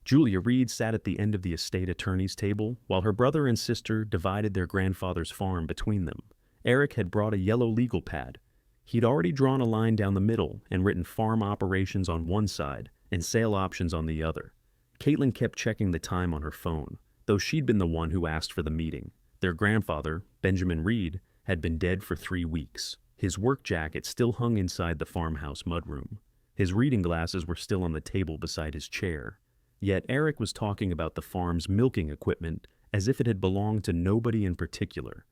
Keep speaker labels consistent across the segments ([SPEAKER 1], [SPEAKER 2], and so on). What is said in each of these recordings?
[SPEAKER 1] Julia Reed sat at the end of the estate attorney's table while her brother and sister divided their grandfather's farm between them. Eric had brought a yellow legal pad. He'd already drawn a line down the middle and written farm operations on one side and sale options on the other. Caitlin kept checking the time on her phone, though she'd been the one who asked for the meeting. Their grandfather, Benjamin Reed, had been dead for 3 weeks. His work jacket still hung inside the farmhouse mudroom. His reading glasses were still on the table beside his chair. Yet Eric was talking about the farm's milking equipment as if it had belonged to nobody in particular.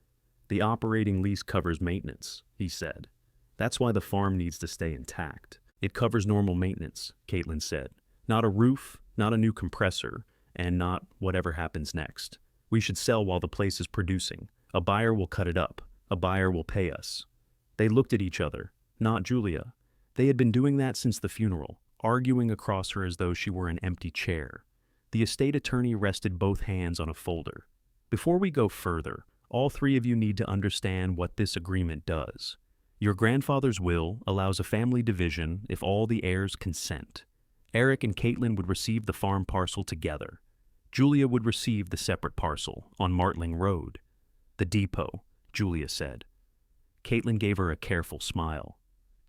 [SPEAKER 1] "The operating lease covers maintenance," he said. "That's why the farm needs to stay intact." "It covers normal maintenance," Caitlin said. "Not a roof, not a new compressor, and not whatever happens next. We should sell while the place is producing. A buyer will cut it up. A buyer will pay us." They looked at each other, not Julia. They had been doing that since the funeral, arguing across her as though she were an empty chair. The estate attorney rested both hands on a folder. "Before we go further, all three of you need to understand what this agreement does. Your grandfather's will allows a family division if all the heirs consent. Eric and Caitlin would receive the farm parcel together. Julia would receive the separate parcel on Martling Road." "The depot," Julia said. Caitlin gave her a careful smile.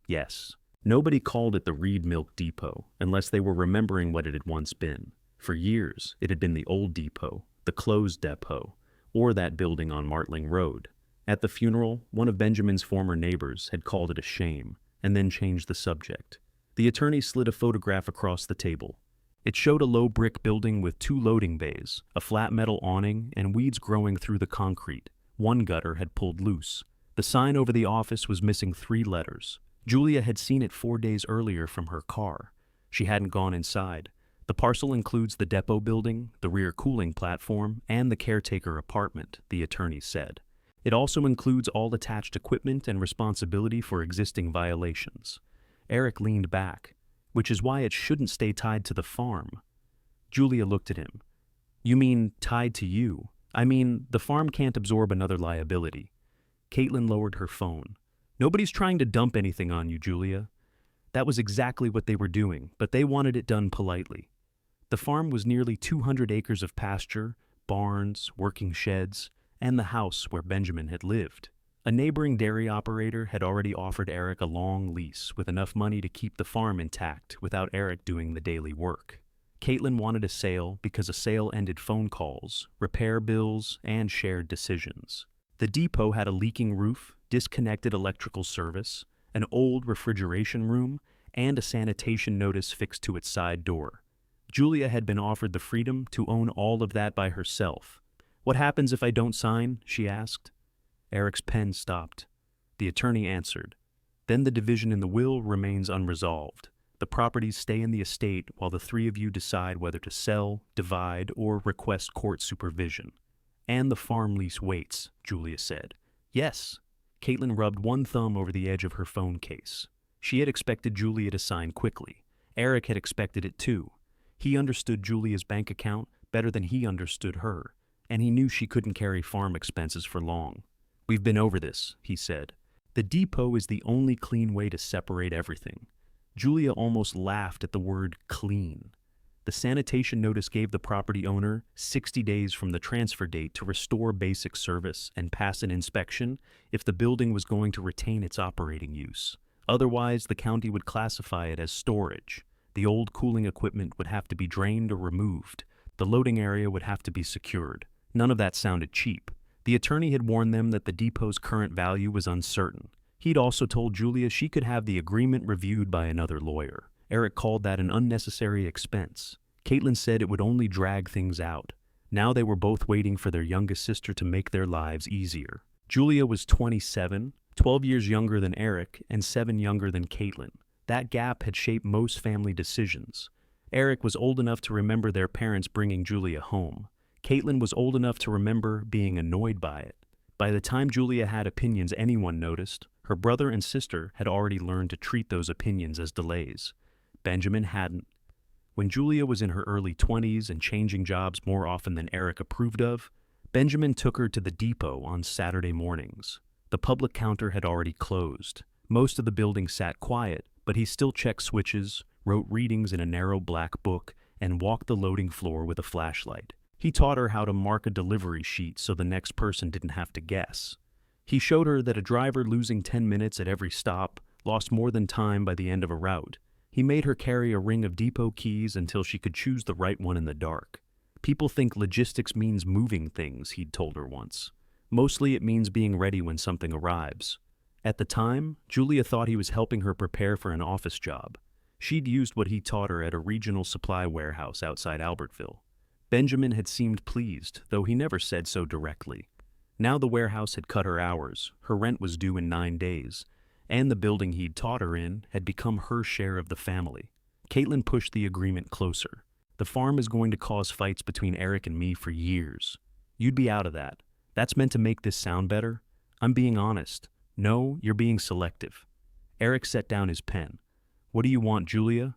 [SPEAKER 1] "Yes." Nobody called it the Reed Milk Depot unless they were remembering what it had once been. For years, it had been the old depot, the closed depot, or that building on Martling Road. At the funeral, one of Benjamin's former neighbors had called it a shame, and then changed the subject. The attorney slid a photograph across the table. It showed a low brick building with 2 loading bays, a flat metal awning, and weeds growing through the concrete. One gutter had pulled loose. The sign over the office was missing 3 letters. Julia had seen it 4 days earlier from her car. She hadn't gone inside. The parcel includes the depot building, the rear cooling platform, and the caretaker apartment, the attorney said. It also includes all attached equipment and responsibility for existing violations. Eric leaned back, "Which is why it shouldn't stay tied to the farm." Julia looked at him. "You mean tied to you? I mean, the farm can't absorb another liability." Caitlin lowered her phone. "Nobody's trying to dump anything on you, Julia." That was exactly what they were doing, but they wanted it done politely. The farm was nearly 200 acres of pasture, barns, working sheds, and the house where Benjamin had lived. A neighboring dairy operator had already offered Eric a long lease with enough money to keep the farm intact without Eric doing the daily work. Caitlin wanted a sale because a sale ended phone calls, repair bills, and shared decisions. The depot had a leaking roof, disconnected electrical service, an old refrigeration room, and a sanitation notice fixed to its side door. Julia had been offered the freedom to own all of that by herself. "What happens if I don't sign?" she asked. Eric's pen stopped. The attorney answered. "Then the division in the will remains unresolved. The properties stay in the estate while the 3 of you decide whether to sell, divide, or request court supervision." "And the farm lease waits," Julia said. "Yes." Caitlin rubbed one thumb over the edge of her phone case. She had expected Julia to sign quickly. Eric had expected it too. He understood Julia's bank account better than he understood her, and he knew she couldn't carry farm expenses for long. "We've been over this," he said. "The depot is the only clean way to separate everything." Julia almost laughed at the word clean. The sanitation notice gave the property owner 60 days from the transfer date to restore basic service and pass an inspection if the building was going to retain its operating use. Otherwise, the county would classify it as storage. The old cooling equipment would have to be drained or removed. The loading area would have to be secured. None of that sounded cheap. The attorney had warned them that the depot's current value was uncertain. He'd also told Julia she could have the agreement reviewed by another lawyer. Eric called that an unnecessary expense. Caitlin said it would only drag things out. Now they were both waiting for their youngest sister to make their lives easier. Julia was 27, 12 years younger than Eric, and 7 younger than Caitlin. That gap had shaped most family decisions. Eric was old enough to remember their parents bringing Julia home. Caitlin was old enough to remember being annoyed by it. By the time Julia had opinions anyone noticed, her brother and sister had already learned to treat those opinions as delays. Benjamin hadn't. When Julia was in her early 20s and changing jobs more often than Eric approved of, Benjamin took her to the depot on Saturday mornings. The public counter had already closed. Most of the building sat quiet, but he still checked switches, wrote readings in a narrow black book, and walked the loading floor with a flashlight. He taught her how to mark a delivery sheet so the next person didn't have to guess. He showed her that a driver losing 10 minutes at every stop lost more than time by the end of a route. He made her carry a ring of depot keys until she could choose the right one in the dark. People think logistics means moving things, he'd told her once. Mostly it means being ready when something arrives. At the time, Julia thought he was helping her prepare for an office job. She'd used what he taught her at a regional supply warehouse outside Albertville. Benjamin had seemed pleased, though he never said so directly. Now the warehouse had cut her hours, her rent was due in 9 days, and the building he'd taught her in had become her share of the family. Caitlin pushed the agreement closer. The farm is going to cause fights between Eric and me for years. You'd be out of that. That's meant to make this sound better? I'm being honest. No, you're being selective. Eric set down his pen. What do you want, Julia?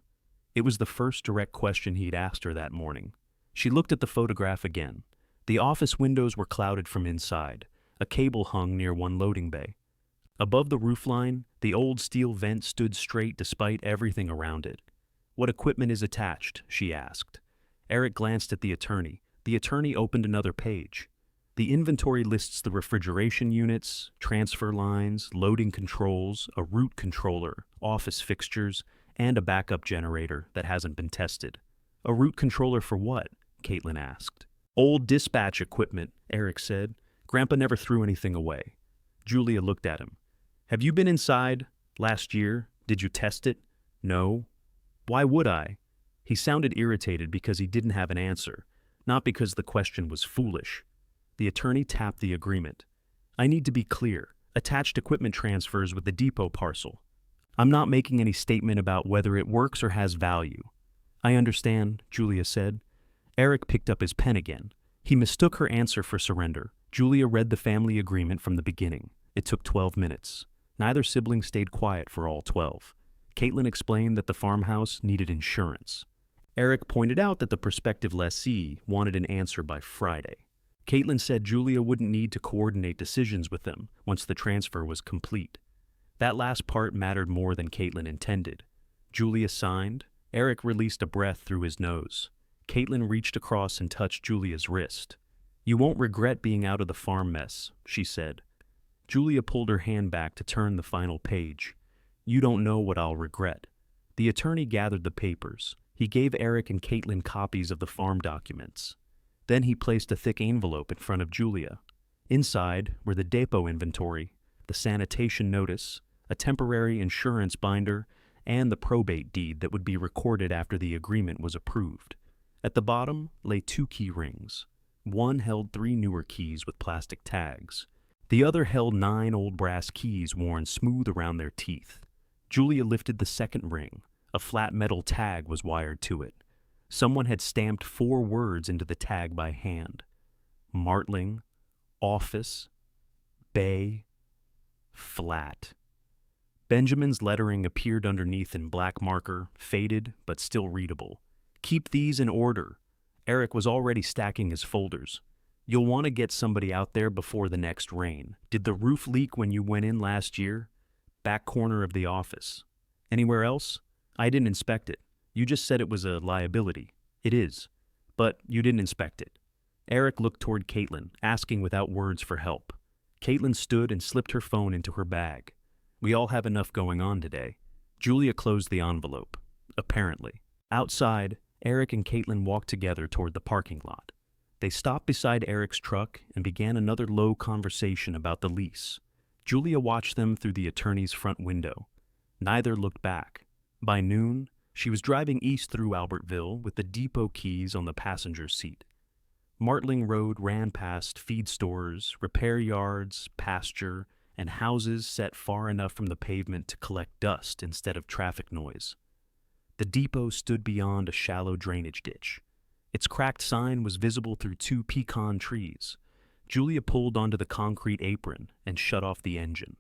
[SPEAKER 1] It was the first direct question he'd asked her that morning. She looked at the photograph again. The office windows were clouded from inside. A cable hung near one loading bay. Above the roofline, the old steel vent stood straight despite everything around it. What equipment is attached? She asked. Eric glanced at the attorney. The attorney opened another page. The inventory lists the refrigeration units, transfer lines, loading controls, a route controller, office fixtures, and a backup generator that hasn't been tested. A route controller for what? Caitlin asked. Old dispatch equipment, Eric said. Grandpa never threw anything away. Julia looked at him. Have you been inside? Last year? Did you test it? No. Why would I? He sounded irritated because he didn't have an answer, not because the question was foolish. The attorney tapped the agreement. I need to be clear. Attached equipment transfers with the depot parcel. I'm not making any statement about whether it works or has value. I understand, Julia said. Eric picked up his pen again. He mistook her answer for surrender. Julia read the family agreement from the beginning. It took 12 minutes. Neither sibling stayed quiet for all 12. Caitlin explained that the farmhouse needed insurance. Eric pointed out that the prospective lessee wanted an answer by Friday. Caitlin said Julia wouldn't need to coordinate decisions with them once the transfer was complete. That last part mattered more than Caitlin intended. Julia signed. Eric released a breath through his nose. Caitlin reached across and touched Julia's wrist. You won't regret being out of the farm mess, she said. Julia pulled her hand back to turn the final page. You don't know what I'll regret. The attorney gathered the papers. He gave Eric and Caitlin copies of the farm documents. Then he placed a thick envelope in front of Julia. Inside were the depot inventory, the sanitation notice, a temporary insurance binder, and the probate deed that would be recorded after the agreement was approved. At the bottom lay 2 key rings. One held 3 newer keys with plastic tags. The other held 9 old brass keys worn smooth around their teeth. Julia lifted the second ring. A flat metal tag was wired to it. Someone had stamped 4 words into the tag by hand. Martling, office, bay, flat. Benjamin's lettering appeared underneath in black marker, faded but still readable. Keep these in order. Eric was already stacking his folders. You'll want to get somebody out there before the next rain. Did the roof leak when you went in last year? Back corner of the office. Anywhere else? I didn't inspect it. You just said it was a liability. It is. But you didn't inspect it. Eric looked toward Caitlin, asking without words for help. Caitlin stood and slipped her phone into her bag. We all have enough going on today. Julia closed the envelope. Apparently. Outside, Eric and Caitlin walked together toward the parking lot. They stopped beside Eric's truck and began another low conversation about the lease. Julia watched them through the attorney's front window. Neither looked back. By noon, she was driving east through Albertville with the depot keys on the passenger seat. Martling Road ran past feed stores, repair yards, pasture, and houses set far enough from the pavement to collect dust instead of traffic noise. The depot stood beyond a shallow drainage ditch. Its cracked sign was visible through 2 pecan trees. Julia pulled onto the concrete apron and shut off the engine.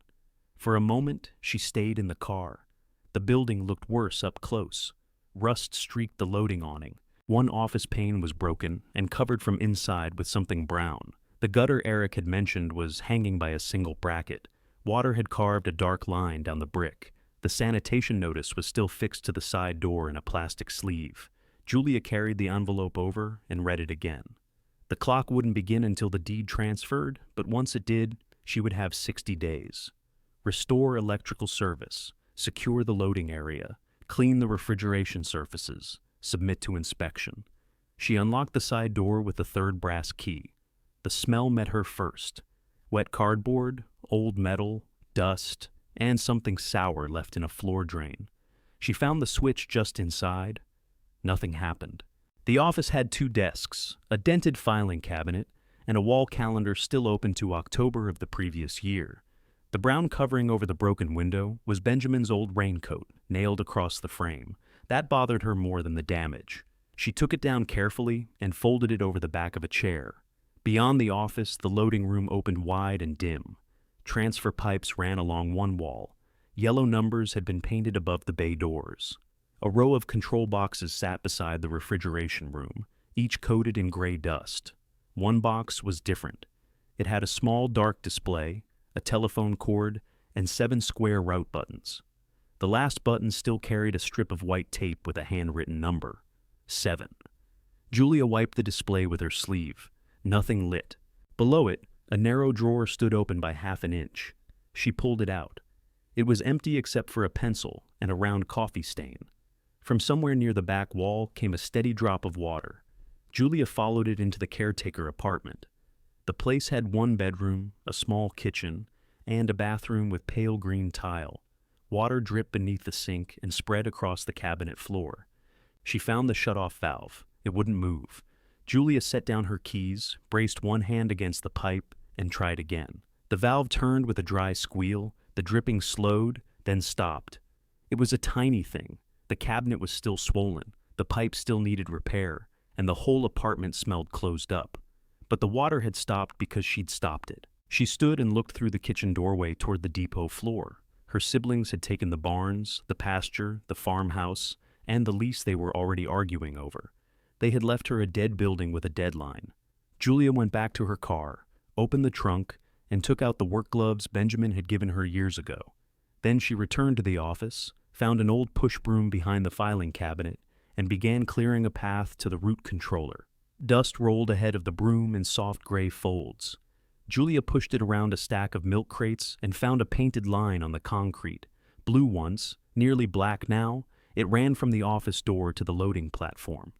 [SPEAKER 1] For a moment, she stayed in the car. The building looked worse up close. Rust streaked the loading awning. One office pane was broken and covered from inside with something brown. The gutter Eric had mentioned was hanging by a single bracket. Water had carved a dark line down the brick. The sanitation notice was still fixed to the side door in a plastic sleeve. Julia carried the envelope over and read it again. The clock wouldn't begin until the deed transferred, but once it did, she would have 60 days. Restore electrical service, secure the loading area, clean the refrigeration surfaces, submit to inspection. She unlocked the side door with the third brass key. The smell met her first. Wet cardboard, old metal, dust, and something sour left in a floor drain. She found the switch just inside. Nothing happened. The office had 2 desks, a dented filing cabinet, and a wall calendar still open to October of the previous year. The brown covering over the broken window was Benjamin's old raincoat, nailed across the frame. That bothered her more than the damage. She took it down carefully and folded it over the back of a chair. Beyond the office, the loading room opened wide and dim. Transfer pipes ran along one wall. Yellow numbers had been painted above the bay doors. A row of control boxes sat beside the refrigeration room, each coated in gray dust. One box was different. It had a small dark display, a telephone cord, and 7 square route buttons. The last button still carried a strip of white tape with a handwritten number, 7. Julia wiped the display with her sleeve. Nothing lit. Below it, a narrow drawer stood open by half an inch. She pulled it out. It was empty except for a pencil and a round coffee stain. From somewhere near the back wall came a steady drop of water. Julia followed it into the caretaker apartment. The place had 1 bedroom, a small kitchen, and a bathroom with pale green tile. Water dripped beneath the sink and spread across the cabinet floor. She found the shut-off valve. It wouldn't move. Julia set down her keys, braced one hand against the pipe, and tried again. The valve turned with a dry squeal, the dripping slowed, then stopped. It was a tiny thing. The cabinet was still swollen, the pipe still needed repair, and the whole apartment smelled closed up. But the water had stopped because she'd stopped it. She stood and looked through the kitchen doorway toward the depot floor. Her siblings had taken the barns, the pasture, the farmhouse, and the lease they were already arguing over. They had left her a dead building with a deadline. Julia went back to her car, opened the trunk, and took out the work gloves Benjamin had given her years ago. Then she returned to the office, found an old push broom behind the filing cabinet, and began clearing a path to the root controller. Dust rolled ahead of the broom in soft gray folds. Julia pushed it around a stack of milk crates and found a painted line on the concrete. Blue once, nearly black now, it ran from the office door to the loading platform.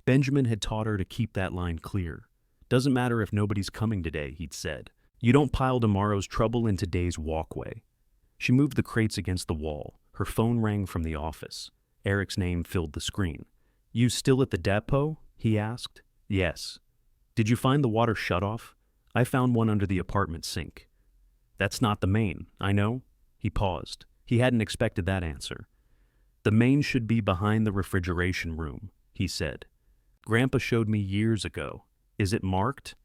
[SPEAKER 1] Benjamin had taught her to keep that line clear. "Doesn't matter if nobody's coming today," he'd said. "You don't pile tomorrow's trouble in today's walkway." She moved the crates against the wall. Her phone rang from the office. Eric's name filled the screen. "You still at the depot?" he asked. "Yes." "Did you find the water shutoff?" "I found one under the apartment sink." "That's not the main, I know." He paused. He hadn't expected that answer. "The main should be behind the refrigeration room," he said. "Grandpa showed me years ago. Is it marked?"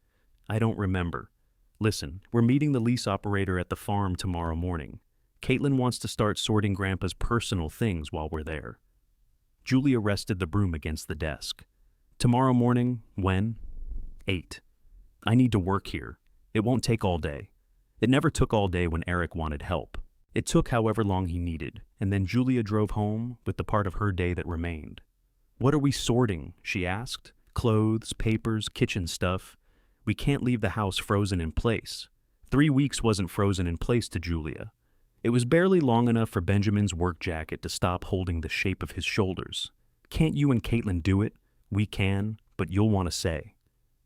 [SPEAKER 1] "I don't remember. Listen, we're meeting the lease operator at the farm tomorrow morning. Caitlin wants to start sorting Grandpa's personal things while we're there." Julia rested the broom against the desk. "Tomorrow morning, when?" 8. "I need to work here. It won't take all day." It never took all day when Eric wanted help. It took however long he needed, and then Julia drove home with the part of her day that remained. "What are we sorting?" she asked. "Clothes, papers, kitchen stuff. We can't leave the house frozen in place." 3 weeks wasn't frozen in place to Julia. It was barely long enough for Benjamin's work jacket to stop holding the shape of his shoulders. "Can't you and Caitlin do it?" "We can, but you'll want to say."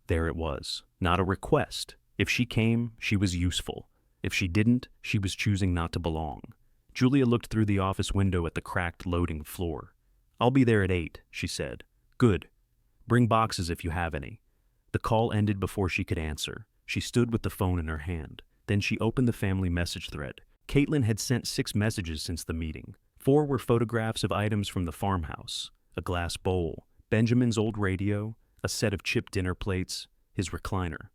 [SPEAKER 1] There it was. Not a request. If she came, she was useful. If she didn't, she was choosing not to belong. Julia looked through the office window at the cracked loading floor. "I'll be there at 8, she said. "Good. Bring boxes if you have any." The call ended before she could answer. She stood with the phone in her hand. Then she opened the family message thread. Caitlin had sent 6 messages since the meeting. 4 were photographs of items from the farmhouse: a glass bowl, Benjamin's old radio, a set of chipped dinner plates, his recliner.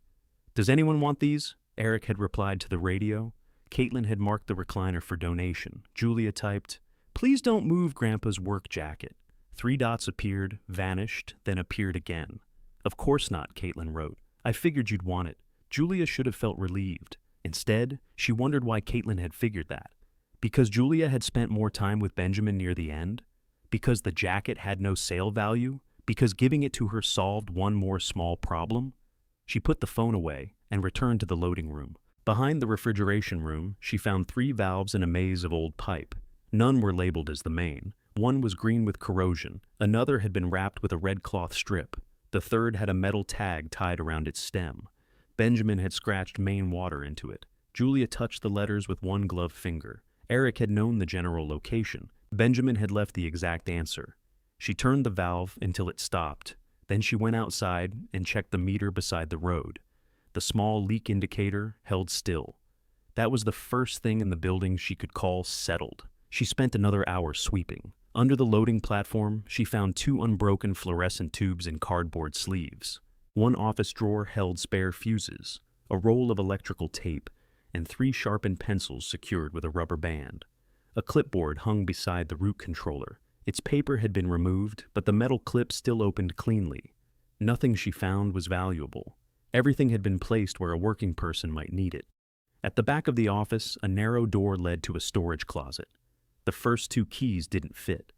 [SPEAKER 1] "Does anyone want these?" Eric had replied to the radio. Caitlin had marked the recliner for donation. Julia typed, "Please don't move Grandpa's work jacket." 3 dots appeared, vanished, then appeared again. "Of course not," Caitlin wrote. "I figured you'd want it." Julia should have felt relieved. Instead, she wondered why Caitlin had figured that. Because Julia had spent more time with Benjamin near the end? Because the jacket had no sale value? Because giving it to her solved one more small problem? She put the phone away and returned to the loading room. Behind the refrigeration room, she found 3 valves in a maze of old pipe. None were labeled as the main. One was green with corrosion, another had been wrapped with a red cloth strip, the third had a metal tag tied around its stem. Benjamin had scratched main water into it. Julia touched the letters with one gloved finger. Eric had known the general location. Benjamin had left the exact answer. She turned the valve until it stopped. Then she went outside and checked the meter beside the road. The small leak indicator held still. That was the first thing in the building she could call settled. She spent another hour sweeping. Under the loading platform, she found 2 unbroken fluorescent tubes in cardboard sleeves. One office drawer held spare fuses, a roll of electrical tape, and 3 sharpened pencils secured with a rubber band. A clipboard hung beside the root controller. Its paper had been removed, but the metal clip still opened cleanly. Nothing she found was valuable. Everything had been placed where a working person might need it. At the back of the office, a narrow door led to a storage closet. The first 2 keys didn't fit.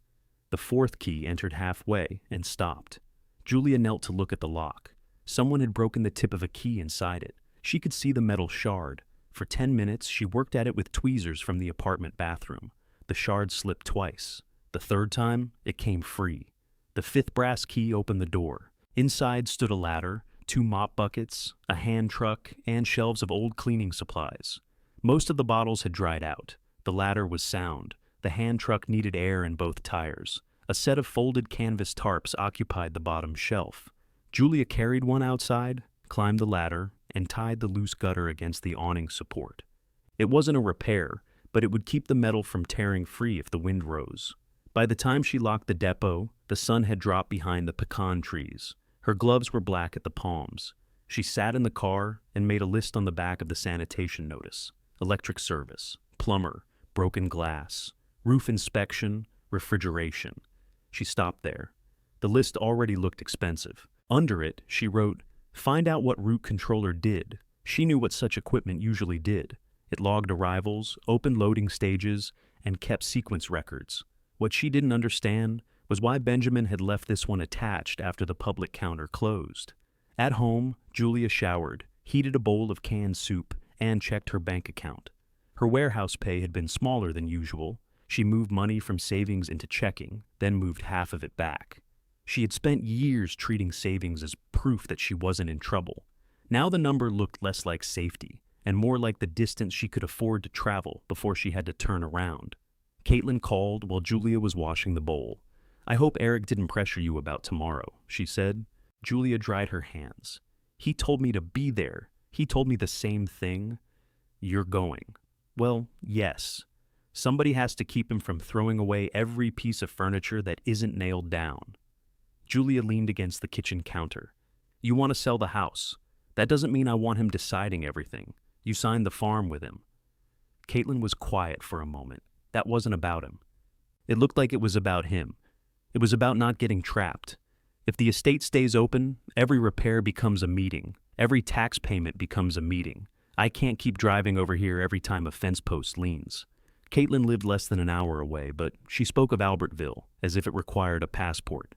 [SPEAKER 1] The 4th key entered halfway and stopped. Julia knelt to look at the lock. Someone had broken the tip of a key inside it. She could see the metal shard. For 10 minutes, she worked at it with tweezers from the apartment bathroom. The shard slipped twice. The 3rd time, it came free. The 5th brass key opened the door. Inside stood a ladder, 2 mop buckets, a hand truck, and shelves of old cleaning supplies. Most of the bottles had dried out. The ladder was sound. The hand truck needed air in both tires. A set of folded canvas tarps occupied the bottom shelf. Julia carried one outside, climbed the ladder, and tied the loose gutter against the awning support. It wasn't a repair, but it would keep the metal from tearing free if the wind rose. By the time she locked the depot, the sun had dropped behind the pecan trees. Her gloves were black at the palms. She sat in the car and made a list on the back of the sanitation notice. Electric service, plumber, broken glass, roof inspection, refrigeration. She stopped there. The list already looked expensive. Under it, she wrote, "Find out what root controller did." She knew what such equipment usually did. It logged arrivals, opened loading stages, and kept sequence records. What she didn't understand was why Benjamin had left this one attached after the public counter closed. At home, Julia showered, heated a bowl of canned soup, and checked her bank account. Her warehouse pay had been smaller than usual. She moved money from savings into checking, then moved half of it back. She had spent years treating savings as proof that she wasn't in trouble. Now the number looked less like safety, and more like the distance she could afford to travel before she had to turn around. Caitlin called while Julia was washing the bowl. "I hope Eric didn't pressure you about tomorrow," she said. Julia dried her hands. "He told me to be there. He told me the same thing. You're going." "Well, yes. Somebody has to keep him from throwing away every piece of furniture that isn't nailed down." Julia leaned against the kitchen counter. "You want to sell the house. That doesn't mean I want him deciding everything. You signed the farm with him." Caitlin was quiet for a moment. That wasn't about him. It looked like it was about him. It was about not getting trapped. If the estate stays open, every repair becomes a meeting. Every tax payment becomes a meeting. I can't keep driving over here every time a fence post leans. Caitlin lived less than an hour away, but she spoke of Albertville as if it required a passport.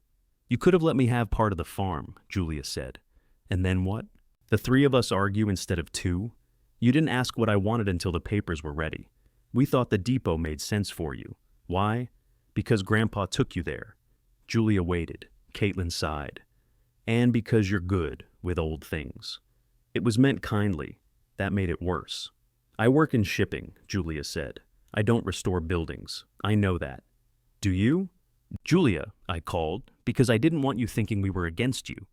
[SPEAKER 1] "You could have let me have part of the farm," Julia said. "And then what? The 3 of us argue instead of 2? You didn't ask what I wanted until the papers were ready. We thought the depot made sense for you. Why? Because Grandpa took you there." Julia waited. Caitlin sighed. "And because you're good with old things." It was meant kindly. That made it worse. "I work in shipping," Julia said. "I don't restore buildings. I know that." "Do you?" "Julia," I called, "because I didn't want you thinking we were against you."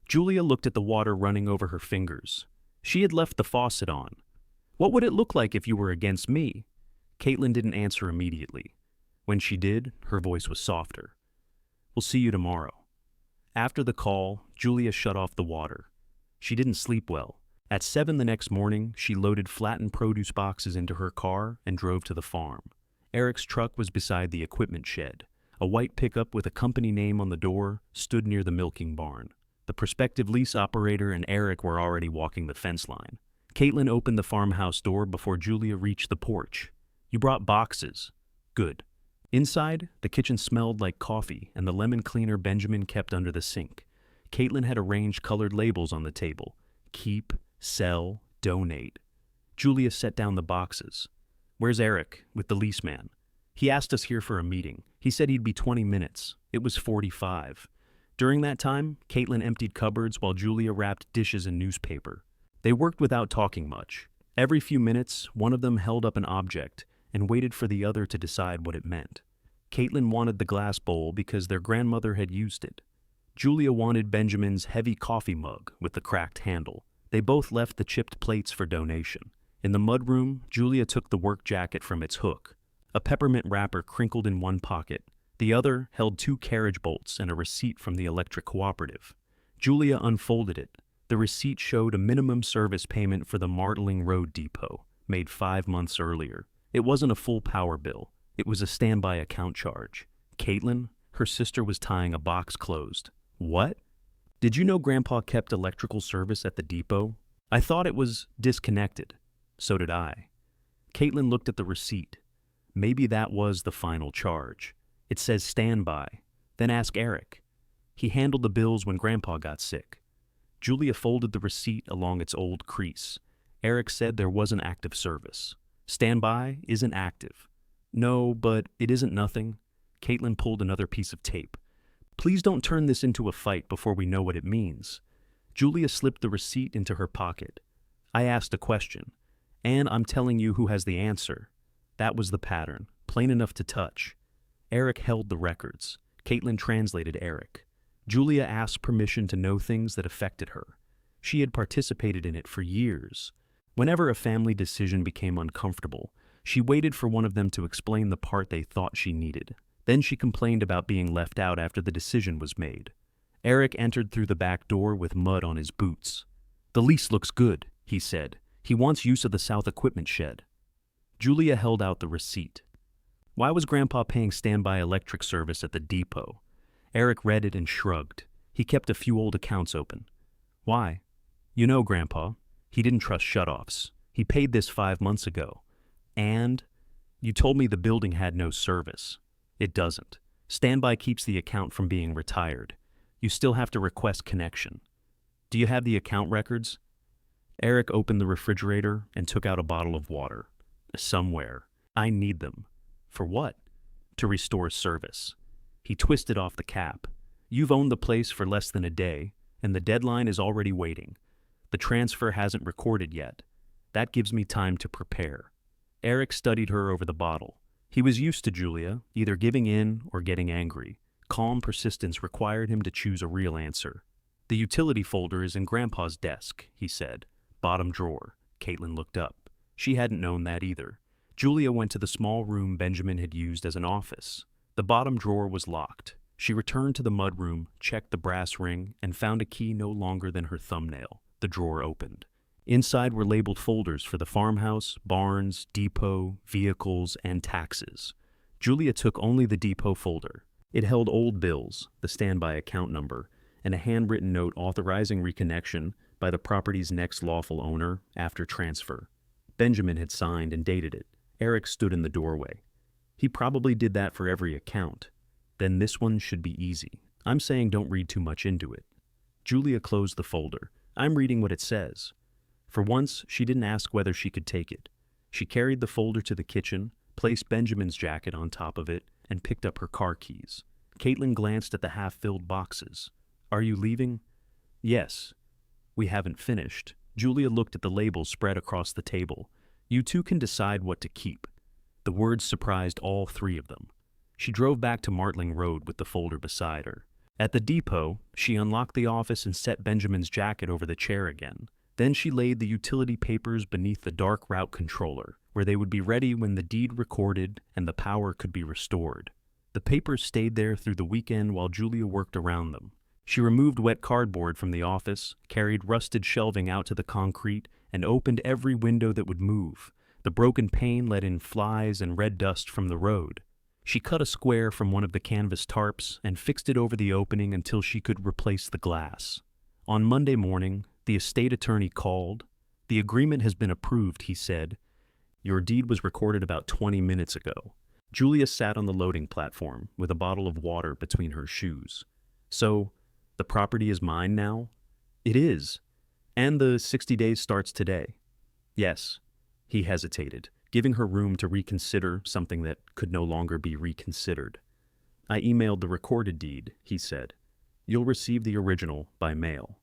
[SPEAKER 1] Julia looked at the water running over her fingers. She had left the faucet on. "What would it look like if you were against me?" Caitlin didn't answer immediately. When she did, her voice was softer. "We'll see you tomorrow." After the call, Julia shut off the water. She didn't sleep well. At 7 the next morning, she loaded flattened produce boxes into her car and drove to the farm. Eric's truck was beside the equipment shed. A white pickup with a company name on the door stood near the milking barn. The prospective lease operator and Eric were already walking the fence line. Caitlin opened the farmhouse door before Julia reached the porch. "You brought boxes." "Good." Inside, the kitchen smelled like coffee and the lemon cleaner Benjamin kept under the sink. Caitlin had arranged colored labels on the table. Keep, sell, donate. Julia set down the boxes. "Where's Eric, with the lease man?" "He asked us here for a meeting. He said he'd be 20 minutes. It was 45. During that time, Caitlin emptied cupboards while Julia wrapped dishes in newspaper. They worked without talking much. Every few minutes, one of them held up an object and waited for the other to decide what it meant. Caitlin wanted the glass bowl because their grandmother had used it. Julia wanted Benjamin's heavy coffee mug with the cracked handle. They both left the chipped plates for donation. In the mudroom, Julia took the work jacket from its hook. A peppermint wrapper crinkled in one pocket. The other held 2 carriage bolts and a receipt from the electric cooperative. Julia unfolded it. The receipt showed a minimum service payment for the Martling Road Depot, made 5 months earlier. It wasn't a full power bill. It was a standby account charge. Caitlin, her sister, was tying a box closed. "What? Did you know Grandpa kept electrical service at the depot? I thought it was disconnected." "So did I." Caitlin looked at the receipt. Maybe that was the final charge. It says standby. Then ask Eric. He handled the bills when Grandpa got sick. Julia folded the receipt along its old crease. Eric said there wasn't active service. Standby isn't active. "No, but it isn't nothing." Caitlin pulled another piece of tape. "Please don't turn this into a fight before we know what it means." Julia slipped the receipt into her pocket. "I asked a question, and I'm telling you who has the answer." That was the pattern, plain enough to touch. Eric held the records. Caitlin translated Eric. Julia asked permission to know things that affected her. She had participated in it for years. Whenever a family decision became uncomfortable, she waited for one of them to explain the part they thought she needed. Then she complained about being left out after the decision was made. Eric entered through the back door with mud on his boots. "The lease looks good," he said. "He wants use of the South Equipment Shed." Julia held out the receipt. Why was Grandpa paying standby electric service at the depot? Eric read it and shrugged. He kept a few old accounts open. "Why?" "You know, Grandpa, he didn't trust shutoffs. He paid this 5 months ago. And you told me the building had no service. It doesn't. Standby keeps the account from being retired. You still have to request connection. Do you have the account records?" Eric opened the refrigerator and took out a bottle of water. "Somewhere. I need them." "For what?" "To restore service." He twisted off the cap. "You've owned the place for less than a day, and the deadline is already waiting. The transfer hasn't recorded yet. That gives me time to prepare." Eric studied her over the bottle. He was used to Julia, either giving in or getting angry. Calm persistence required him to choose a real answer. "The utility folder is in Grandpa's desk," he said. "Bottom drawer." Caitlin looked up. She hadn't known that either. Julia went to the small room Benjamin had used as an office. The bottom drawer was locked. She returned to the mudroom, checked the brass ring, and found a key no longer than her thumbnail. The drawer opened. Inside were labeled folders for the farmhouse, barns, depot, vehicles, and taxes. Julia took only the depot folder. It held old bills, the standby account number, and a handwritten note authorizing reconnection by the property's next lawful owner after transfer. Benjamin had signed and dated it. Eric stood in the doorway. "He probably did that for every account. Then this one should be easy. I'm saying don't read too much into it." Julia closed the folder. "I'm reading what it says." For once, she didn't ask whether she could take it. She carried the folder to the kitchen, placed Benjamin's jacket on top of it, and picked up her car keys. Caitlin glanced at the half-filled boxes. "Are you leaving?" "Yes." "We haven't finished." Julia looked at the labels spread across the table. "You two can decide what to keep." The words surprised all 3 of them. She drove back to Martling Road with the folder beside her. At the depot, she unlocked the office and set Benjamin's jacket over the chair again. Then she laid the utility papers beneath the dark route controller, where they would be ready when the deed recorded and the power could be restored. The papers stayed there through the weekend while Julia worked around them. She removed wet cardboard from the office, carried rusted shelving out to the concrete, and opened every window that would move. The broken pane let in flies and red dust from the road. She cut a square from one of the canvas tarps and fixed it over the opening until she could replace the glass. On Monday morning, the estate attorney called. "The agreement has been approved," he said. "Your deed was recorded about 20 minutes ago." Julia sat on the loading platform with a bottle of water between her shoes. So, the property is mine now? It is. And the 60 days starts today. Yes. He hesitated, giving her room to reconsider something that could no longer be reconsidered. I emailed the recorded deed, he said. You'll receive the original by mail.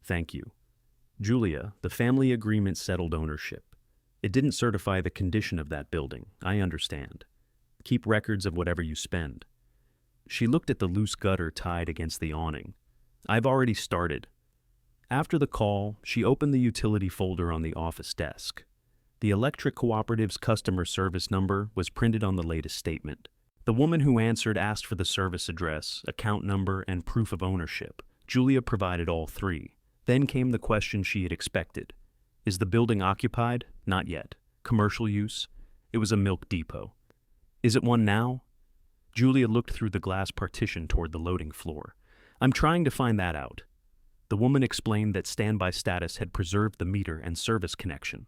[SPEAKER 1] Thank you. Julia, the family agreement settled ownership. It didn't certify the condition of that building, I understand. Keep records of whatever you spend. She looked at the loose gutter tied against the awning. I've already started. After the call, she opened the utility folder on the office desk. The Electric Cooperative's customer service number was printed on the latest statement. The woman who answered asked for the service address, account number, and proof of ownership. Julia provided all three. Then came the question she had expected. Is the building occupied? Not yet. Commercial use? It was a milk depot. Is it one now? Julia looked through the glass partition toward the loading floor. I'm trying to find that out. The woman explained that standby status had preserved the meter and service connection.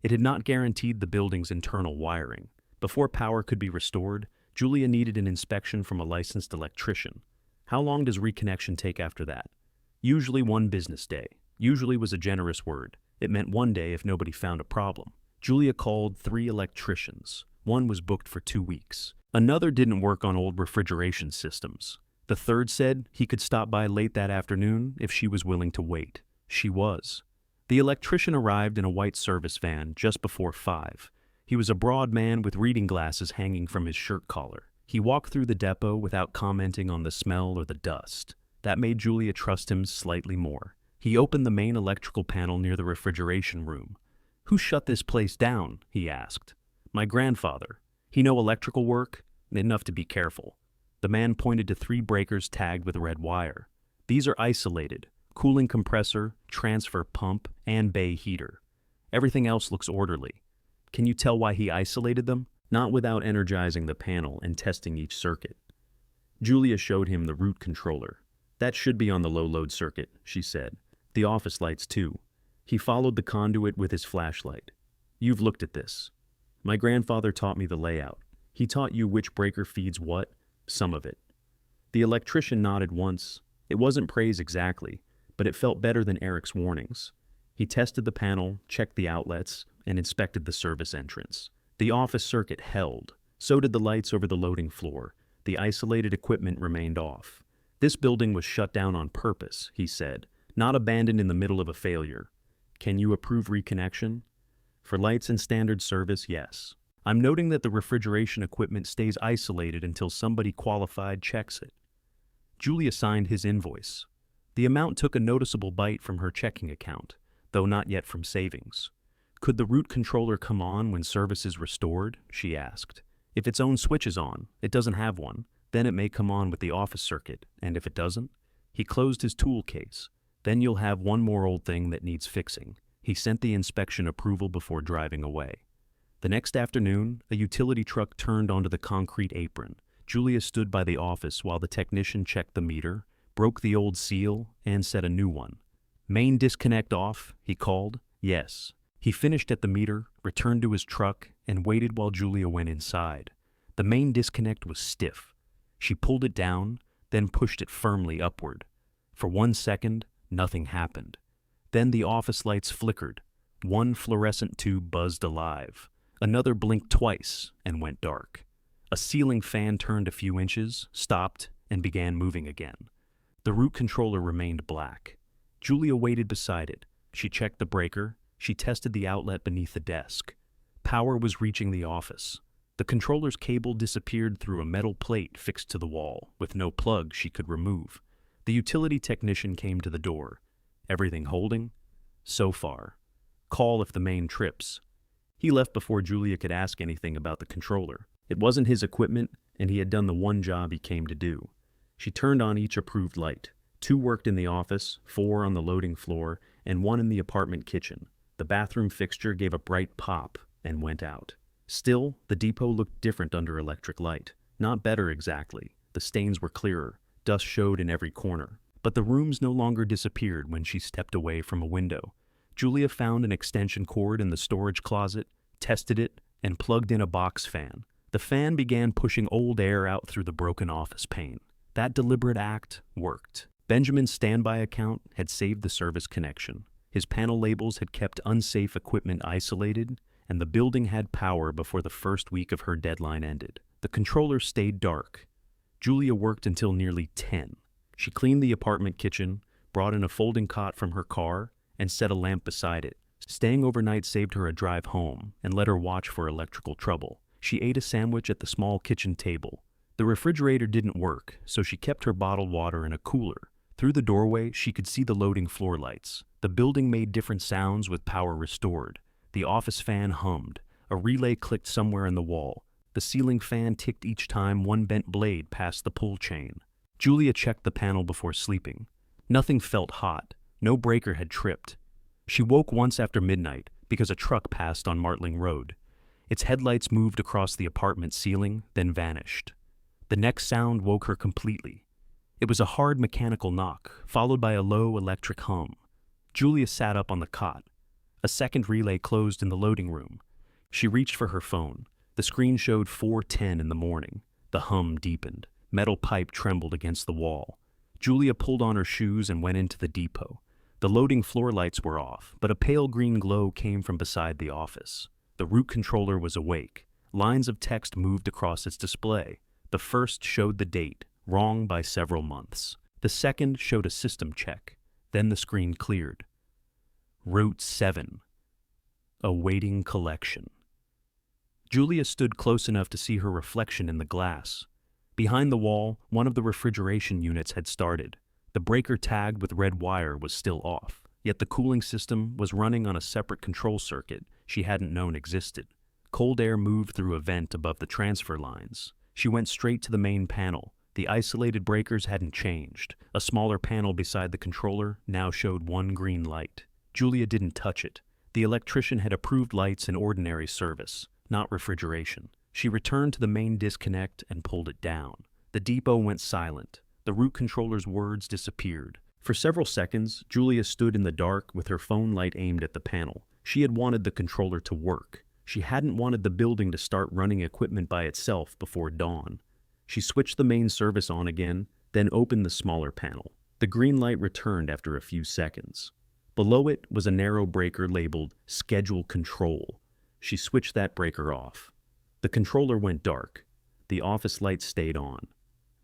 [SPEAKER 1] It had not guaranteed the building's internal wiring. Before power could be restored, Julia needed an inspection from a licensed electrician. How long does reconnection take after that? Usually 1 business day. Usually was a generous word. It meant 1 day if nobody found a problem. Julia called 3 electricians. One was booked for 2 weeks. Another didn't work on old refrigeration systems. The third said he could stop by late that afternoon if she was willing to wait. She was. The electrician arrived in a white service van just before 5. He was a broad man with reading glasses hanging from his shirt collar. He walked through the depot without commenting on the smell or the dust. That made Julia trust him slightly more. He opened the main electrical panel near the refrigeration room. Who shut this place down? He asked. My grandfather. He know electrical work? Enough to be careful. The man pointed to 3 breakers tagged with red wire. These are isolated. Cooling compressor, transfer pump, and bay heater. Everything else looks orderly. Can you tell why he isolated them? Not without energizing the panel and testing each circuit. Julia showed him the root controller. That should be on the low-load circuit, she said. The office lights too. He followed the conduit with his flashlight. You've looked at this. My grandfather taught me the layout. He taught you which breaker feeds what? Some of it. The electrician nodded once. It wasn't praise exactly, but it felt better than Eric's warnings. He tested the panel, checked the outlets, and inspected the service entrance. The office circuit held. So did the lights over the loading floor. The isolated equipment remained off. This building was shut down on purpose, he said, not abandoned in the middle of a failure. Can you approve reconnection? For lights and standard service, yes. I'm noting that the refrigeration equipment stays isolated until somebody qualified checks it. Julia signed his invoice. The amount took a noticeable bite from her checking account, though not yet from savings. Could the root controller come on when service is restored? She asked. If its own switch is on, it doesn't have one, then it may come on with the office circuit, and if it doesn't? He closed his tool case. Then you'll have one more old thing that needs fixing. He sent the inspection approval before driving away. The next afternoon, a utility truck turned onto the concrete apron. Julia stood by the office while the technician checked the meter, broke the old seal, and set a new one. Main disconnect off, he called. Yes. He finished at the meter, returned to his truck, and waited while Julia went inside. The main disconnect was stiff. She pulled it down, then pushed it firmly upward. For 1 second, nothing happened. Then the office lights flickered. One fluorescent tube buzzed alive. Another blinked twice and went dark. A ceiling fan turned a few inches, stopped, and began moving again. The root controller remained black. Julia waited beside it. She checked the breaker. She tested the outlet beneath the desk. Power was reaching the office. The controller's cable disappeared through a metal plate fixed to the wall, with no plug she could remove. The utility technician came to the door. Everything holding? So far. Call if the main trips. He left before Julia could ask anything about the controller. It wasn't his equipment, and he had done the one job he came to do. She turned on each approved light. 2 worked in the office, 4 on the loading floor, and 1 in the apartment kitchen. The bathroom fixture gave a bright pop and went out. Still, the depot looked different under electric light. Not better exactly. The stains were clearer. Dust showed in every corner. But the rooms no longer disappeared when she stepped away from a window. Julia found an extension cord in the storage closet, tested it, and plugged in a box fan. The fan began pushing old air out through the broken office pane. That deliberate act worked. Benjamin's standby account had saved the service connection. His panel labels had kept unsafe equipment isolated, and the building had power before the first week of her deadline ended. The controller stayed dark. Julia worked until nearly 10. She cleaned the apartment kitchen, brought in a folding cot from her car, and set a lamp beside it. Staying overnight saved her a drive home and let her watch for electrical trouble. She ate a sandwich at the small kitchen table. The refrigerator didn't work, so she kept her bottled water in a cooler. Through the doorway, she could see the loading floor lights. The building made different sounds with power restored. The office fan hummed. A relay clicked somewhere in the wall. The ceiling fan ticked each time one bent blade passed the pull chain. Julia checked the panel before sleeping. Nothing felt hot. No breaker had tripped. She woke once after midnight because a truck passed on Martling Road. Its headlights moved across the apartment ceiling, then vanished. The next sound woke her completely. It was a hard mechanical knock, followed by a low electric hum. Julia sat up on the cot. A second relay closed in the loading room. She reached for her phone. The screen showed 4:10 in the morning. The hum deepened. Metal pipe trembled against the wall. Julia pulled on her shoes and went into the depot. The loading floor lights were off, but a pale green glow came from beside the office. The root controller was awake. Lines of text moved across its display. The first showed the date, wrong by several months. The second showed a system check. Then the screen cleared. Route 7. Awaiting collection. Julia stood close enough to see her reflection in the glass. Behind the wall, one of the refrigeration units had started. The breaker tagged with red wire was still off, yet the cooling system was running on a separate control circuit she hadn't known existed. Cold air moved through a vent above the transfer lines. She went straight to the main panel. The isolated breakers hadn't changed. A smaller panel beside the controller now showed one green light. Julia didn't touch it. The electrician had approved lights in ordinary service, not refrigeration. She returned to the main disconnect and pulled it down. The depot went silent. The root controller's words disappeared. For several seconds, Julia stood in the dark with her phone light aimed at the panel. She had wanted the controller to work. She hadn't wanted the building to start running equipment by itself before dawn. She switched the main service on again, then opened the smaller panel. The green light returned after a few seconds. Below it was a narrow breaker labeled Schedule Control. She switched that breaker off. The controller went dark. The office lights stayed on.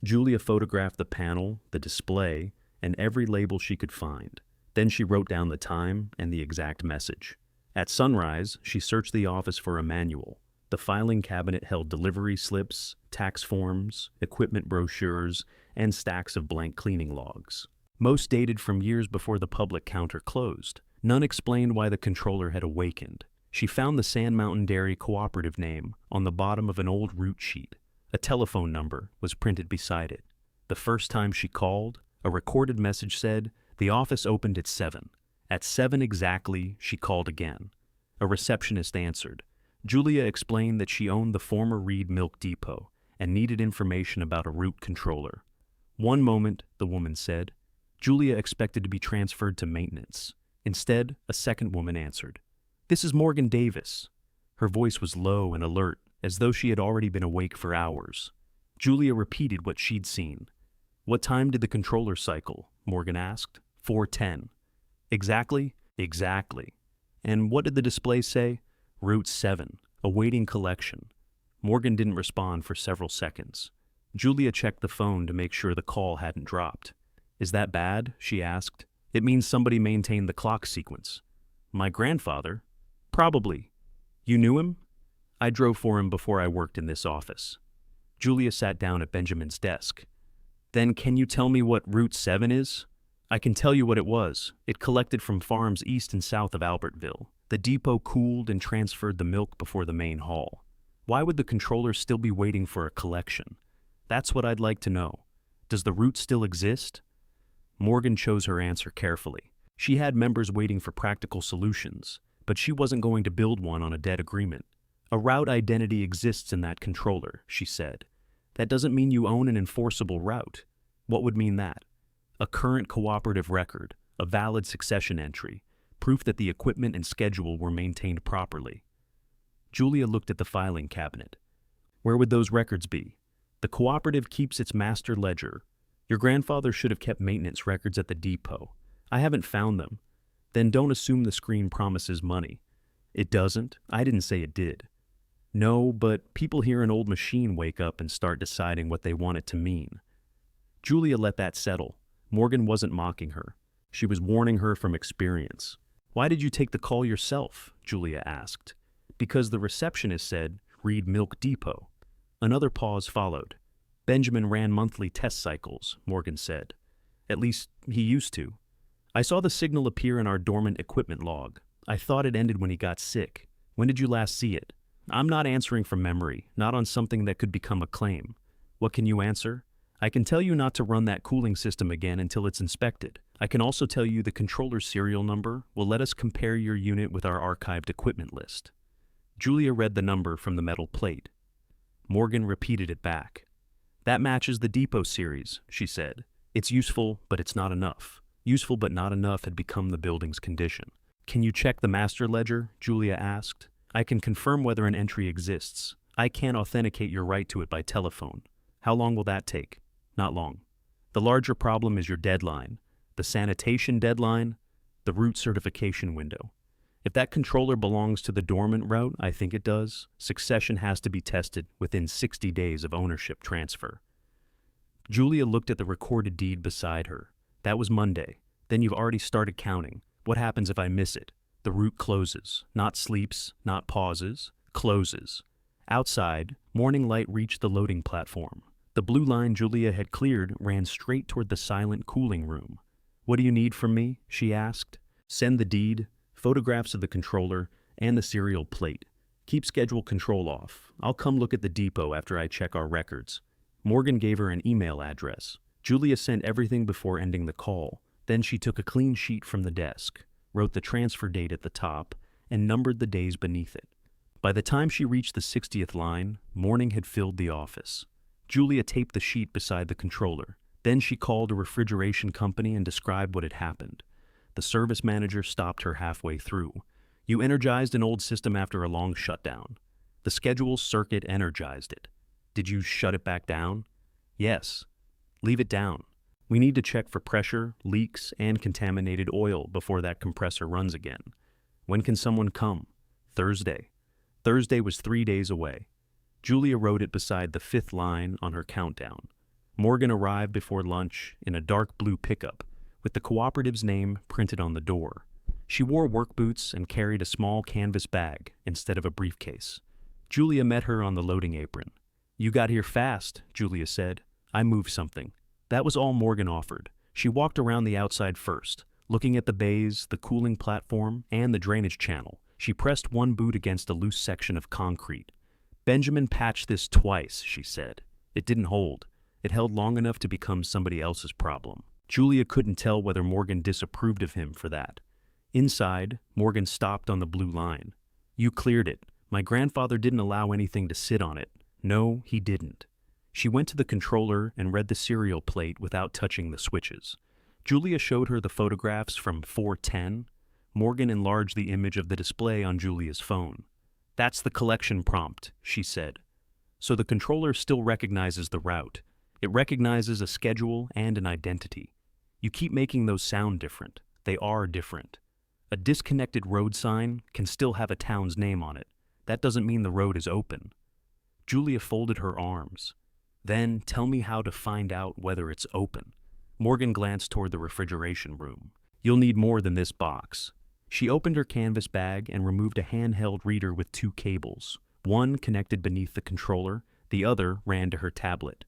[SPEAKER 1] Julia photographed the panel, the display, and every label she could find. Then she wrote down the time and the exact message. At sunrise, she searched the office for a manual. The filing cabinet held delivery slips, tax forms, equipment brochures, and stacks of blank cleaning logs. Most dated from years before the public counter closed. None explained why the controller had awakened. She found the Sand Mountain Dairy Cooperative name on the bottom of an old route sheet. A telephone number was printed beside it. The first time she called, a recorded message said, "The office opened at 7. At 7 exactly, she called again. A receptionist answered. Julia explained that she owned the former Reed Milk Depot and needed information about a route controller. "One moment," the woman said. Julia expected to be transferred to maintenance. Instead, a second woman answered. "This is Morgan Davis." Her voice was low and alert, as though she had already been awake for hours. Julia repeated what she'd seen. "What time did the controller cycle?" Morgan asked. 4:10. "Exactly?" "Exactly." "And what did the display say?" "Route 7, awaiting collection." Morgan didn't respond for several seconds. Julia checked the phone to make sure the call hadn't dropped. "Is that bad?" she asked. "It means somebody maintained the clock sequence." "My grandfather?" "Probably." "You knew him?" "I drove for him before I worked in this office." Julia sat down at Benjamin's desk. "Then can you tell me what Route 7 is?" "I can tell you what it was. It collected from farms east and south of Albertville. The depot cooled and transferred the milk before the main haul. Why would the controller still be waiting for a collection? That's what I'd like to know. Does the route still exist?" Morgan chose her answer carefully. She had members waiting for practical solutions, but she wasn't going to build one on a dead agreement. "A route identity exists in that controller," she said. "That doesn't mean you own an enforceable route." "What would mean that?" "A current cooperative record, a valid succession entry, proof that the equipment and schedule were maintained properly." Julia looked at the filing cabinet. Where would those records be? The cooperative keeps its master ledger. Your grandfather should have kept maintenance records at the depot. I haven't found them. Then don't assume the screen promises money. It doesn't. I didn't say it did. No, but people hear an old machine wake up and start deciding what they want it to mean. Julia let that settle. Morgan wasn't mocking her. She was warning her from experience. Why did you take the call yourself? Julia asked. Because the receptionist said, read Milk Depot. Another pause followed. Benjamin ran monthly test cycles, Morgan said. At least, he used to. I saw the signal appear in our dormant equipment log. I thought it ended when he got sick. When did you last see it? I'm not answering from memory, not on something that could become a claim. What can you answer? I can tell you not to run that cooling system again until it's inspected. I can also tell you the controller's serial number will let us compare your unit with our archived equipment list. Julia read the number from the metal plate. Morgan repeated it back. That matches the depot series, she said. It's useful, but it's not enough. Useful but not enough had become the building's condition. Can you check the master ledger? Julia asked. I can confirm whether an entry exists. I can't authenticate your right to it by telephone. How long will that take? Not long. The larger problem is your deadline. The sanitation deadline, the route certification window. If that controller belongs to the dormant route, I think it does, succession has to be tested within 60 days of ownership transfer. Julia looked at the recorded deed beside her. That was Monday. Then you've already started counting. What happens if I miss it? The route closes. Not sleeps, not pauses. Closes. Outside, morning light reached the loading platform. The blue line Julia had cleared ran straight toward the silent cooling room. What do you need from me? She asked. Send the deed, photographs of the controller, and the serial plate. Keep schedule control off. I'll come look at the depot after I check our records. Morgan gave her an email address. Julia sent everything before ending the call. Then she took a clean sheet from the desk, wrote the transfer date at the top, and numbered the days beneath it. By the time she reached the 60th line, morning had filled the office. Julia taped the sheet beside the controller. Then she called a refrigeration company and described what had happened. The service manager stopped her halfway through. You energized an old system after a long shutdown. The schedule circuit energized it. Did you shut it back down? Yes. Leave it down. We need to check for pressure, leaks, and contaminated oil before that compressor runs again. When can someone come? Thursday. Thursday was 3 days away. Julia wrote it beside the 5th line on her countdown. Morgan arrived before lunch in a dark blue pickup, with the cooperative's name printed on the door. She wore work boots and carried a small canvas bag instead of a briefcase. Julia met her on the loading apron. You got here fast, Julia said. I moved something. That was all Morgan offered. She walked around the outside first, looking at the bays, the cooling platform, and the drainage channel. She pressed one boot against a loose section of concrete. Benjamin patched this twice, she said. It didn't hold. It held long enough to become somebody else's problem. Julia couldn't tell whether Morgan disapproved of him for that. Inside, Morgan stopped on the blue line. You cleared it. My grandfather didn't allow anything to sit on it. No, he didn't. She went to the controller and read the serial plate without touching the switches. Julia showed her the photographs from 410. Morgan enlarged the image of the display on Julia's phone. That's the collection prompt, she said. So the controller still recognizes the route. It recognizes a schedule and an identity. You keep making those sound different. They are different. A disconnected road sign can still have a town's name on it. That doesn't mean the road is open. Julia folded her arms. Then tell me how to find out whether it's open. Morgan glanced toward the refrigeration room. You'll need more than this box. She opened her canvas bag and removed a handheld reader with 2 cables. One connected beneath the controller, the other ran to her tablet.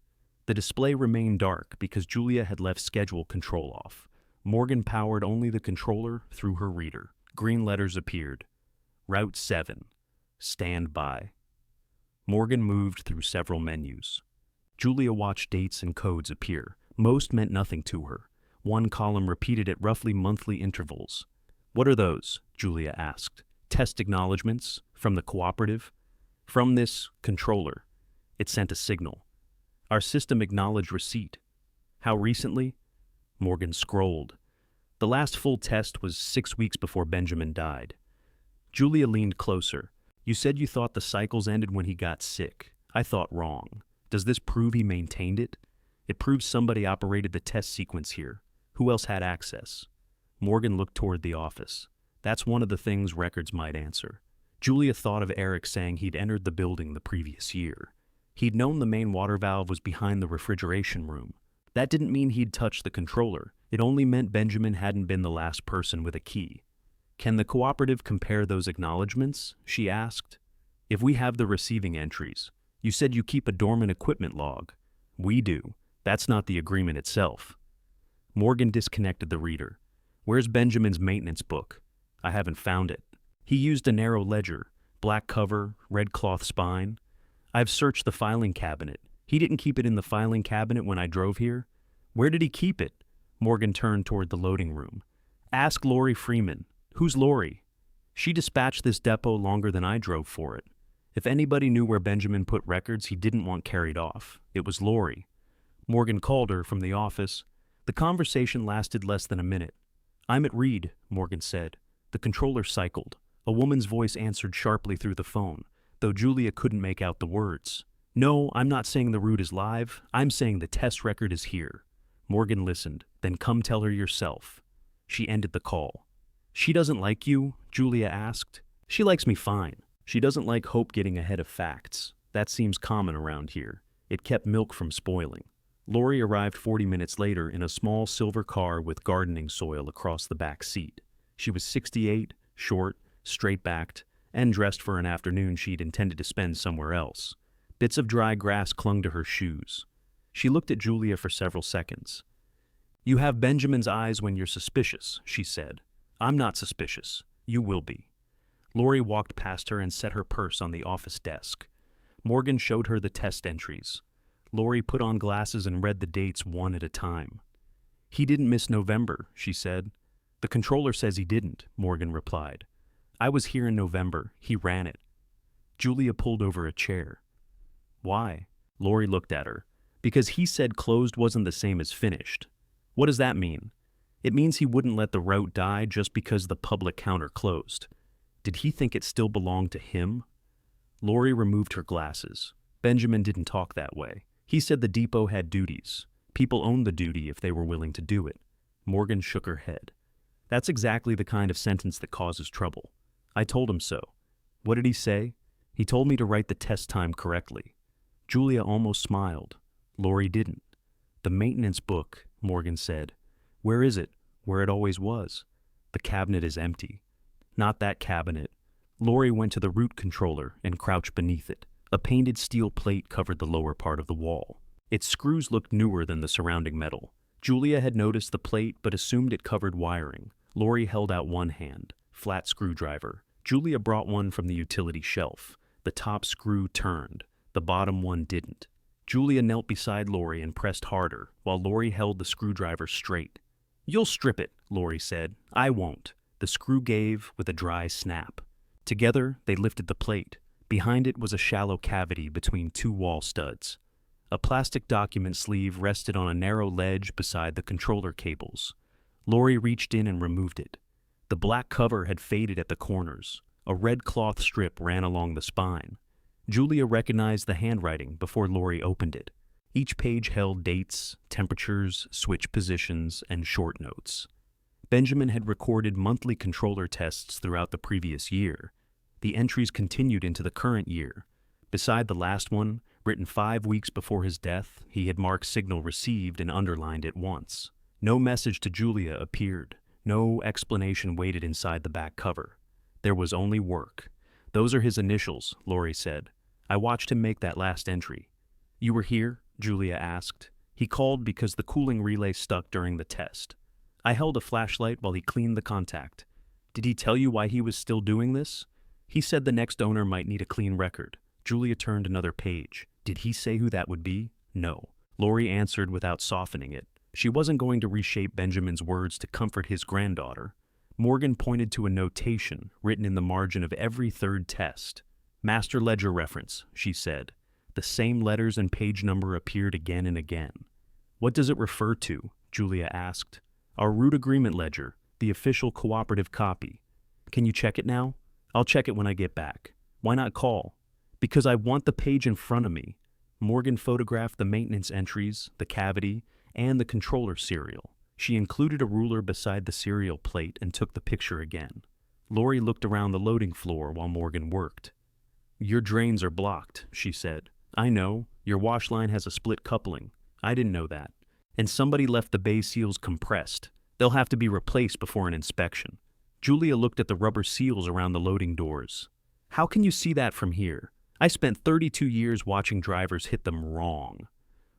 [SPEAKER 1] The display remained dark because Julia had left schedule control off. Morgan powered only the controller through her reader. Green letters appeared. Route 7. Stand by. Morgan moved through several menus. Julia watched dates and codes appear. Most meant nothing to her. One column repeated at roughly monthly intervals. What are those? Julia asked. Test acknowledgments from the cooperative? From this controller. It sent a signal. Our system acknowledged receipt. How recently? Morgan scrolled. The last full test was 6 weeks before Benjamin died. Julia leaned closer. You said you thought the cycles ended when he got sick. I thought wrong. Does this prove he maintained it? It proves somebody operated the test sequence here. Who else had access? Morgan looked toward the office. That's one of the things records might answer. Julia thought of Eric saying he'd entered the building the previous year. He'd known the main water valve was behind the refrigeration room. That didn't mean he'd touched the controller. It only meant Benjamin hadn't been the last person with a key. Can the cooperative compare those acknowledgments? She asked. If we have the receiving entries. You said you keep a dormant equipment log. We do. That's not the agreement itself. Morgan disconnected the reader. Where's Benjamin's maintenance book? I haven't found it. He used a narrow ledger, black cover, red cloth spine. I've searched the filing cabinet. He didn't keep it in the filing cabinet when I drove here. Where did he keep it? Morgan turned toward the loading room. Ask Lori Freeman. Who's Lori? She dispatched this depot longer than I drove for it. If anybody knew where Benjamin put records he didn't want carried off, it was Lori. Morgan called her from the office. The conversation lasted less than a minute. I'm at Reed, Morgan said. The controller cycled. A woman's voice answered sharply through the phone, though Julia couldn't make out the words. No, I'm not saying the route is live. I'm saying the test record is here. Morgan listened. Then come tell her yourself. She ended the call. She doesn't like you? Julia asked. She likes me fine. She doesn't like Hope getting ahead of facts. That seems common around here. It kept milk from spoiling. Lori arrived 40 minutes later in a small silver car with gardening soil across the back seat. She was 68, short, straight-backed, and dressed for an afternoon she'd intended to spend somewhere else. Bits of dry grass clung to her shoes. She looked at Julia for several seconds. You have Benjamin's eyes when you're suspicious, she said. I'm not suspicious. You will be. Lori walked past her and set her purse on the office desk. Morgan showed her the test entries. Lori put on glasses and read the dates one at a time. He didn't miss November, she said. The controller says he didn't, Morgan replied. I was here in November. He ran it. Julia pulled over a chair. Why? Lori looked at her. Because he said closed wasn't the same as finished. What does that mean? It means he wouldn't let the route die just because the public counter closed. Did he think it still belonged to him? Lori removed her glasses. Benjamin didn't talk that way. He said the depot had duties. People owned the duty if they were willing to do it. Morgan shook her head. That's exactly the kind of sentence that causes trouble. I told him so. What did he say? He told me to write the test time correctly. Julia almost smiled. Lori didn't. The maintenance book, Morgan said. Where is it? Where it always was. The cabinet is empty. Not that cabinet. Lori went to the route controller and crouched beneath it. A painted steel plate covered the lower part of the wall. Its screws looked newer than the surrounding metal. Julia had noticed the plate but assumed it covered wiring. Lori held out one hand, flat screwdriver. Julia brought one from the utility shelf. The top screw turned. The bottom one didn't. Julia knelt beside Lori and pressed harder, while Lori held the screwdriver straight. You'll strip it, Lori said. I won't. The screw gave with a dry snap. Together, they lifted the plate. Behind it was a shallow cavity between two wall studs. A plastic document sleeve rested on a narrow ledge beside the controller cables. Lori reached in and removed it. The black cover had faded at the corners. A red cloth strip ran along the spine. Julia recognized the handwriting before Lori opened it. Each page held dates, temperatures, switch positions, and short notes. Benjamin had recorded monthly controller tests throughout the previous year. The entries continued into the current year. Beside the last one, written 5 weeks before his death, he had marked signal received and underlined it once. No message to Julia appeared. No explanation waited inside the back cover. There was only work. Those are his initials, Lori said. I watched him make that last entry. You were here? Julia asked. He called because the cooling relay stuck during the test. I held a flashlight while he cleaned the contact. Did he tell you why he was still doing this? He said the next owner might need a clean record. Julia turned another page. Did he say who that would be? No. Lori answered without softening it. She wasn't going to reshape Benjamin's words to comfort his granddaughter. Morgan pointed to a notation written in the margin of every third test. Master ledger reference, she said. The same letters and page number appeared again and again. What does it refer to? Julia asked. Our route agreement ledger, the official cooperative copy. Can you check it now? I'll check it when I get back. Why not call? Because I want the page in front of me. Morgan photographed the maintenance entries, the cavity, and the controller serial. She included a ruler beside the serial plate and took the picture again. Lori looked around the loading floor while Morgan worked. "Your drains are blocked," she said. "I know. Your wash line has a split coupling. I didn't know that. And somebody left the bay seals compressed. They'll have to be replaced before an inspection." Julia looked at the rubber seals around the loading doors. "How can you see that from here? I spent 32 years watching drivers hit them wrong."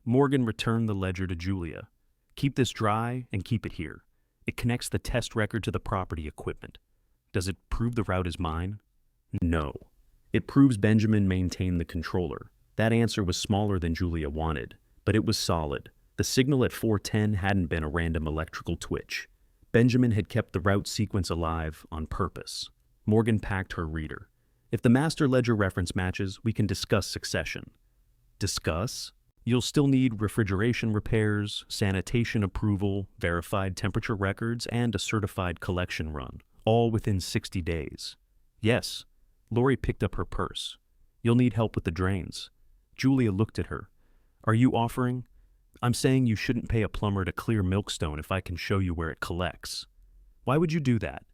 [SPEAKER 1] Morgan returned the ledger to Julia. "Keep this dry and keep it here. It connects the test record to the property equipment. Does it prove the route is mine?" "No. It proves Benjamin maintained the controller." That answer was smaller than Julia wanted, but it was solid. The signal at 410 hadn't been a random electrical twitch. Benjamin had kept the route sequence alive on purpose. Morgan packed her reader. "If the master ledger reference matches, we can discuss succession." "Discuss?" "You'll still need refrigeration repairs, sanitation approval, verified temperature records, and a certified collection run, all within 60 days. "Yes." Lori picked up her purse. "You'll need help with the drains." Julia looked at her. "Are you offering?" "I'm saying you shouldn't pay a plumber to clear Milkstone if I can show you where it collects." "Why would you do that?"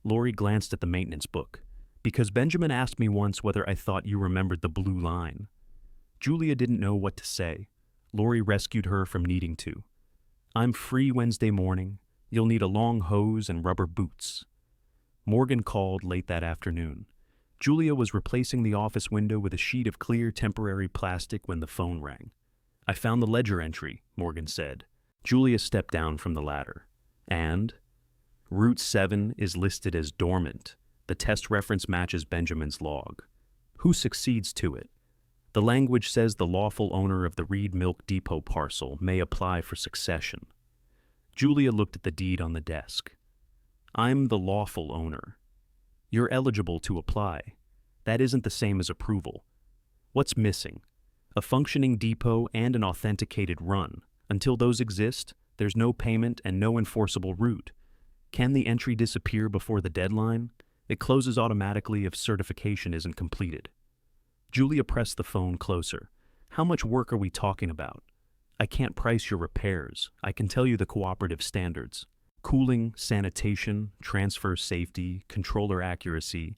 [SPEAKER 1] Lori glanced at the maintenance book. "Because Benjamin asked me once whether I thought you remembered the blue line." Julia didn't know what to say. Lori rescued her from needing to. "I'm free Wednesday morning. You'll need a long hose and rubber boots." Morgan called late that afternoon. Julia was replacing the office window with a sheet of clear temporary plastic when the phone rang. "I found the ledger entry," Morgan said. Julia stepped down from the ladder. "And?" "Route 7 is listed as dormant. The test reference matches Benjamin's log." "Who succeeds to it?" "The language says the lawful owner of the Reed Milk Depot parcel may apply for succession." Julia looked at the deed on the desk. "I'm the lawful owner. You're eligible to apply. That isn't the same as approval. What's missing? A functioning depot and an authenticated run. Until those exist, there's no payment and no enforceable route. Can the entry disappear before the deadline? It closes automatically if certification isn't completed." Julia pressed the phone closer. "How much work are we talking about?" "I can't price your repairs. I can tell you the cooperative standards. Cooling, sanitation, transfer safety, controller accuracy,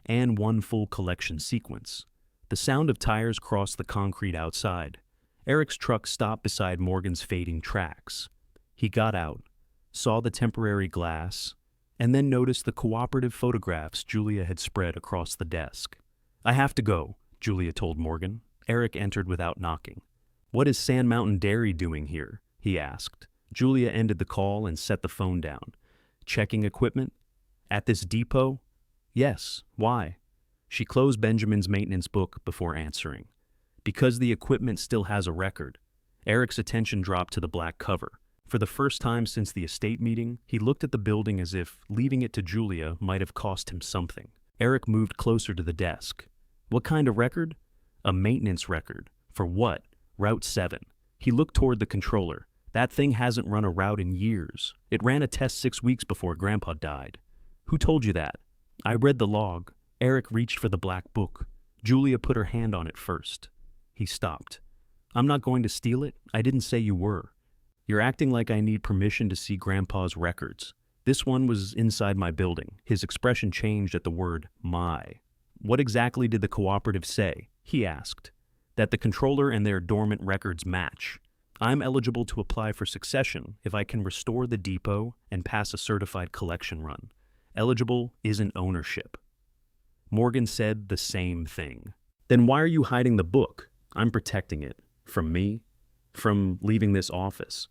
[SPEAKER 1] and one full collection sequence." The sound of tires crossed the concrete outside. Eric's truck stopped beside Morgan's fading tracks. He got out, saw the temporary glass, and then noticed the cooperative photographs Julia had spread across the desk. "I have to go," Julia told Morgan. Eric entered without knocking. "What is Sand Mountain Dairy doing here?" he asked. Julia ended the call and set the phone down. "Checking equipment? At this depot?" "Yes. Why?" She closed Benjamin's maintenance book before answering. "Because the equipment still has a record." Eric's attention dropped to the black cover. For the first time since the estate meeting, he looked at the building as if leaving it to Julia might have cost him something. Eric moved closer to the desk. "What kind of record?" "A maintenance record." "For what?" "Route 7. He looked toward the controller. "That thing hasn't run a route in years. It ran a test 6 weeks before Grandpa died." "Who told you that?" "I read the log." Eric reached for the black book. Julia put her hand on it first. He stopped. "I'm not going to steal it. I didn't say you were. You're acting like I need permission to see Grandpa's records. This one was inside my building." His expression changed at the word "my." "What exactly did the cooperative say?" he asked. "That the controller and their dormant records match. I'm eligible to apply for succession if I can restore the depot and pass a certified collection run. Eligible isn't ownership." Morgan said the same thing. "Then why are you hiding the book?" "I'm protecting it. From me? From leaving this office."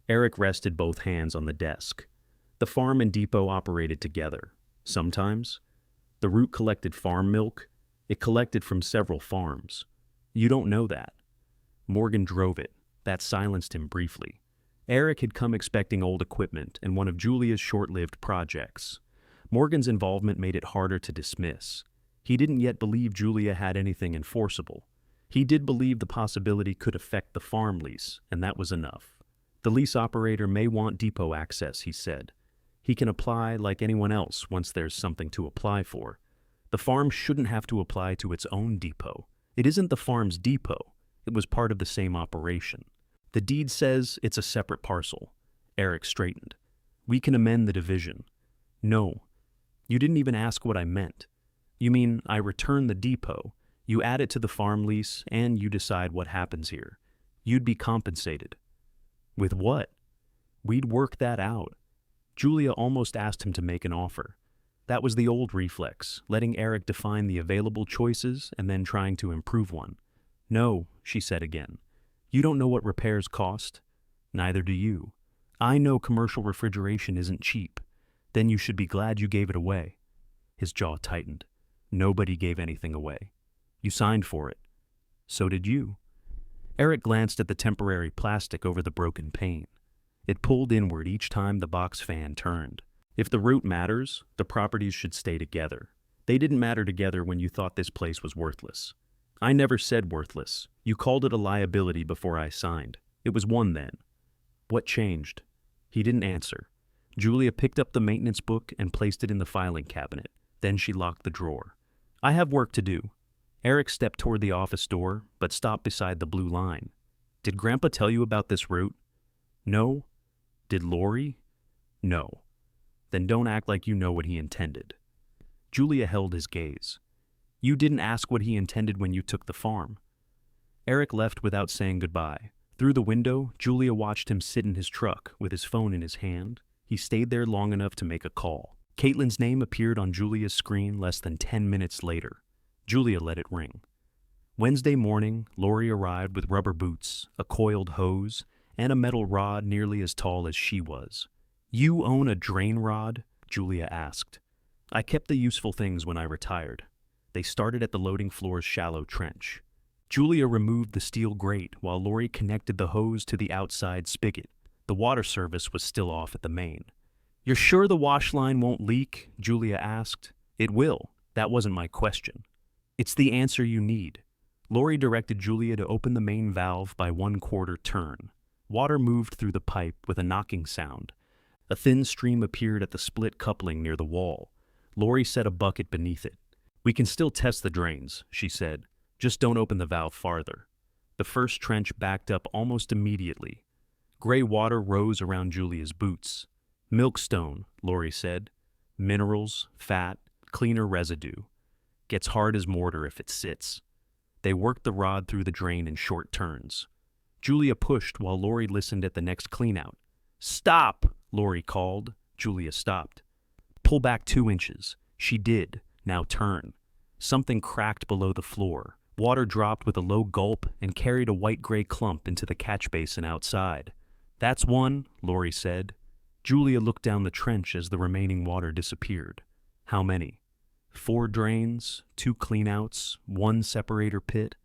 [SPEAKER 1] Eric rested both hands on the desk. The farm and depot operated together. Sometimes. The route collected farm milk. It collected from several farms. You don't know that. Morgan drove it. That silenced him briefly. Eric had come expecting old equipment and one of Julia's short-lived projects. Morgan's involvement made it harder to dismiss. He didn't yet believe Julia had anything enforceable. He did believe the possibility could affect the farm lease, and that was enough. "The lease operator may want depot access," he said. "He can apply like anyone else once there's something to apply for. The farm shouldn't have to apply to its own depot. It isn't the farm's depot. It was part of the same operation. The deed says it's a separate parcel. Eric straightened. We can amend the division. No. You didn't even ask what I meant. You mean I return the depot, you add it to the farm lease, and you decide what happens here. You'd be compensated. With what? We'd work that out. Julia almost asked him to make an offer. That was the old reflex, letting Eric define the available choices and then trying to improve one. No, she said again. You don't know what repairs cost. Neither do you. I know commercial refrigeration isn't cheap. Then you should be glad you gave it away. His jaw tightened. Nobody gave anything away. You signed for it. So did you. Eric glanced at the temporary plastic over the broken pane. It pulled inward each time the box fan turned. If the route matters, the properties should stay together. They didn't matter together when you thought this place was worthless. I never said worthless. You called it a liability before I signed. It was one then. What changed? He didn't answer. Julia picked up the maintenance book and placed it in the filing cabinet. Then she locked the drawer. I have work to do. Eric stepped toward the office door, but stopped beside the blue line. Did Grandpa tell you about this route? No. Did Lori? No. Then don't act like you know what he intended. Julia held his gaze. You didn't ask what he intended when you took the farm. Eric left without saying goodbye. Through the window, Julia watched him sit in his truck with his phone in his hand. He stayed there long enough to make a call. Caitlin's name appeared on Julia's screen less than 10 minutes later. Julia let it ring. Wednesday morning, Lori arrived with rubber boots, a coiled hose, and a metal rod nearly as tall as she was. You own a drain rod? Julia asked. I kept the useful things when I retired. They started at the loading floor's shallow trench. Julia removed the steel grate while Lori connected the hose to the outside spigot. The water service was still off at the main. You're sure the wash line won't leak? Julia asked. It will. That wasn't my question. It's the answer you need. Lori directed Julia to open the main valve by 1/4 turn. Water moved through the pipe with a knocking sound. A thin stream appeared at the split coupling near the wall. Lori set a bucket beneath it. We can still test the drains, she said. Just don't open the valve farther. The first trench backed up almost immediately. Gray water rose around Julia's boots. Milkstone, Lori said. Minerals, fat, cleaner residue. Gets hard as mortar if it sits. They worked the rod through the drain in short turns. Julia pushed while Lori listened at the next cleanout. Stop, Lori called. Julia stopped. Pull back 2 inches. She did. Now turn. Something cracked below the floor. Water dropped with a low gulp and carried a white-gray clump into the catch basin outside. That's one, Lori said. Julia looked down the trench as the remaining water disappeared. How many? 4 drains, 2 cleanouts, 1 separator pit.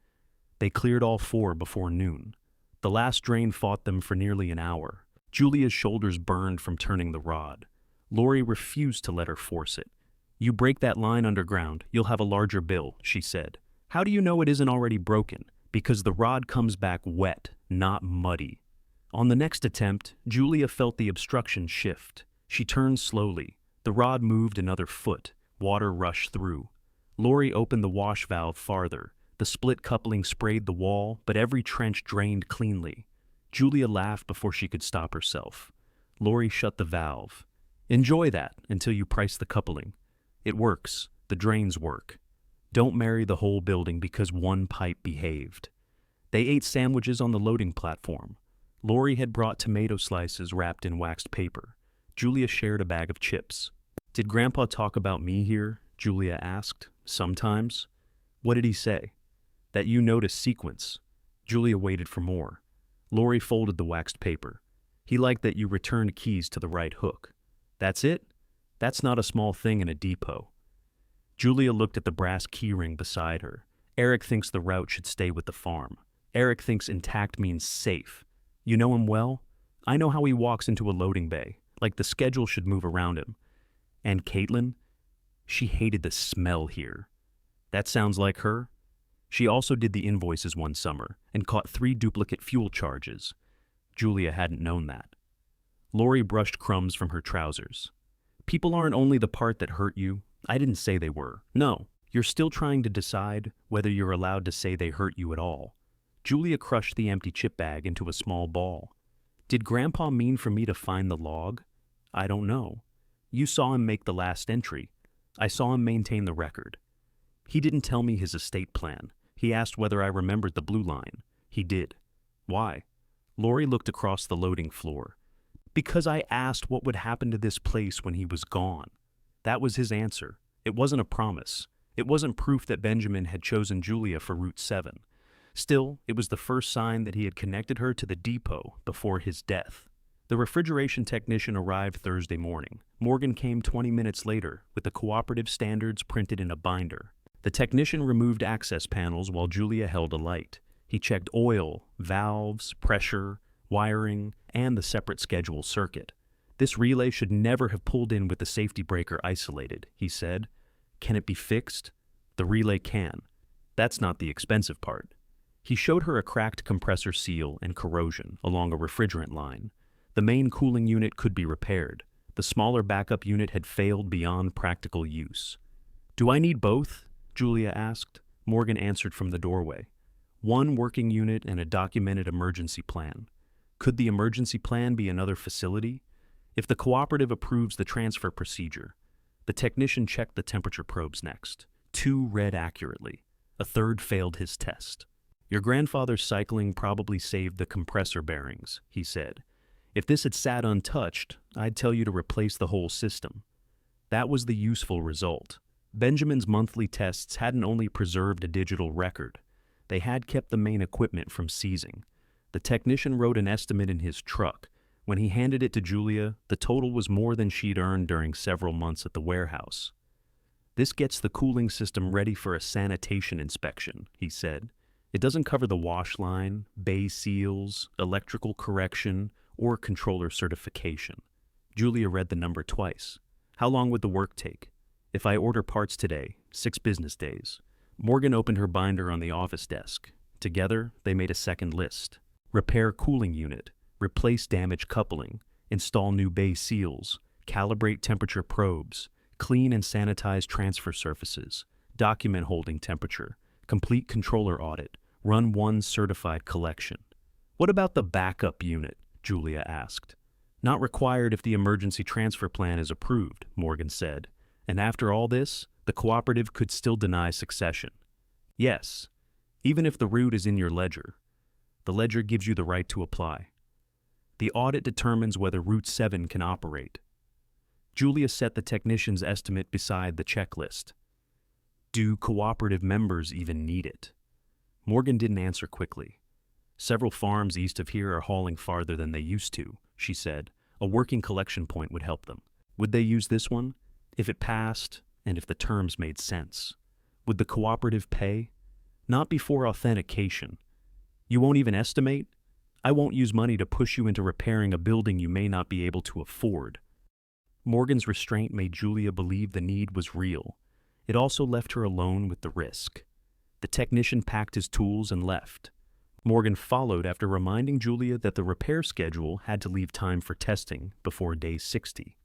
[SPEAKER 1] They cleared all 4 before noon. The last drain fought them for nearly an hour. Julia's shoulders burned from turning the rod. Lori refused to let her force it. You break that line underground, you'll have a larger bill, she said. How do you know it isn't already broken? Because the rod comes back wet, not muddy. On the next attempt, Julia felt the obstruction shift. She turned slowly. The rod moved another foot. Water rushed through. Lori opened the wash valve farther. The split coupling sprayed the wall, but every trench drained cleanly. Julia laughed before she could stop herself. Lori shut the valve. Enjoy that until you price the coupling. It works. The drains work. Don't marry the whole building because one pipe behaved. They ate sandwiches on the loading platform. Lori had brought tomato slices wrapped in waxed paper. Julia shared a bag of chips. Did Grandpa talk about me here? Julia asked. Sometimes. What did he say? That you noticed sequence. Julia waited for more. Lori folded the waxed paper. He liked that you returned keys to the right hook. That's it? That's not a small thing in a depot. Julia looked at the brass keyring beside her. Eric thinks the route should stay with the farm. Eric thinks intact means safe. You know him well? I know how he walks into a loading bay, like the schedule should move around him. And Caitlin? She hated the smell here. That sounds like her. She also did the invoices one summer and caught 3 duplicate fuel charges. Julia hadn't known that. Lori brushed crumbs from her trousers. People aren't only the part that hurt you. I didn't say they were. No, You're still trying to decide whether you're allowed to say they hurt you at all. Julia crushed the empty chip bag into a small ball. Did Grandpa mean for me to find the log? I don't know. You saw him make the last entry. I saw him maintain the record. He didn't tell me his estate plan. He asked whether I remembered the blue line. He did. Why? Lori looked across the loading floor. Because I asked what would happen to this place when he was gone. That was his answer. It wasn't a promise. It wasn't proof that Benjamin had chosen Julia for Route 7. Still, it was the first sign that he had connected her to the depot before his death. The refrigeration technician arrived Thursday morning. Morgan came 20 minutes later with the cooperative standards printed in a binder. The technician removed access panels while Julia held a light. He checked oil, valves, pressure, wiring, and the separate schedule circuit. This relay should never have pulled in with the safety breaker isolated, he said. Can it be fixed? The relay can. That's not the expensive part. He showed her a cracked compressor seal and corrosion along a refrigerant line. The main cooling unit could be repaired. The smaller backup unit had failed beyond practical use. Do I need both? Julia asked. Morgan answered from the doorway. One working unit and a documented emergency plan. Could the emergency plan be another facility? If the cooperative approves the transfer procedure. The technician checked the temperature probes next. 2 read accurately. A third failed his test. Your grandfather's cycling probably saved the compressor bearings, he said. If this had sat untouched, I'd tell you to replace the whole system. That was the useful result. Benjamin's monthly tests hadn't only preserved a digital record. They had kept the main equipment from seizing. The technician wrote an estimate in his truck. When he handed it to Julia, the total was more than she'd earned during several months at the warehouse. This gets the cooling system ready for a sanitation inspection, he said. It doesn't cover the wash line, bay seals, electrical correction, or controller certification. Julia read the number twice. How long would the work take? If I order parts today, 6 business days. Morgan opened her binder on the office desk. Together, they made a second list. Repair cooling unit, replace damaged coupling, install new bay seals, calibrate temperature probes, clean and sanitize transfer surfaces, document holding temperature, complete controller audit, run 1 certified collection. What about the backup unit? Julia asked. Not required if the emergency transfer plan is approved, Morgan said. And after all this, the cooperative could still deny succession. Yes, even if the route is in your ledger. The ledger gives you the right to apply. The audit determines whether Route 7 can operate. Julia set the technician's estimate beside the checklist. Do cooperative members even need it? Morgan didn't answer quickly. Several farms east of here are hauling farther than they used to, she said. A working collection point would help them. Would they use this one? If it passed, and if the terms made sense. Would the cooperative pay? Not before authentication. You won't even estimate? I won't use money to push you into repairing a building you may not be able to afford. Morgan's restraint made Julia believe the need was real. It also left her alone with the risk. The technician packed his tools and left. Morgan followed after reminding Julia that the repair schedule had to leave time for testing before day 60.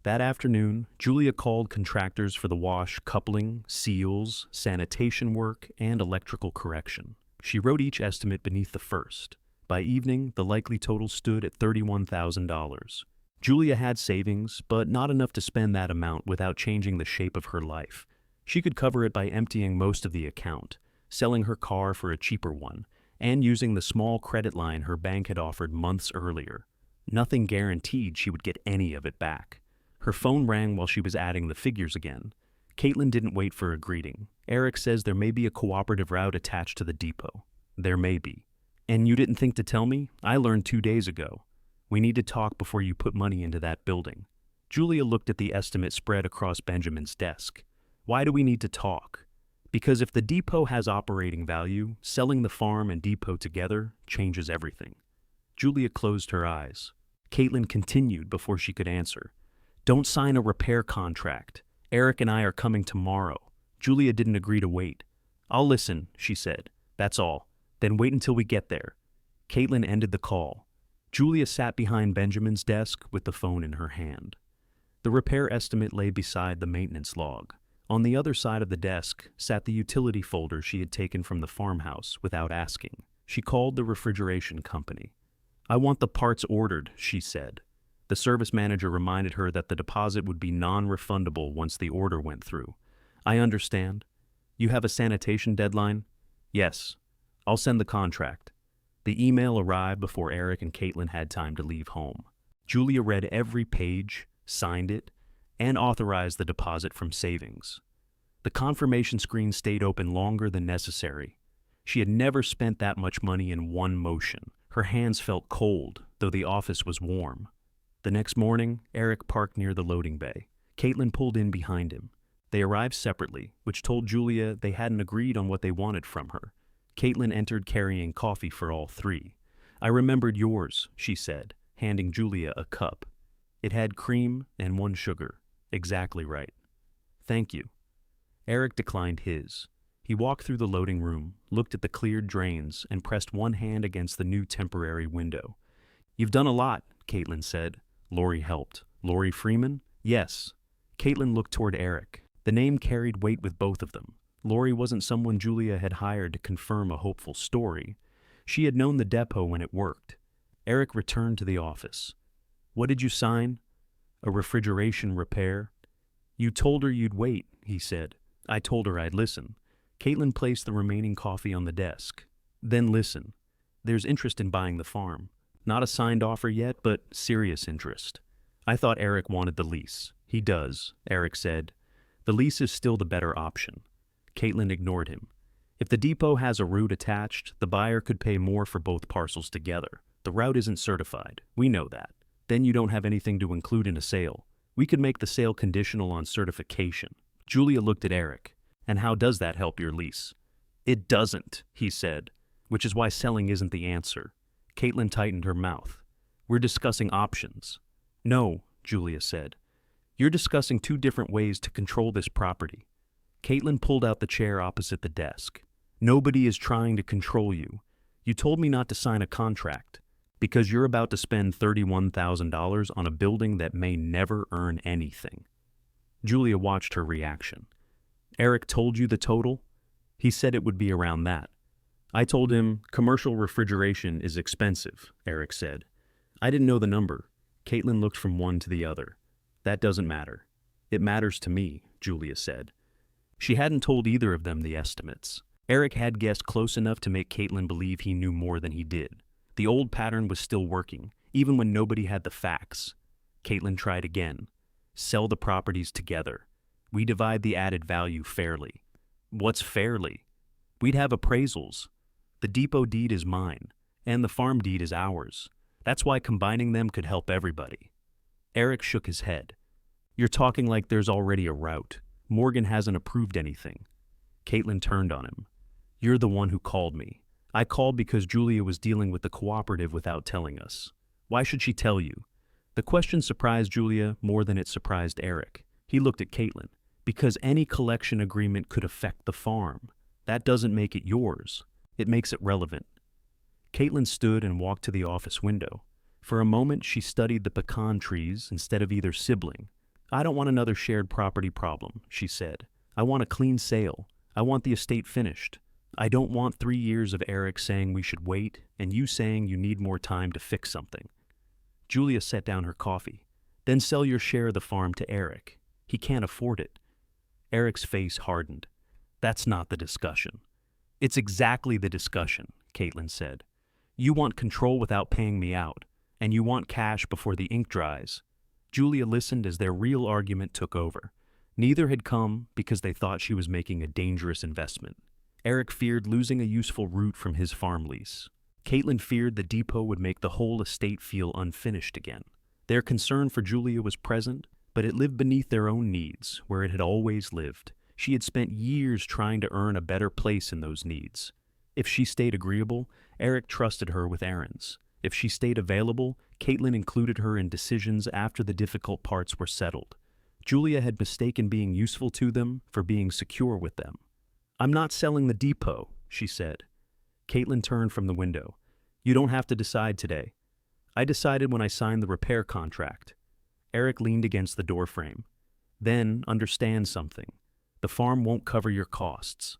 [SPEAKER 1] That afternoon, Julia called contractors for the wash, coupling, seals, sanitation work, and electrical correction. She wrote each estimate beneath the first. By evening, the likely total stood at $31,000. Julia had savings, but not enough to spend that amount without changing the shape of her life. She could cover it by emptying most of the account, selling her car for a cheaper one, and using the small credit line her bank had offered months earlier. Nothing guaranteed she would get any of it back. Her phone rang while she was adding the figures again. Caitlin didn't wait for a greeting. Eric says there may be a cooperative route attached to the depot. There may be. And you didn't think to tell me? I learned 2 days ago. We need to talk before you put money into that building. Julia looked at the estimate spread across Benjamin's desk. Why do we need to talk? Because if the depot has operating value, selling the farm and depot together changes everything. Julia closed her eyes. Caitlin continued before she could answer. Don't sign a repair contract. Eric and I are coming tomorrow. Julia didn't agree to wait. I'll listen, she said. That's all. Then wait until we get there. Caitlin ended the call. Julia sat behind Benjamin's desk with the phone in her hand. The repair estimate lay beside the maintenance log. On the other side of the desk sat the utility folder she had taken from the farmhouse without asking. She called the refrigeration company. "I want the parts ordered," she said. The service manager reminded her that the deposit would be non-refundable once the order went through. "I understand. You have a sanitation deadline?" "Yes. I'll send the contract." The email arrived before Eric and Caitlin had time to leave home. Julia read every page, signed it, and authorized the deposit from savings. The confirmation screen stayed open longer than necessary. She had never spent that much money in one motion. Her hands felt cold, though the office was warm. The next morning, Eric parked near the loading bay. Caitlin pulled in behind him. They arrived separately, which told Julia they hadn't agreed on what they wanted from her. Caitlin entered carrying coffee for all three. "I remembered yours," she said, handing Julia a cup. It had cream and 1 sugar. Exactly right. "Thank you." Eric declined his. He walked through the loading room, looked at the cleared drains, and pressed one hand against the new temporary window. "You've done a lot," Caitlin said. "Lori helped." "Lori Freeman?" "Yes." Caitlin looked toward Eric. The name carried weight with both of them. Lori wasn't someone Julia had hired to confirm a hopeful story. She had known the depot when it worked. Eric returned to the office. "What did you sign?" "A refrigeration repair." "You told her you'd wait," he said. "I told her I'd listen." Caitlin placed the remaining coffee on the desk. "Then listen. There's interest in buying the farm. Not a signed offer yet, but serious interest." "I thought Eric wanted the lease." "He does," Eric said. "The lease is still the better option." Caitlin ignored him. "If the depot has a route attached, the buyer could pay more for both parcels together. The route isn't certified. We know that. Then you don't have anything to include in a sale. We could make the sale conditional on certification." Julia looked at Eric. "And how does that help your lease?" "It doesn't," he said, "which is why selling isn't the answer." Caitlin tightened her mouth. "We're discussing options." "No," Julia said. "You're discussing 2 different ways to control this property." Caitlin pulled out the chair opposite the desk. "Nobody is trying to control you. You told me not to sign a contract because you're about to spend $31,000 on a building that may never earn anything." Julia watched her reaction. "Eric told you the total?" "He said it would be around that." "I told him commercial refrigeration is expensive," Eric said. "I didn't know the number." Caitlin looked from one to the other. "That doesn't matter." "It matters to me," Julia said. She hadn't told either of them the estimates. Eric had guessed close enough to make Caitlin believe he knew more than he did. The old pattern was still working, even when nobody had the facts. Caitlin tried again. "Sell the properties together. We divide the added value fairly." "What's fairly?" "We'd have appraisals. The depot deed is mine, and the farm deed is ours. That's why combining them could help everybody." Eric shook his head. "You're talking like there's already a route. Morgan hasn't approved anything." Caitlin turned on him. "You're the one who called me. I called because Julia was dealing with the cooperative without telling us. Why should she tell you?" The question surprised Julia more than it surprised Eric. He looked at Caitlin. "Because any collection agreement could affect the farm. That doesn't make it yours. It makes it relevant." Caitlin stood and walked to the office window. For a moment, she studied the pecan trees instead of either sibling. "I don't want another shared property problem," she said. "I want a clean sale. I want the estate finished. I don't want 3 years of Eric saying we should wait and you saying you need more time to fix something." Julia set down her coffee. "Then sell your share of the farm to Eric. He can't afford it." Eric's face hardened. "That's not the discussion." "It's exactly the discussion," Caitlin said. "You want control without paying me out, and you want cash before the ink dries." Julia listened as their real argument took over. Neither had come because they thought she was making a dangerous investment. Eric feared losing a useful route from his farm lease. Caitlin feared the depot would make the whole estate feel unfinished again. Their concern for Julia was present, but it lived beneath their own needs, where it had always lived. She had spent years trying to earn a better place in those needs. If she stayed agreeable, Eric trusted her with errands. If she stayed available, Caitlin included her in decisions after the difficult parts were settled. Julia had mistaken being useful to them for being secure with them. "I'm not selling the depot," she said. Caitlin turned from the window. "You don't have to decide today. I decided when I signed the repair contract." Eric leaned against the doorframe. "Then understand something. The farm won't cover your costs.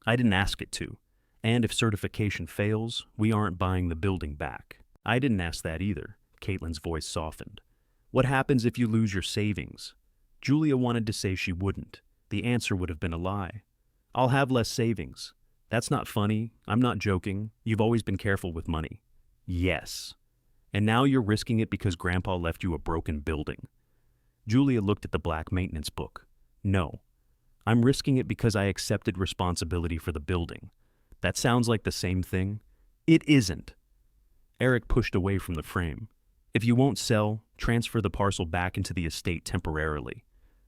[SPEAKER 1] I didn't ask it to. And if certification fails, we aren't buying the building back. I didn't ask that either. Caitlin's voice softened. What happens if you lose your savings? Julia wanted to say she wouldn't. The answer would have been a lie. I'll have less savings. That's not funny. I'm not joking. You've always been careful with money. Yes. And now you're risking it because Grandpa left you a broken building. Julia looked at the black maintenance book. No. I'm risking it because I accepted responsibility for the building. That sounds like the same thing. It isn't. Eric pushed away from the frame. If you won't sell, transfer the parcel back into the estate temporarily.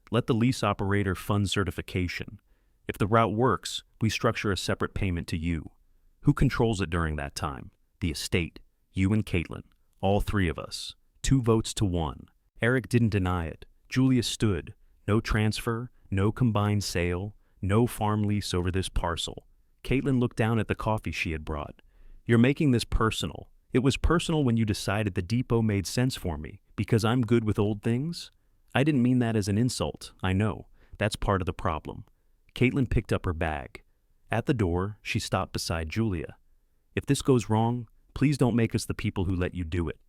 [SPEAKER 1] Let the lease operator fund certification. If the route works, we structure a separate payment to you. Who controls it during that time? The estate. You and Caitlin. All three of us. 2 votes to 1. Eric didn't deny it. Julia stood. No transfer, no combined sale, no farm lease over this parcel. Caitlin looked down at the coffee she had brought. You're making this personal. It was personal when you decided the depot made sense for me, because I'm good with old things. I didn't mean that as an insult, I know. That's part of the problem. Caitlin picked up her bag. At the door, she stopped beside Julia. If this goes wrong, please don't make us the people who let you do it.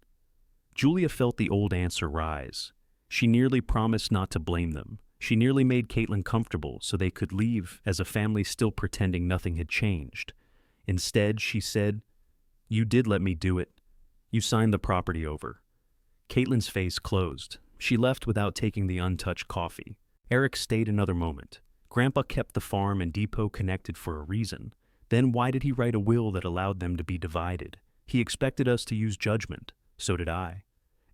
[SPEAKER 1] Julia felt the old answer rise. She nearly promised not to blame them. She nearly made Caitlin comfortable so they could leave as a family still pretending nothing had changed. Instead, she said, You did let me do it. You signed the property over. Caitlin's face closed. She left without taking the untouched coffee. Eric stayed another moment. Grandpa kept the farm and depot connected for a reason. Then why did he write a will that allowed them to be divided? He expected us to use judgment. So did I.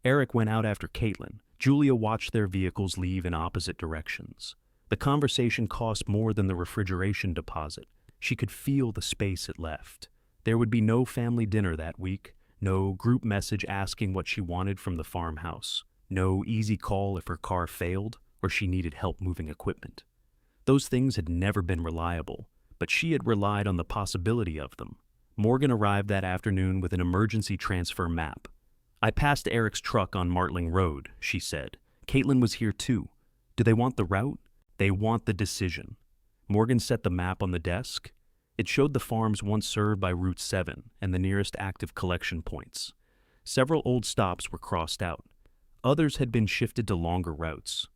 [SPEAKER 1] Eric went out after Caitlin. Julia watched their vehicles leave in opposite directions. The conversation cost more than the refrigeration deposit. She could feel the space it left. There would be no family dinner that week, no group message asking what she wanted from the farmhouse, no easy call if her car failed or she needed help moving equipment. Those things had never been reliable, but she had relied on the possibility of them. Morgan arrived that afternoon with an emergency transfer map. I passed Eric's truck on Martling Road, she said. Caitlin was here too. Do they want the route? They want the decision. Morgan set the map on the desk. It showed the farms once served by Route 7 and the nearest active collection points. Several old stops were crossed out. Others had been shifted to longer routes.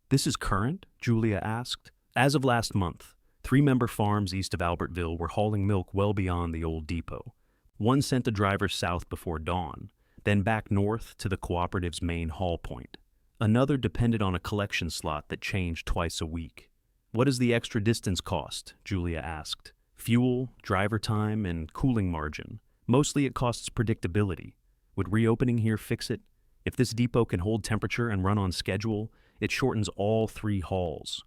[SPEAKER 1] This is current? Julia asked. As of last month, 3 member farms east of Albertville were hauling milk well beyond the old depot. One sent a driver south before dawn, then back north to the cooperative's main haul point. Another depended on a collection slot that changed twice a week. What does the extra distance cost? Julia asked. Fuel, driver time, and cooling margin. Mostly it costs predictability. Would reopening here fix it? If this depot can hold temperature and run on schedule, it shortens all 3 hauls.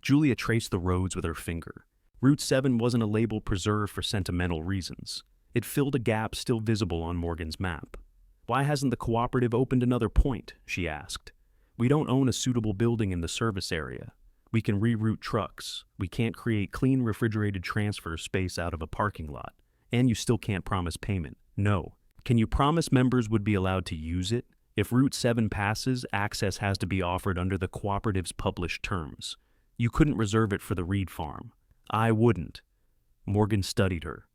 [SPEAKER 1] Julia traced the roads with her finger. Route 7 wasn't a label preserved for sentimental reasons. It filled a gap still visible on Morgan's map. Why hasn't the cooperative opened another point? She asked. We don't own a suitable building in the service area. We can reroute trucks. We can't create clean refrigerated transfer space out of a parking lot. And you still can't promise payment. No. Can you promise members would be allowed to use it? If Route 7 passes, access has to be offered under the cooperative's published terms. You couldn't reserve it for the Reed farm. I wouldn't. Morgan studied her.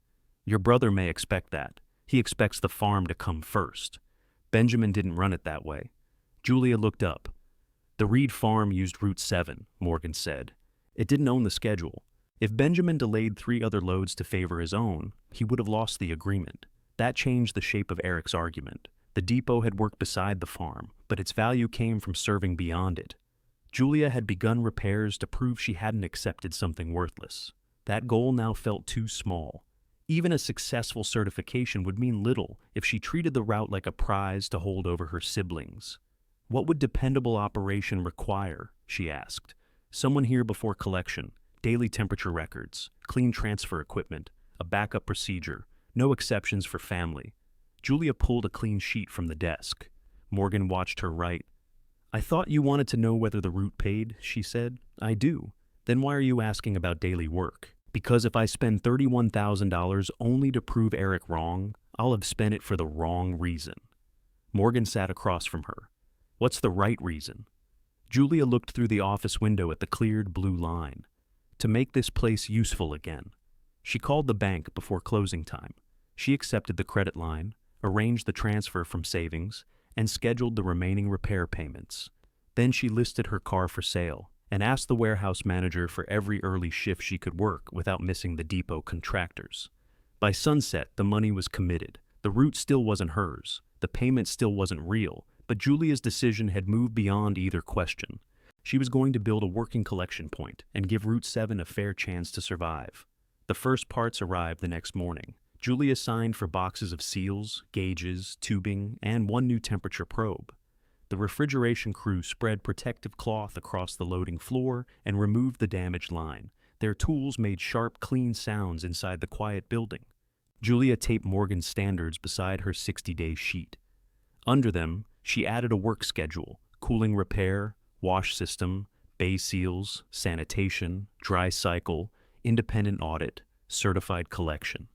[SPEAKER 1] Your brother may expect that. He expects the farm to come first. Benjamin didn't run it that way. Julia looked up. The Reed farm used Route 7, Morgan said. It didn't own the schedule. If Benjamin delayed 3 other loads to favor his own, he would have lost the agreement. That changed the shape of Eric's argument. The depot had worked beside the farm, but its value came from serving beyond it. Julia had begun repairs to prove she hadn't accepted something worthless. That goal now felt too small. Even a successful certification would mean little if she treated the route like a prize to hold over her siblings. What would dependable operation require? She asked. Someone here before collection, daily temperature records, clean transfer equipment, a backup procedure, no exceptions for family. Julia pulled a clean sheet from the desk. Morgan watched her write. I thought you wanted to know whether the route paid, she said. I do. Then why are you asking about daily work? Because if I spend $31,000 only to prove Eric wrong, I'll have spent it for the wrong reason. Morgan sat across from her. What's the right reason? Julia looked through the office window at the cleared blue line. to make this place useful again. She called the bank before closing time. She accepted the credit line, arranged the transfer from savings, and scheduled the remaining repair payments. Then she listed her car for sale and asked the warehouse manager for every early shift she could work without missing the depot contractors. By sunset, the money was committed. The route still wasn't hers. The payment still wasn't real, but Julia's decision had moved beyond either question. She was going to build a working collection point and give Route 7 a fair chance to survive. The first parts arrived the next morning. Julia signed for boxes of seals, gauges, tubing, and one new temperature probe. The refrigeration crew spread protective cloth across the loading floor and removed the damaged line. Their tools made sharp, clean sounds inside the quiet building. Julia taped Morgan's standards beside her 60-day sheet. Under them, she added a work schedule: cooling repair, wash system, bay seals, sanitation, dry cycle, independent audit, certified collection.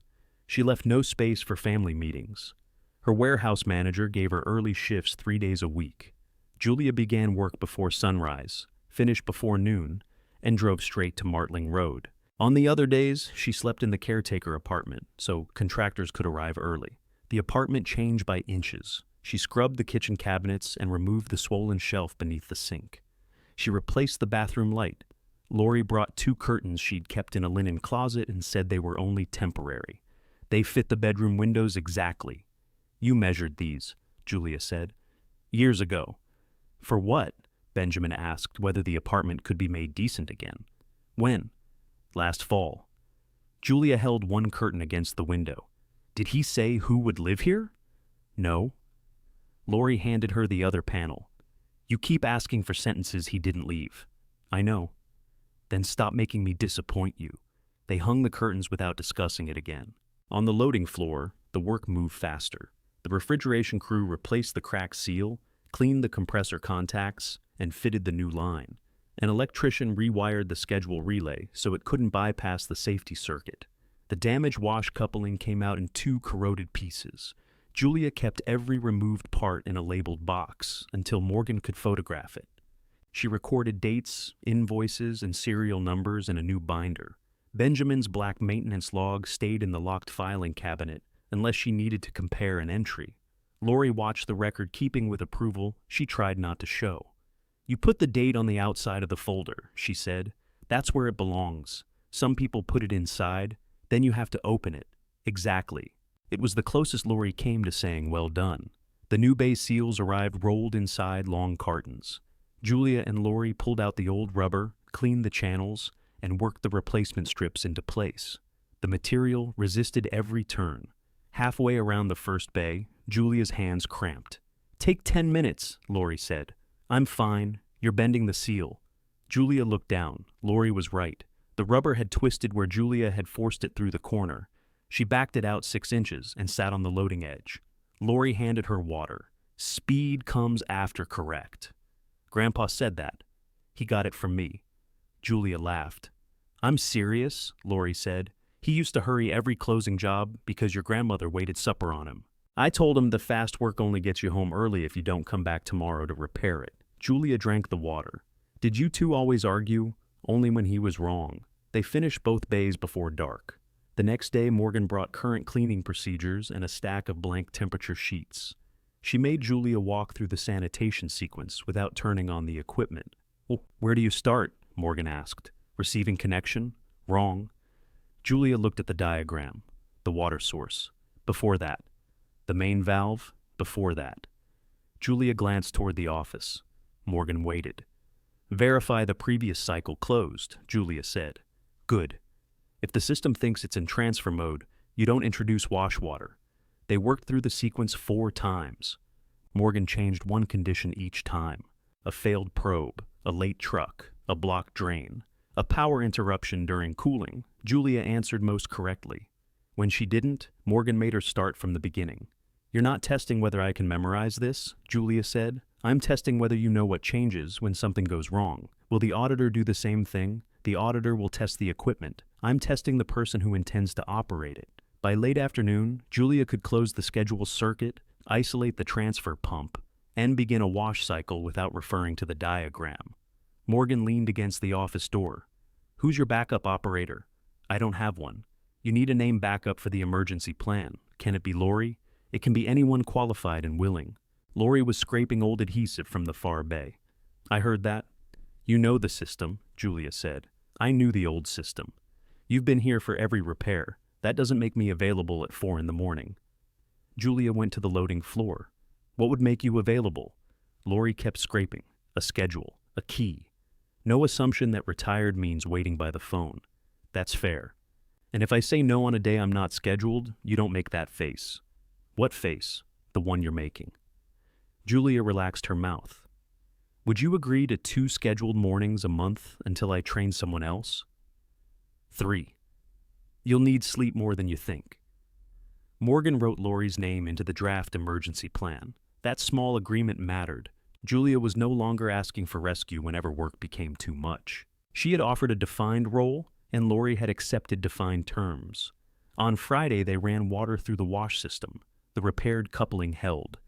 [SPEAKER 1] She left no space for family meetings. Her warehouse manager gave her early shifts 3 days a week. Julia began work before sunrise, finished before noon, and drove straight to Martling Road. On the other days, she slept in the caretaker apartment, so contractors could arrive early. The apartment changed by inches. She scrubbed the kitchen cabinets and removed the swollen shelf beneath the sink. She replaced the bathroom light. Lori brought 2 curtains she'd kept in a linen closet and said they were only temporary. They fit the bedroom windows exactly. "You measured these," Julia said. "Years ago." "For what?" Benjamin asked, whether the apartment could be made decent again. "When?" "Last fall." Julia held one curtain against the window. "Did he say who would live here?" "No." Lori handed her the other panel. "You keep asking for sentences he didn't leave." "I know." "Then stop making me disappoint you." They hung the curtains without discussing it again. On the loading floor, the work moved faster. The refrigeration crew replaced the cracked seal, cleaned the compressor contacts, and fitted the new line. An electrician rewired the schedule relay so it couldn't bypass the safety circuit. The damaged wash coupling came out in 2 corroded pieces. Julia kept every removed part in a labeled box until Morgan could photograph it. She recorded dates, invoices, and serial numbers in a new binder. Benjamin's black maintenance log stayed in the locked filing cabinet unless she needed to compare an entry. Lori watched the record, keeping with approval she tried not to show. "You put the date on the outside of the folder," she said. "That's where it belongs. Some people put it inside, then you have to open it." "Exactly." It was the closest Lori came to saying well done. The new bay seals arrived rolled inside long cartons. Julia and Lori pulled out the old rubber, cleaned the channels, and worked the replacement strips into place. The material resisted every turn. Halfway around the first bay, Julia's hands cramped. "Take 10 minutes, Lori said. "I'm fine. You're bending the seal." Julia looked down. Lori was right. The rubber had twisted where Julia had forced it through the corner. She backed it out 6 inches and sat on the loading edge. Lori handed her water. "Speed comes after correct." "Grandpa said that." "He got it from me." Julia laughed. "I'm serious," Lori said. "He used to hurry every closing job because your grandmother waited supper on him. I told him the fast work only gets you home early if you don't come back tomorrow to repair it." Julia drank the water. "Did you two always argue?" "Only when he was wrong." They finished both bays before dark. The next day, Morgan brought current cleaning procedures and a stack of blank temperature sheets. She made Julia walk through the sanitation sequence without turning on the equipment. "Well, where do you start?" Morgan asked. "Receiving connection?" "Wrong." Julia looked at the diagram. The water source. Before that. The main valve. Before that. Julia glanced toward the office. Morgan waited. "Verify the previous cycle closed," Julia said. "Good. If the system thinks it's in transfer mode, you don't introduce wash water." They worked through the sequence 4 times. Morgan changed one condition each time. A failed probe, a late truck, a blocked drain, a power interruption during cooling. Julia answered most correctly. When she didn't, Morgan made her start from the beginning. "You're not testing whether I can memorize this," Julia said. "I'm testing whether you know what changes when something goes wrong. Will the auditor do the same thing? The auditor will test the equipment. I'm testing the person who intends to operate it." By late afternoon, Julia could close the schedule circuit, isolate the transfer pump, and begin a wash cycle without referring to the diagram. Morgan leaned against the office door. Who's your backup operator? I don't have one. You need a name backup for the emergency plan. Can it be Lori? It can be anyone qualified and willing. Lori was scraping old adhesive from the far bay. I heard that. You know the system, Julia said. I knew the old system. You've been here for every repair. That doesn't make me available at 4 in the morning. Julia went to the loading floor. What would make you available? Lori kept scraping. A schedule. A key. No assumption that retired means waiting by the phone. That's fair. And if I say no on a day I'm not scheduled, you don't make that face. What face? The one you're making. Julia relaxed her mouth. Would you agree to 2 scheduled mornings a month until I train someone else? 3. You'll need sleep more than you think. Morgan wrote Lori's name into the draft emergency plan. That small agreement mattered. Julia was no longer asking for rescue whenever work became too much. She had offered a defined role, and Lori had accepted defined terms. On Friday, they ran water through the wash system. The repaired coupling held.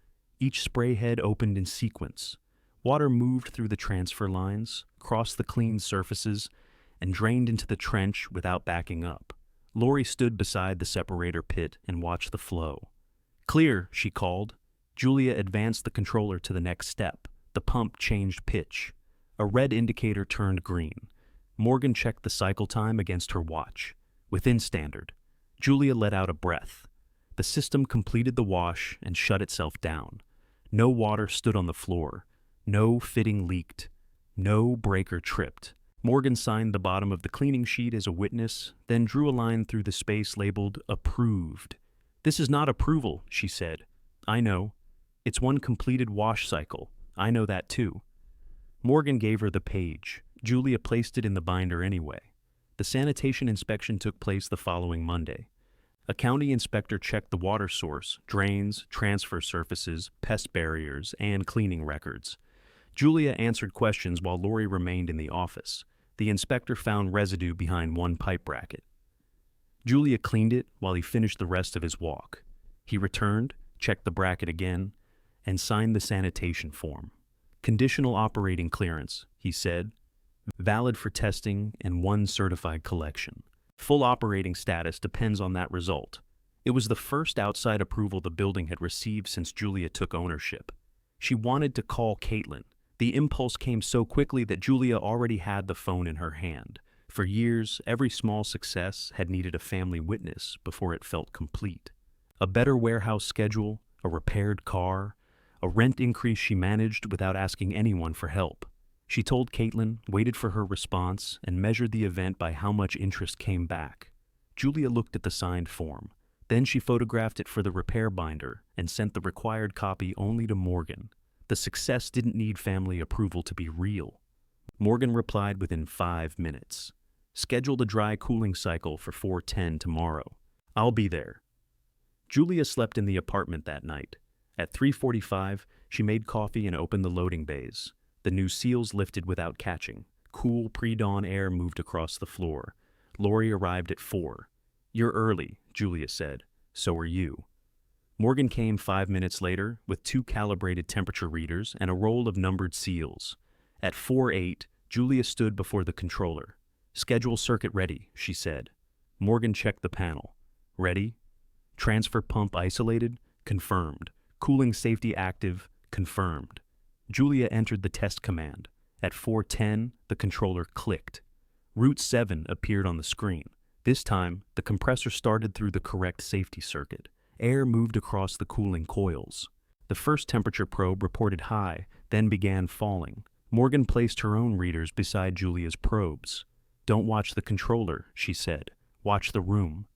[SPEAKER 1] Each spray head opened in sequence. Water moved through the transfer lines, crossed the clean surfaces, and drained into the trench without backing up. Lori stood beside the separator pit and watched the flow. Clear, she called. Julia advanced the controller to the next step. The pump changed pitch. A red indicator turned green. Morgan checked the cycle time against her watch. Within standard. Julia let out a breath. The system completed the wash and shut itself down. No water stood on the floor. No fitting leaked. No breaker tripped. Morgan signed the bottom of the cleaning sheet as a witness, then drew a line through the space labeled Approved. This is not approval, she said. I know. It's one completed wash cycle. I know that too. Morgan gave her the page. Julia placed it in the binder anyway. The sanitation inspection took place the following Monday. A county inspector checked the water source, drains, transfer surfaces, pest barriers, and cleaning records. Julia answered questions while Lori remained in the office. The inspector found residue behind one pipe bracket. Julia cleaned it while he finished the rest of his walk. He returned, checked the bracket again, and signed the sanitation form. Conditional operating clearance, he said. Valid for testing and 1 certified collection. Full operating status depends on that result. It was the first outside approval the building had received since Julia took ownership. She wanted to call Caitlin. The impulse came so quickly that Julia already had the phone in her hand. For years, every small success had needed a family witness before it felt complete. A better warehouse schedule, a repaired car, a rent increase she managed without asking anyone for help. She told Caitlin, waited for her response, and measured the event by how much interest came back. Julia looked at the signed form. Then she photographed it for the repair binder and sent the required copy only to Morgan. The success didn't need family approval to be real. Morgan replied within 5 minutes. Scheduled a dry cooling cycle for 4:10 tomorrow. I'll be there. Julia slept in the apartment that night. At 3:45, she made coffee and opened the loading bays. The new seals lifted without catching. Cool pre-dawn air moved across the floor. Lori arrived at 4. You're early, Julia said. So are you. Morgan came 5 minutes later with 2 calibrated temperature readers and a roll of numbered seals. At 4:08, Julia stood before the controller. Schedule circuit ready, she said. Morgan checked the panel. Ready? Transfer pump isolated? Confirmed. Cooling safety active? Confirmed. Julia entered the test command. At 4:10, the controller clicked. Route 7 appeared on the screen. This time, the compressor started through the correct safety circuit. Air moved across the cooling coils. The first temperature probe reported high, then began falling. Morgan placed her own readers beside Julia's probes. Don't watch the controller, she said. Watch the room.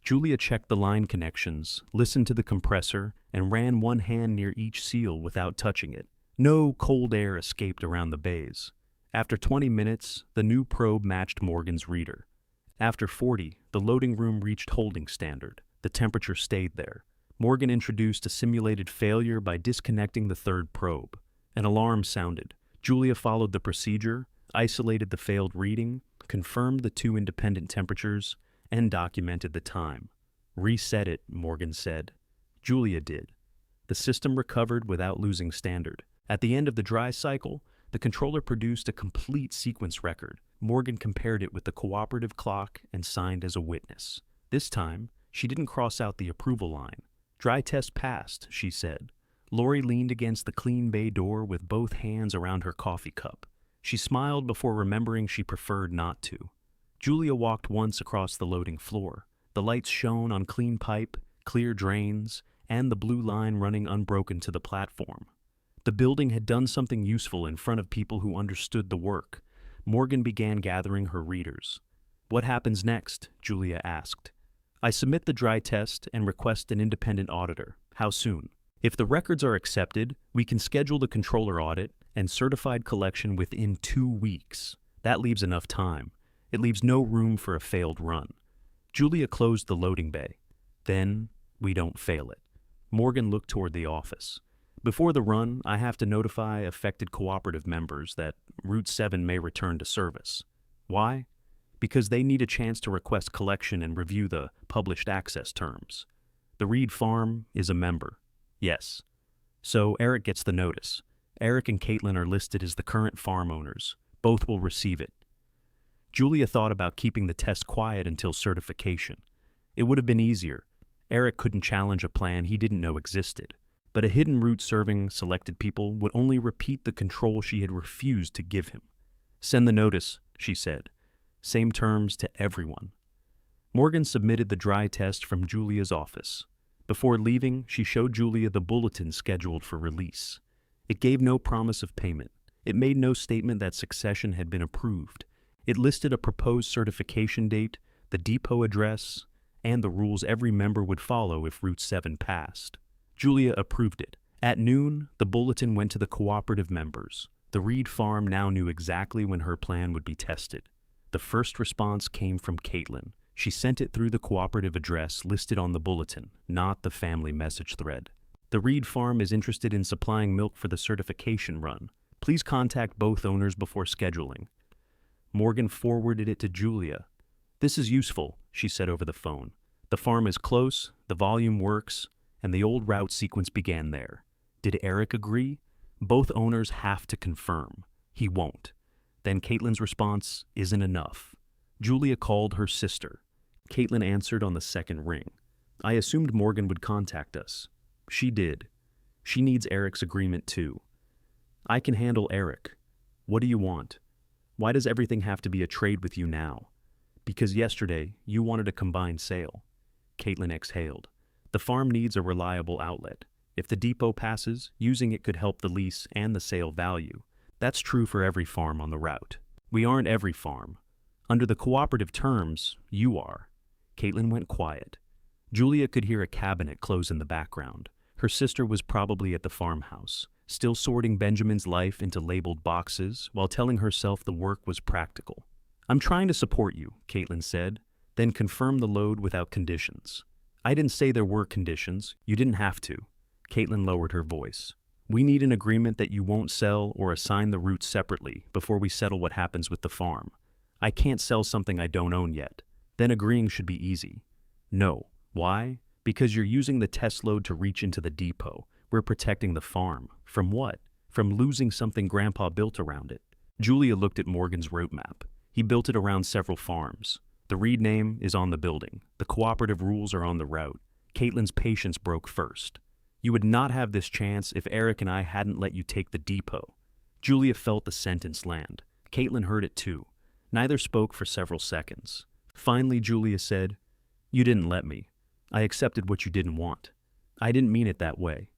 [SPEAKER 1] Julia checked the line connections, listened to the compressor, and ran one hand near each seal without touching it. No cold air escaped around the bays. After 20 minutes, the new probe matched Morgan's reader. After 40, the loading room reached holding standard. The temperature stayed there. Morgan introduced a simulated failure by disconnecting the third probe. An alarm sounded. Julia followed the procedure, isolated the failed reading, confirmed the 2 independent temperatures, and documented the time. Reset it, Morgan said. Julia did. The system recovered without losing standard. At the end of the dry cycle, the controller produced a complete sequence record. Morgan compared it with the cooperative clock and signed as a witness. This time, she didn't cross out the approval line. "Dry test passed," she said. Lori leaned against the clean bay door with both hands around her coffee cup. She smiled before remembering she preferred not to. Julia walked once across the loading floor. The lights shone on clean pipe, clear drains, and the blue line running unbroken to the platform. The building had done something useful in front of people who understood the work. Morgan began gathering her readers. "What happens next?" Julia asked. "I submit the dry test and request an independent auditor. How soon?" "If the records are accepted, we can schedule the controller audit and certified collection within 2 weeks. That leaves enough time. It leaves no room for a failed run." Julia closed the loading bay. "Then we don't fail it." Morgan looked toward the office. "Before the run, I have to notify affected cooperative members that Route 7 may return to service. Why? Because they need a chance to request collection and review the published access terms. The Reed Farm is a member. Yes. So Eric gets the notice. Eric and Caitlin are listed as the current farm owners. Both will receive it." Julia thought about keeping the test quiet until certification. It would have been easier. Eric couldn't challenge a plan he didn't know existed. But a hidden route serving selected people would only repeat the control she had refused to give him. "Send the notice," she said. "Same terms to everyone." Morgan submitted the dry test from Julia's office. Before leaving, she showed Julia the bulletin scheduled for release. It gave no promise of payment. It made no statement that succession had been approved. It listed a proposed certification date, the depot address, and the rules every member would follow if Route 7 passed. Julia approved it. At noon, the bulletin went to the cooperative members. The Reed Farm now knew exactly when her plan would be tested. The first response came from Caitlin. She sent it through the cooperative address listed on the bulletin, not the family message thread. "The Reed Farm is interested in supplying milk for the certification run. Please contact both owners before scheduling." Morgan forwarded it to Julia. "This is useful," she said over the phone. "The farm is close, the volume works, and the old route sequence began there. Did Eric agree? Both owners have to confirm. He won't." Then Caitlin's response isn't enough. Julia called her sister. Caitlin answered on the second ring. "I assumed Morgan would contact us." She did. "She needs Eric's agreement too." "I can handle Eric. What do you want? Why does everything have to be a trade with you now?" "Because yesterday you wanted a combined sale." Caitlin exhaled. "The farm needs a reliable outlet. If the depot passes, using it could help the lease and the sale value. That's true for every farm on the route." "We aren't every farm. Under the cooperative terms, you are." Caitlin went quiet. Julia could hear a cabinet close in the background. Her sister was probably at the farmhouse, still sorting Benjamin's life into labeled boxes while telling herself the work was practical. "I'm trying to support you," Caitlin said, "then confirm the load without conditions." "I didn't say there were conditions. You didn't have to." Caitlin lowered her voice. "We need an agreement that you won't sell or assign the route separately before we settle what happens with the farm. I can't sell something I don't own yet. Then agreeing should be easy." "No." "Why?" "Because you're using the test load to reach into the depot. We're protecting the farm." "From what?" "From losing something Grandpa built around it." Julia looked at Morgan's route map. He built it around several farms. The Reed name is on the building. The cooperative rules are on the route. Caitlin's patience broke first. "You would not have this chance if Eric and I hadn't let you take the depot." Julia felt the sentence land. Caitlin heard it too. Neither spoke for several seconds. Finally, Julia said, "You didn't let me. I accepted what you didn't want. I didn't mean it that way."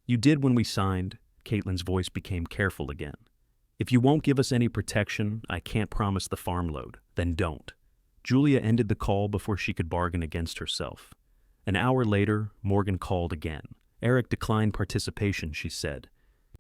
[SPEAKER 1] "You did when we signed." Caitlin's voice became careful again. "If you won't give us any protection, I can't promise the farm load. Then don't." Julia ended the call before she could bargain against herself. An hour later, Morgan called again. "Eric declined participation," she said.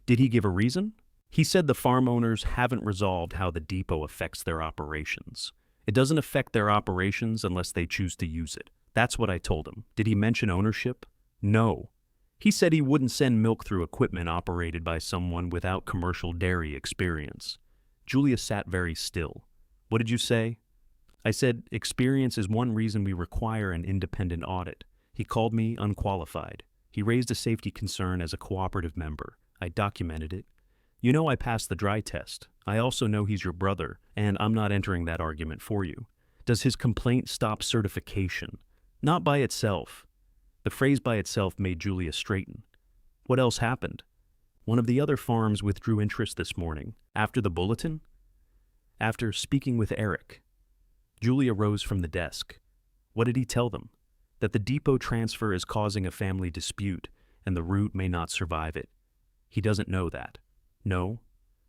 [SPEAKER 1] "Did he give a reason?" "He said the farm owners haven't resolved how the depot affects their operations. It doesn't affect their operations unless they choose to use it. That's what I told him." "Did he mention ownership?" "No. He said he wouldn't send milk through equipment operated by someone without commercial dairy experience." Julia sat very still. "What did you say?" "I said experience is one reason we require an independent audit. He called me unqualified. He raised a safety concern as a cooperative member. I documented it. You know I passed the dry test. I also know he's your brother, and I'm not entering that argument for you. Does his complaint stop certification? Not by itself. The phrase by itself made Julia straighten. What else happened? One of the other farms withdrew interest this morning. After the bulletin? After speaking with Eric. Julia rose from the desk. What did he tell them? That the depot transfer is causing a family dispute, and the route may not survive it. He doesn't know that. No,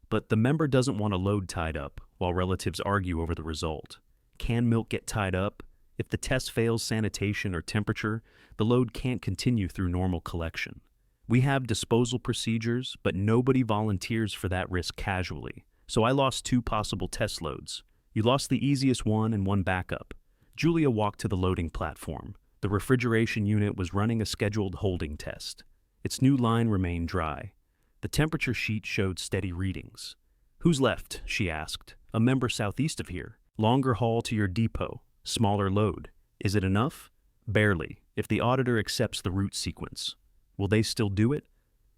[SPEAKER 1] but the member doesn't want a load tied up while relatives argue over the result. Can milk get tied up? If the test fails sanitation or temperature, the load can't continue through normal collection. We have disposal procedures, but nobody volunteers for that risk casually. So I lost 2 possible test loads. You lost the easiest one and one backup. Julia walked to the loading platform. The refrigeration unit was running a scheduled holding test. Its new line remained dry. The temperature sheet showed steady readings. Who's left? She asked. A member southeast of here. Longer haul to your depot. Smaller load. Is it enough? Barely, if the auditor accepts the route sequence. Will they still do it?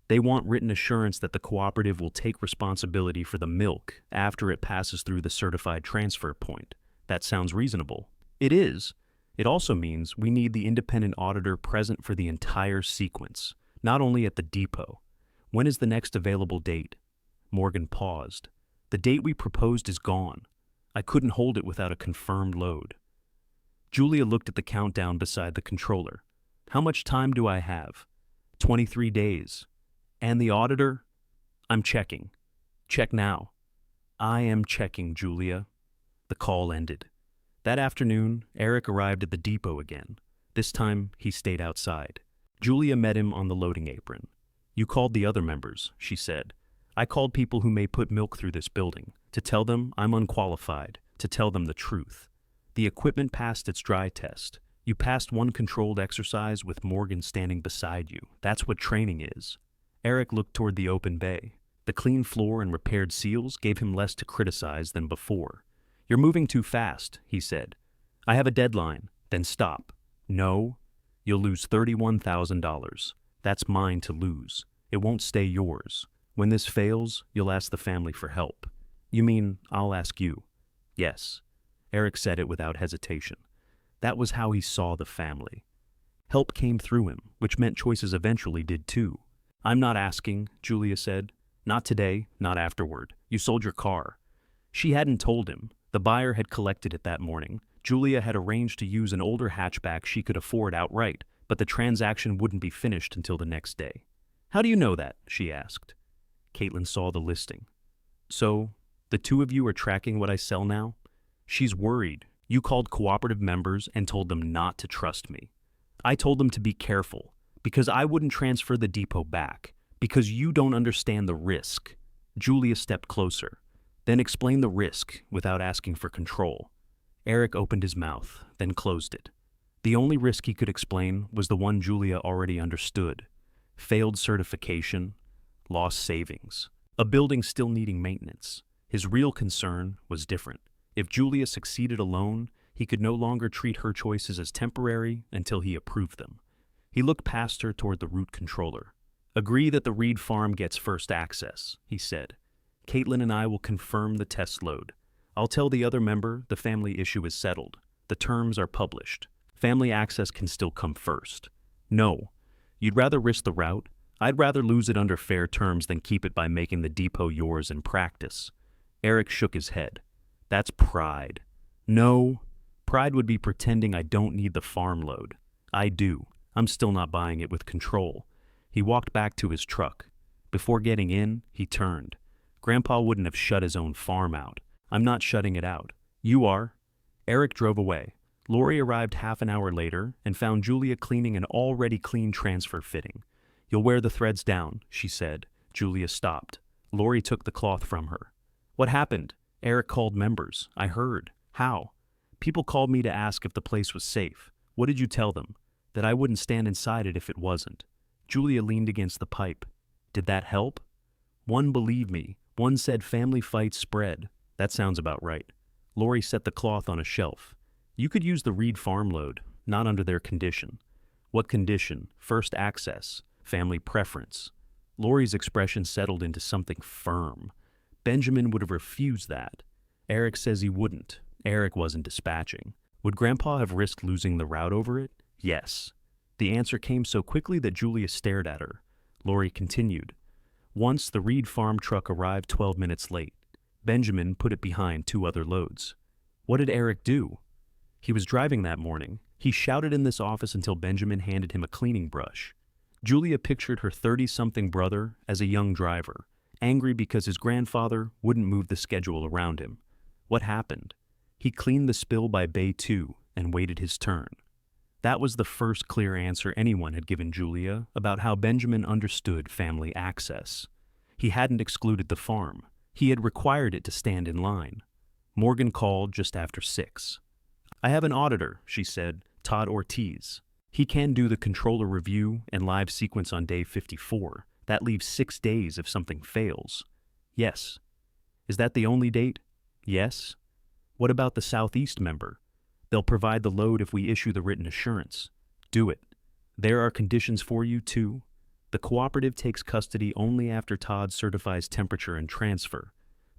[SPEAKER 1] They want written assurance that the cooperative will take responsibility for the milk after it passes through the certified transfer point. That sounds reasonable. It is. It also means we need the independent auditor present for the entire sequence, not only at the depot. When is the next available date? Morgan paused. The date we proposed is gone. I couldn't hold it without a confirmed load. Julia looked at the countdown beside the controller. How much time do I have? 23 days. And the auditor? I'm checking. Check now. I am checking, Julia. The call ended. That afternoon, Eric arrived at the depot again. This time, he stayed outside. Julia met him on the loading apron. You called the other members, she said. I called people who may put milk through this building, to tell them I'm unqualified, to tell them the truth. The equipment passed its dry test. You passed one controlled exercise with Morgan standing beside you. That's what training is. Eric looked toward the open bay. The clean floor and repaired seals gave him less to criticize than before. You're moving too fast, he said. I have a deadline. Then stop. No, you'll lose $31,000. That's mine to lose. It won't stay yours. When this fails, you'll ask the family for help. You mean I'll ask you? Yes. Eric said it without hesitation. That was how he saw the family. Help came through him, which meant choices eventually did too. I'm not asking, Julia said. Not today, not afterward. You sold your car. She hadn't told him. The buyer had collected it that morning. Julia had arranged to use an older hatchback she could afford outright, but the transaction wouldn't be finished until the next day. How do you know that? She asked. Caitlin saw the listing. So, the two of you are tracking what I sell now? She's worried. You called cooperative members and told them not to trust me. I told them to be careful, because I wouldn't transfer the depot back, because you don't understand the risk. Julia stepped closer, then explained the risk without asking for control. Eric opened his mouth, then closed it. The only risk he could explain was the one Julia already understood. Failed certification, lost savings, a building still needing maintenance. His real concern was different. If Julia succeeded alone, he could no longer treat her choices as temporary until he approved them. He looked past her toward the route controller. Agree that the Reed farm gets first access, he said. Caitlin and I will confirm the test load. I'll tell the other member the family issue is settled. The terms are published. Family access can still come first. No. You'd rather risk the route? I'd rather lose it under fair terms than keep it by making the depot yours in practice. Eric shook his head. That's pride. No. Pride would be pretending I don't need the farm load. I do. I'm still not buying it with control. He walked back to his truck. Before getting in, he turned. Grandpa wouldn't have shut his own farm out. I'm not shutting it out. You are. Eric drove away. Lori arrived half an hour later and found Julia cleaning an already clean transfer fitting. You'll wear the threads down, she said. Julia stopped. Lori took the cloth from her. What happened? Eric called members. I heard. How? People called me to ask if the place was safe. What did you tell them? That I wouldn't stand inside it if it wasn't. Julia leaned against the pipe. Did that help? One believed me. One said family fights spread. That sounds about right. Lori set the cloth on a shelf. You could use the Reed farm load, not under their condition. What condition? First access. Family preference. Lori's expression settled into something firm. Benjamin would have refused that. Eric says he wouldn't. Eric wasn't dispatching. Would Grandpa have risked losing the route over it? Yes. The answer came so quickly that Julia stared at her. Lori continued. Once the Reed farm truck arrived 12 minutes late. Benjamin put it behind 2 other loads. What did Eric do? He was driving that morning. He shouted in this office until Benjamin handed him a cleaning brush. Julia pictured her 30-something brother as a young driver, angry because his grandfather wouldn't move the schedule around him. What happened? He cleaned the spill by Bay 2 and waited his turn. That was the first clear answer anyone had given Julia about how Benjamin understood family access. He hadn't excluded the farm. He had required it to stand in line. Morgan called just after 6. I have an auditor, she said, Todd Ortiz. He can do the controller review and live sequence on day 54. That leaves 6 days if something fails. Yes. Is that the only date? Yes. What about the Southeast member? They'll provide the load if we issue the written assurance. Do it. There are conditions for you, too. The cooperative takes custody only after Todd certifies temperature and transfer.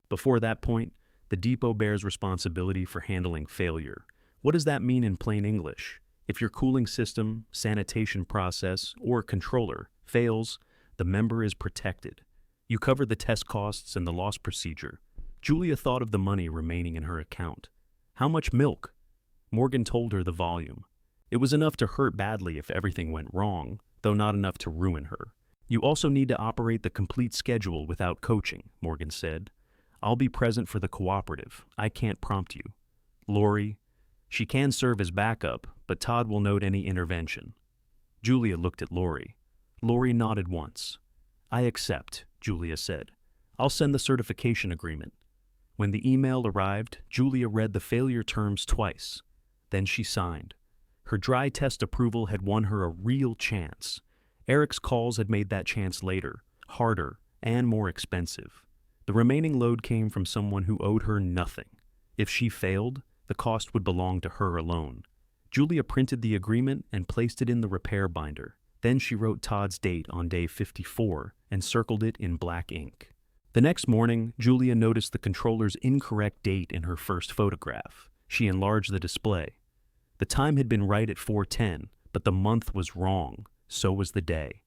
[SPEAKER 1] Before that point, the depot bears responsibility for handling failure. What does that mean in plain English? If your cooling system, sanitation process, or controller fails, the member is protected. You cover the test costs and the loss procedure. Julia thought of the money remaining in her account. How much milk? Morgan told her the volume. It was enough to hurt badly if everything went wrong, though not enough to ruin her. You also need to operate the complete schedule without coaching, Morgan said. I'll be present for the cooperative. I can't prompt you. Lori, she can serve as backup, but Todd will note any intervention. Julia looked at Lori. Lori nodded once. I accept, Julia said. I'll send the certification agreement. When the email arrived, Julia read the failure terms twice. Then she signed. Her dry test approval had won her a real chance. Eric's calls had made that chance later, harder, and more expensive. The remaining load came from someone who owed her nothing. If she failed, the cost would belong to her alone. Julia printed the agreement and placed it in the repair binder. Then she wrote Todd's date on day 54 and circled it in black ink. The next morning, Julia noticed the controller's incorrect date in her first photograph. She enlarged the display. The time had been right at 4:10, but the month was wrong. So was the day.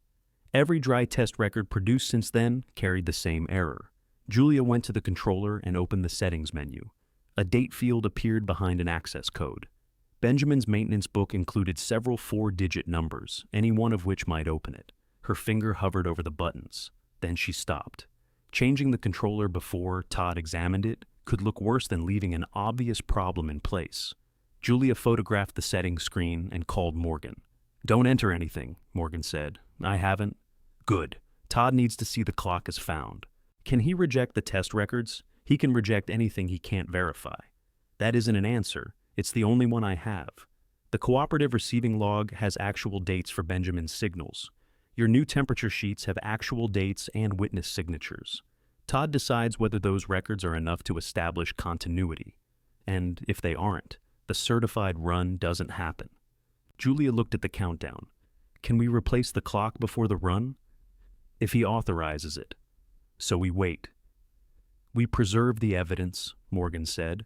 [SPEAKER 1] Every dry test record produced since then carried the same error. Julia went to the controller and opened the settings menu. A date field appeared behind an access code. Benjamin's maintenance book included several 4-digit numbers, any one of which might open it. Her finger hovered over the buttons. Then she stopped. Changing the controller before Todd examined it could look worse than leaving an obvious problem in place. Julia photographed the settings screen and called Morgan. Don't enter anything, Morgan said. I haven't. Good. Todd needs to see the clock is found. Can he reject the test records? He can reject anything he can't verify. That isn't an answer. It's the only one I have. The cooperative receiving log has actual dates for Benjamin's signals. Your new temperature sheets have actual dates and witness signatures. Todd decides whether those records are enough to establish continuity. And if they aren't, the certified run doesn't happen. Julia looked at the countdown. Can we replace the clock before the run? If he authorizes it. So we wait. We preserve the evidence, Morgan said.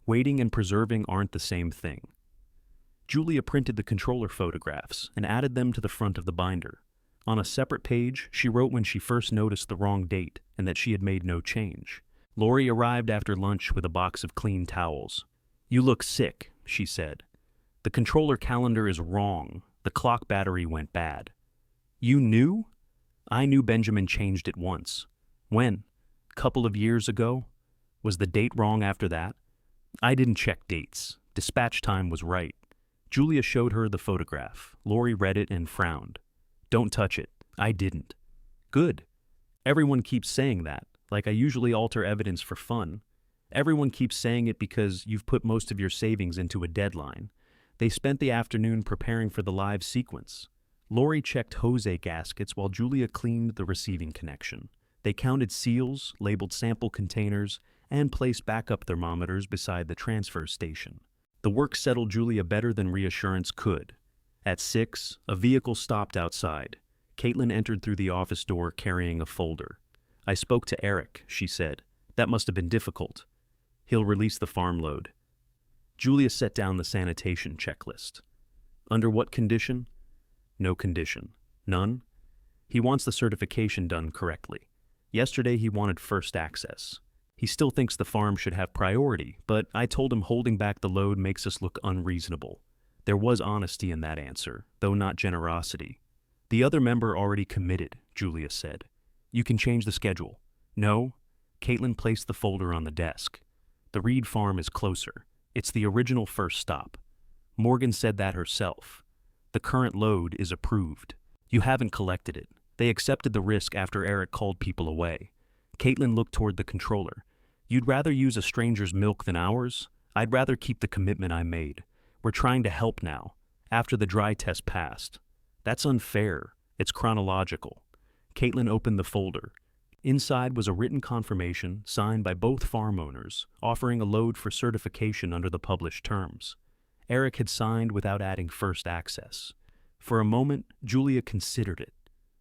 [SPEAKER 1] Waiting and preserving aren't the same thing. Julia printed the controller photographs and added them to the front of the binder. On a separate page, she wrote when she first noticed the wrong date and that she had made no change. Lori arrived after lunch with a box of clean towels. You look sick, she said. The controller calendar is wrong. The clock battery went bad. You knew? I knew Benjamin changed it once. When? Couple of years ago? Was the date wrong after that? I didn't check dates. Dispatch time was right. Julia showed her the photograph. Lori read it and frowned. Don't touch it. I didn't. Good. Everyone keeps saying that, like I usually alter evidence for fun. Everyone keeps saying it because you've put most of your savings into a deadline. They spent the afternoon preparing for the live sequence. Lori checked Jose gaskets while Julia cleaned the receiving connection. They counted seals, labeled sample containers, and placed backup thermometers beside the transfer station. The work settled Julia better than reassurance could. At 6, a vehicle stopped outside. Caitlin entered through the office door carrying a folder. I spoke to Eric, she said. That must have been difficult. He'll release the farm load. Julia set down the sanitation checklist. Under what condition? No condition. None? He wants the certification done correctly. Yesterday he wanted first access. He still thinks the farm should have priority, but I told him holding back the load makes us look unreasonable. There was honesty in that answer, though not generosity. The other member already committed, Julia said. You can change the schedule. No? Caitlin placed the folder on the desk. The Reed farm is closer. It's the original first stop. Morgan said that herself. The current load is approved. You haven't collected it. They accepted the risk after Eric called people away. Caitlin looked toward the controller. You'd rather use a stranger's milk than ours? I'd rather keep the commitment I made. We're trying to help now, after the dry test passed. That's unfair. It's chronological. Caitlin opened the folder. Inside was a written confirmation signed by both farm owners, offering a load for certification under the published terms. Eric had signed without adding first access. For a moment, Julia considered it.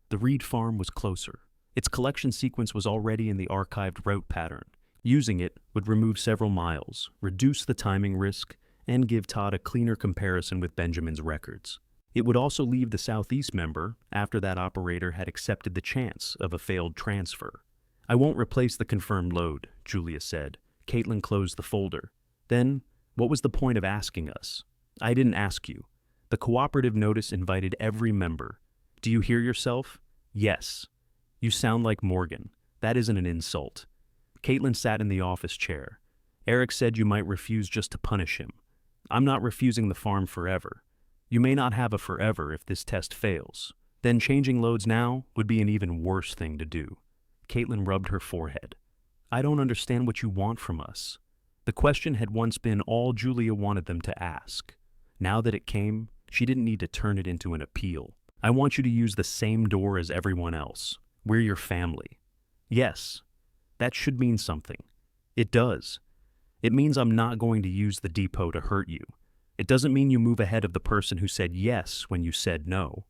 [SPEAKER 1] The Reed farm was closer. Its collection sequence was already in the archived route pattern. Using it would remove several miles, reduce the timing risk, and give Todd a cleaner comparison with Benjamin's records. It would also leave the Southeast member after that operator had accepted the chance of a failed transfer. I won't replace the confirmed load, Julia said. Caitlin closed the folder. Then, what was the point of asking us? I didn't ask you. The cooperative notice invited every member. Do you hear yourself? Yes. You sound like Morgan. That isn't an insult. Caitlin sat in the office chair. Eric said you might refuse just to punish him. I'm not refusing the farm forever. You may not have a forever if this test fails. Then changing loads now would be an even worse thing to do. Caitlin rubbed her forehead. I don't understand what you want from us. The question had once been all Julia wanted them to ask. Now that it came, she didn't need to turn it into an appeal. I want you to use the same door as everyone else. We're your family. Yes, that should mean something. It does. It means I'm not going to use the depot to hurt you. It doesn't mean you move ahead of the person who said yes when you said no.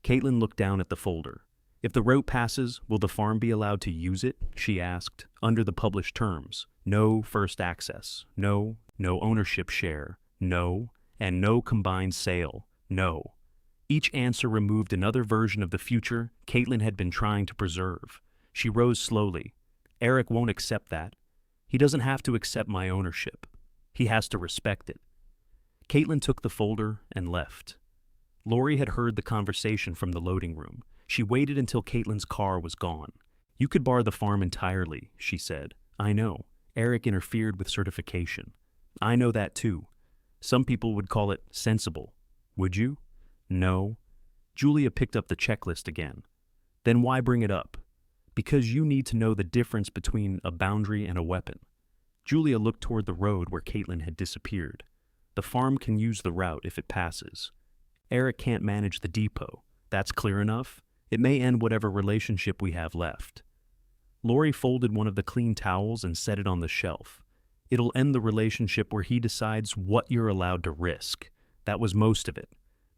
[SPEAKER 1] Caitlin looked down at the folder. If the route passes, will the farm be allowed to use it? She asked, under the published terms. No first access. No ownership share. No, and no combined sale. No. Each answer removed another version of the future Caitlin had been trying to preserve. She rose slowly. Eric won't accept that. He doesn't have to accept my ownership. He has to respect it. Caitlin took the folder and left. Lori had heard the conversation from the loading room. She waited until Caitlin's car was gone. You could bar the farm entirely, she said. I know. Eric interfered with certification. I know that too. Some people would call it sensible. Would you? No. Julia picked up the checklist again. Then why bring it up? Because you need to know the difference between a boundary and a weapon. Julia looked toward the road where Caitlin had disappeared. The farm can use the route if it passes. Eric can't manage the depot. That's clear enough. It may end whatever relationship we have left. Lori folded one of the clean towels and set it on the shelf. It'll end the relationship where he decides what you're allowed to risk. That was most of it.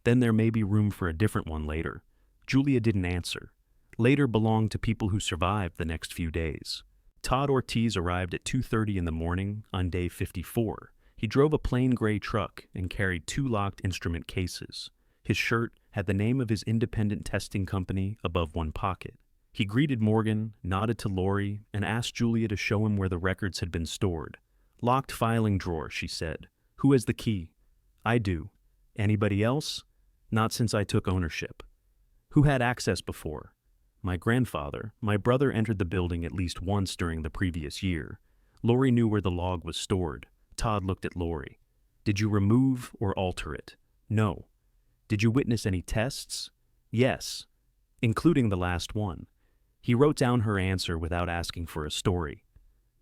[SPEAKER 1] Then there may be room for a different one later. Julia didn't answer. Later belonged to people who survived the next few days. Todd Ortiz arrived at 2:30 in the morning on day 54. He drove a plain gray truck and carried 2 locked instrument cases. His shirt had the name of his independent testing company above one pocket. He greeted Morgan, nodded to Lori, and asked Julia to show him where the records had been stored. Locked filing drawer, she said. Who has the key? I do. Anybody else? Not since I took ownership. Who had access before? My grandfather. My brother entered the building at least once during the previous year. Lori knew where the log was stored. Todd looked at Lori. Did you remove or alter it? No. Did you witness any tests? Yes, including the last one. He wrote down her answer without asking for a story.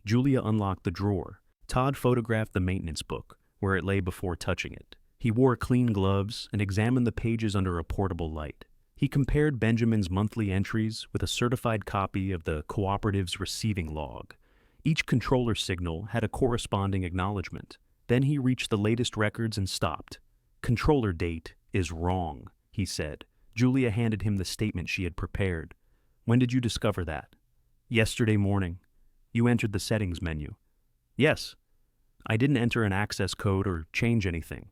[SPEAKER 1] Julia unlocked the drawer. Todd photographed the maintenance book, where it lay before touching it. He wore clean gloves and examined the pages under a portable light. He compared Benjamin's monthly entries with a certified copy of the cooperative's receiving log. Each controller signal had a corresponding acknowledgement. Then he reached the latest records and stopped. Controller date is wrong, he said. Julia handed him the statement she had prepared. When did you discover that? Yesterday morning. You entered the settings menu. Yes. I didn't enter an access code or change anything.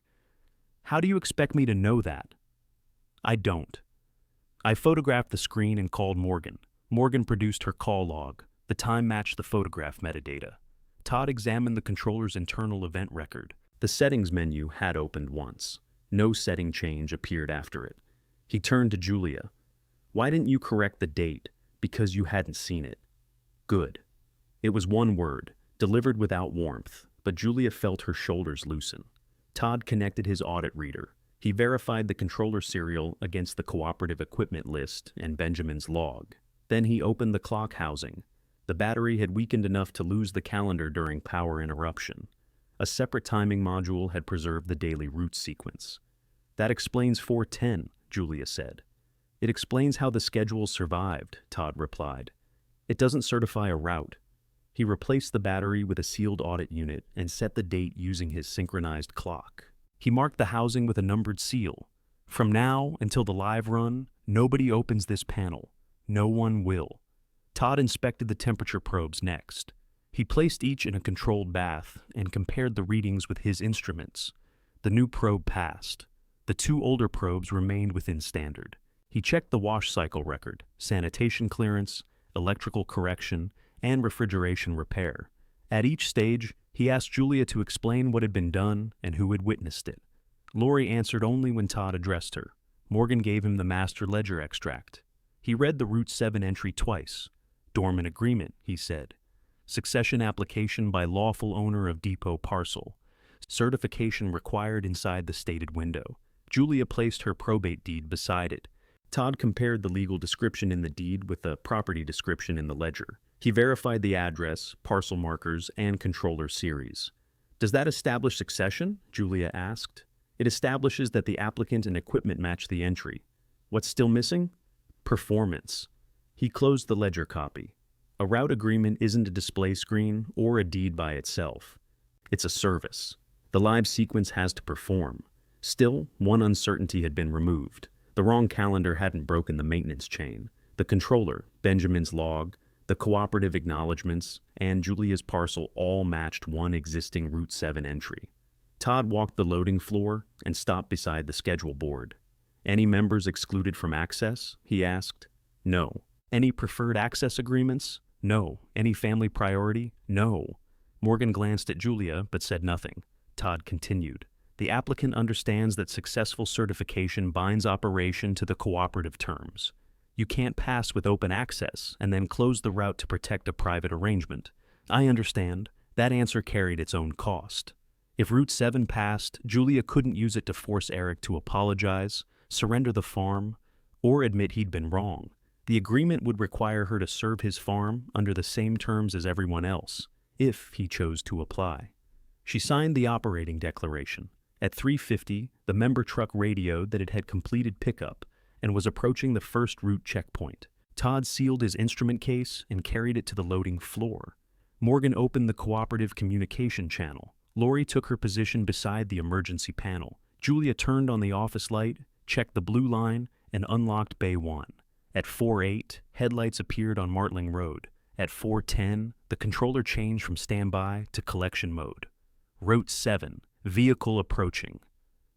[SPEAKER 1] How do you expect me to know that? I don't. I photographed the screen and called Morgan. Morgan produced her call log. The time matched the photograph metadata. Todd examined the controller's internal event record. The settings menu had opened once. No setting change appeared after it. He turned to Julia. Why didn't you correct the date? Because you hadn't seen it. Good. It was one word, delivered without warmth, but Julia felt her shoulders loosen. Todd connected his audit reader. He verified the controller serial against the cooperative equipment list and Benjamin's log. Then he opened the clock housing. The battery had weakened enough to lose the calendar during power interruption. A separate timing module had preserved the daily route sequence. That explains 4:10, Julia said. It explains how the schedule survived, Todd replied. It doesn't certify a route. He replaced the battery with a sealed audit unit and set the date using his synchronized clock. He marked the housing with a numbered seal. From now until the live run, nobody opens this panel. No one will. Todd inspected the temperature probes next. He placed each in a controlled bath and compared the readings with his instruments. The new probe passed. The two older probes remained within standard. He checked the wash cycle record, sanitation clearance, electrical correction, and refrigeration repair. At each stage, he asked Julia to explain what had been done and who had witnessed it. Lori answered only when Todd addressed her. Morgan gave him the master ledger extract. He read the Route 7 entry twice. Dormant agreement, he said. Succession application by lawful owner of depot parcel. Certification required inside the stated window. Julia placed her probate deed beside it. Todd compared the legal description in the deed with the property description in the ledger. He verified the address, parcel markers, and controller series. Does that establish succession? Julia asked. It establishes that the applicant and equipment match the entry. What's still missing? Performance. He closed the ledger copy. A route agreement isn't a display screen or a deed by itself. It's a service. The live sequence has to perform. Still, one uncertainty had been removed. The wrong calendar hadn't broken the maintenance chain. The controller, Benjamin's log, the cooperative acknowledgments, and Julia's parcel all matched one existing Route 7 entry. Todd walked the loading floor and stopped beside the schedule board. Any members excluded from access? He asked. No. Any preferred access agreements? No. Any family priority? No. Morgan glanced at Julia but said nothing. Todd continued. The applicant understands that successful certification binds operation to the cooperative terms. You can't pass with open access and then close the route to protect a private arrangement. I understand. That answer carried its own cost. If Route 7 passed, Julia couldn't use it to force Eric to apologize, surrender the farm, or admit he'd been wrong. The agreement would require her to serve his farm under the same terms as everyone else, if he chose to apply. She signed the operating declaration. At 3:50, the member truck radioed that it had completed pickup and was approaching the first route checkpoint. Todd sealed his instrument case and carried it to the loading floor. Morgan opened the cooperative communication channel. Lori took her position beside the emergency panel. Julia turned on the office light, checked the blue line, and unlocked Bay 1. At 4:08, headlights appeared on Martling Road. At 4:10, the controller changed from standby to collection mode. Route 7, vehicle approaching.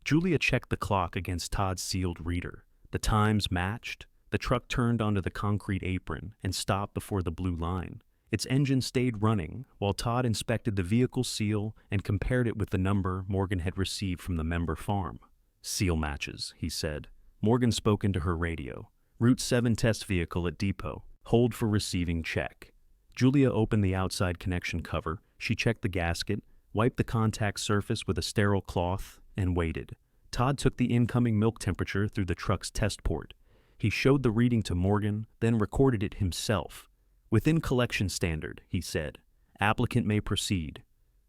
[SPEAKER 1] Julia checked the clock against Todd's sealed reader. The times matched. The truck turned onto the concrete apron and stopped before the blue line. Its engine stayed running while Todd inspected the vehicle seal and compared it with the number Morgan had received from the member farm. Seal matches, he said. Morgan spoke into her radio. Route 7 test vehicle at depot. Hold for receiving check. Julia opened the outside connection cover. She checked the gasket, wiped the contact surface with a sterile cloth, and waited. Todd took the incoming milk temperature through the truck's test port. He showed the reading to Morgan, then recorded it himself. Within collection standard, he said. Applicant may proceed.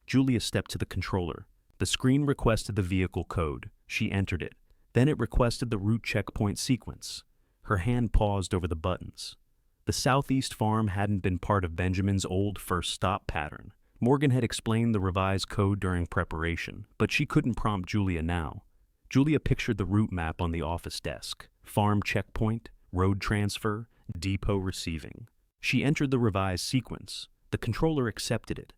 [SPEAKER 1] Julia stepped to the controller. The screen requested the vehicle code. She entered it. Then it requested the route checkpoint sequence. Her hand paused over the buttons. The southeast farm hadn't been part of Benjamin's old first stop pattern. Morgan had explained the revised code during preparation, but she couldn't prompt Julia now. Julia pictured the route map on the office desk. farm checkpoint, road transfer, depot receiving. She entered the revised sequence. The controller accepted it.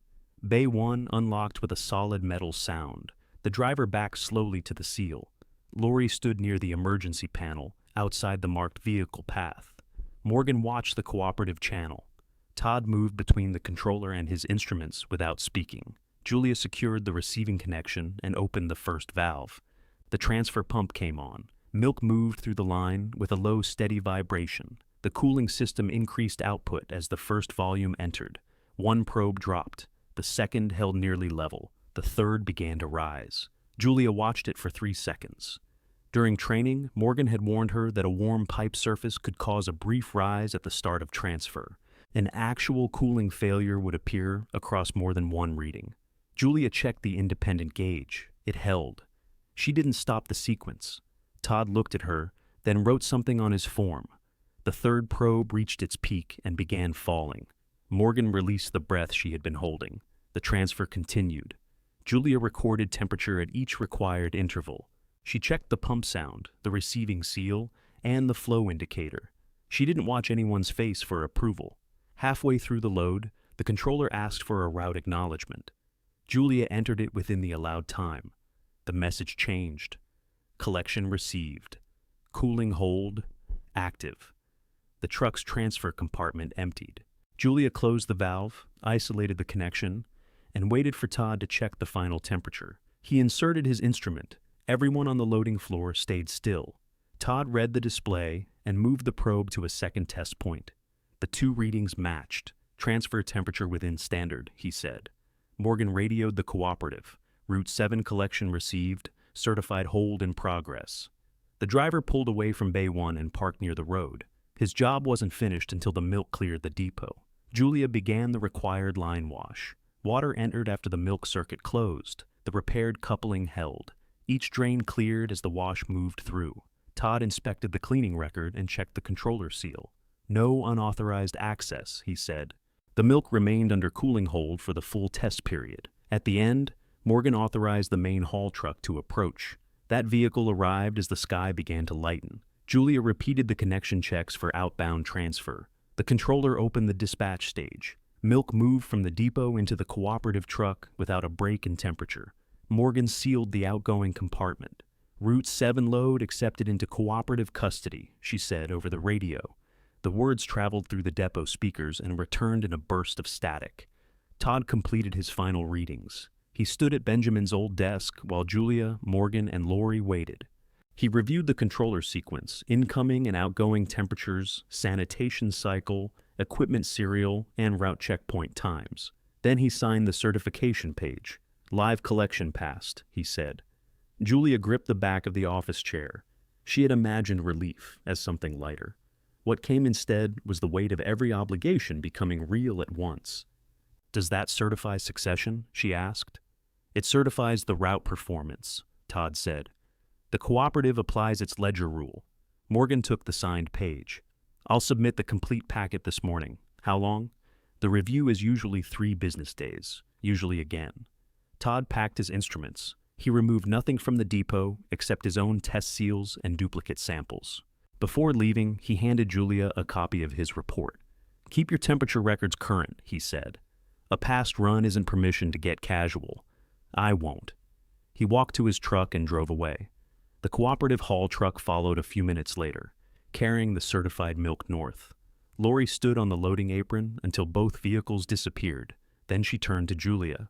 [SPEAKER 1] Bay 1 unlocked with a solid metal sound. The driver backed slowly to the seal. Lori stood near the emergency panel, outside the marked vehicle path. Morgan watched the cooperative channel. Todd moved between the controller and his instruments without speaking. Julia secured the receiving connection and opened the first valve. The transfer pump came on. Milk moved through the line with a low, steady vibration. The cooling system increased output as the first volume entered. One probe dropped. The second held nearly level. The third began to rise. Julia watched it for 3 seconds. During training, Morgan had warned her that a warm pipe surface could cause a brief rise at the start of transfer. An actual cooling failure would appear across more than one reading. Julia checked the independent gauge. It held. She didn't stop the sequence. Todd looked at her, then wrote something on his form. The third probe reached its peak and began falling. Morgan released the breath she had been holding. The transfer continued. Julia recorded temperature at each required interval. She checked the pump sound, the receiving seal, and the flow indicator. She didn't watch anyone's face for approval. Halfway through the load, the controller asked for a route acknowledgement. Julia entered it within the allowed time. The message changed. Collection received. Cooling hold active. The truck's transfer compartment emptied. Julia closed the valve, isolated the connection, and waited for Todd to check the final temperature. He inserted his instrument. Everyone on the loading floor stayed still. Todd read the display and moved the probe to a second test point. The 2 readings matched. Transfer temperature within standard, he said. Morgan radioed the cooperative. Route 7 collection received. Certified hold in progress. The driver pulled away from Bay 1 and parked near the road. His job wasn't finished until the milk cleared the depot. Julia began the required line wash. Water entered after the milk circuit closed. The repaired coupling held. Each drain cleared as the wash moved through. Todd inspected the cleaning record and checked the controller seal. No unauthorized access, he said. The milk remained under cooling hold for the full test period. At the end, Morgan authorized the main haul truck to approach. That vehicle arrived as the sky began to lighten. Julia repeated the connection checks for outbound transfer. The controller opened the dispatch stage. Milk moved from the depot into the cooperative truck without a break in temperature. Morgan sealed the outgoing compartment. Route 7 load accepted into cooperative custody, she said over the radio. The words traveled through the depot speakers and returned in a burst of static. Todd completed his final readings. He stood at Benjamin's old desk while Julia, Morgan, and Lori waited. He reviewed the controller sequence, incoming and outgoing temperatures, sanitation cycle, equipment serial, and route checkpoint times. Then he signed the certification page. Live collection passed, he said. Julia gripped the back of the office chair. She had imagined relief as something lighter. What came instead was the weight of every obligation becoming real at once. Does that certify succession? She asked. It certifies the route performance, Todd said. The cooperative applies its ledger rule. Morgan took the signed page. I'll submit the complete packet this morning. How long? The review is usually 3 business days, usually again. Todd packed his instruments. He removed nothing from the depot except his own test seals and duplicate samples. Before leaving, he handed Julia a copy of his report. Keep your temperature records current, he said. A past run isn't permission to get casual. I won't. He walked to his truck and drove away. The cooperative haul truck followed a few minutes later, carrying the certified milk north. Lori stood on the loading apron until both vehicles disappeared. Then she turned to Julia.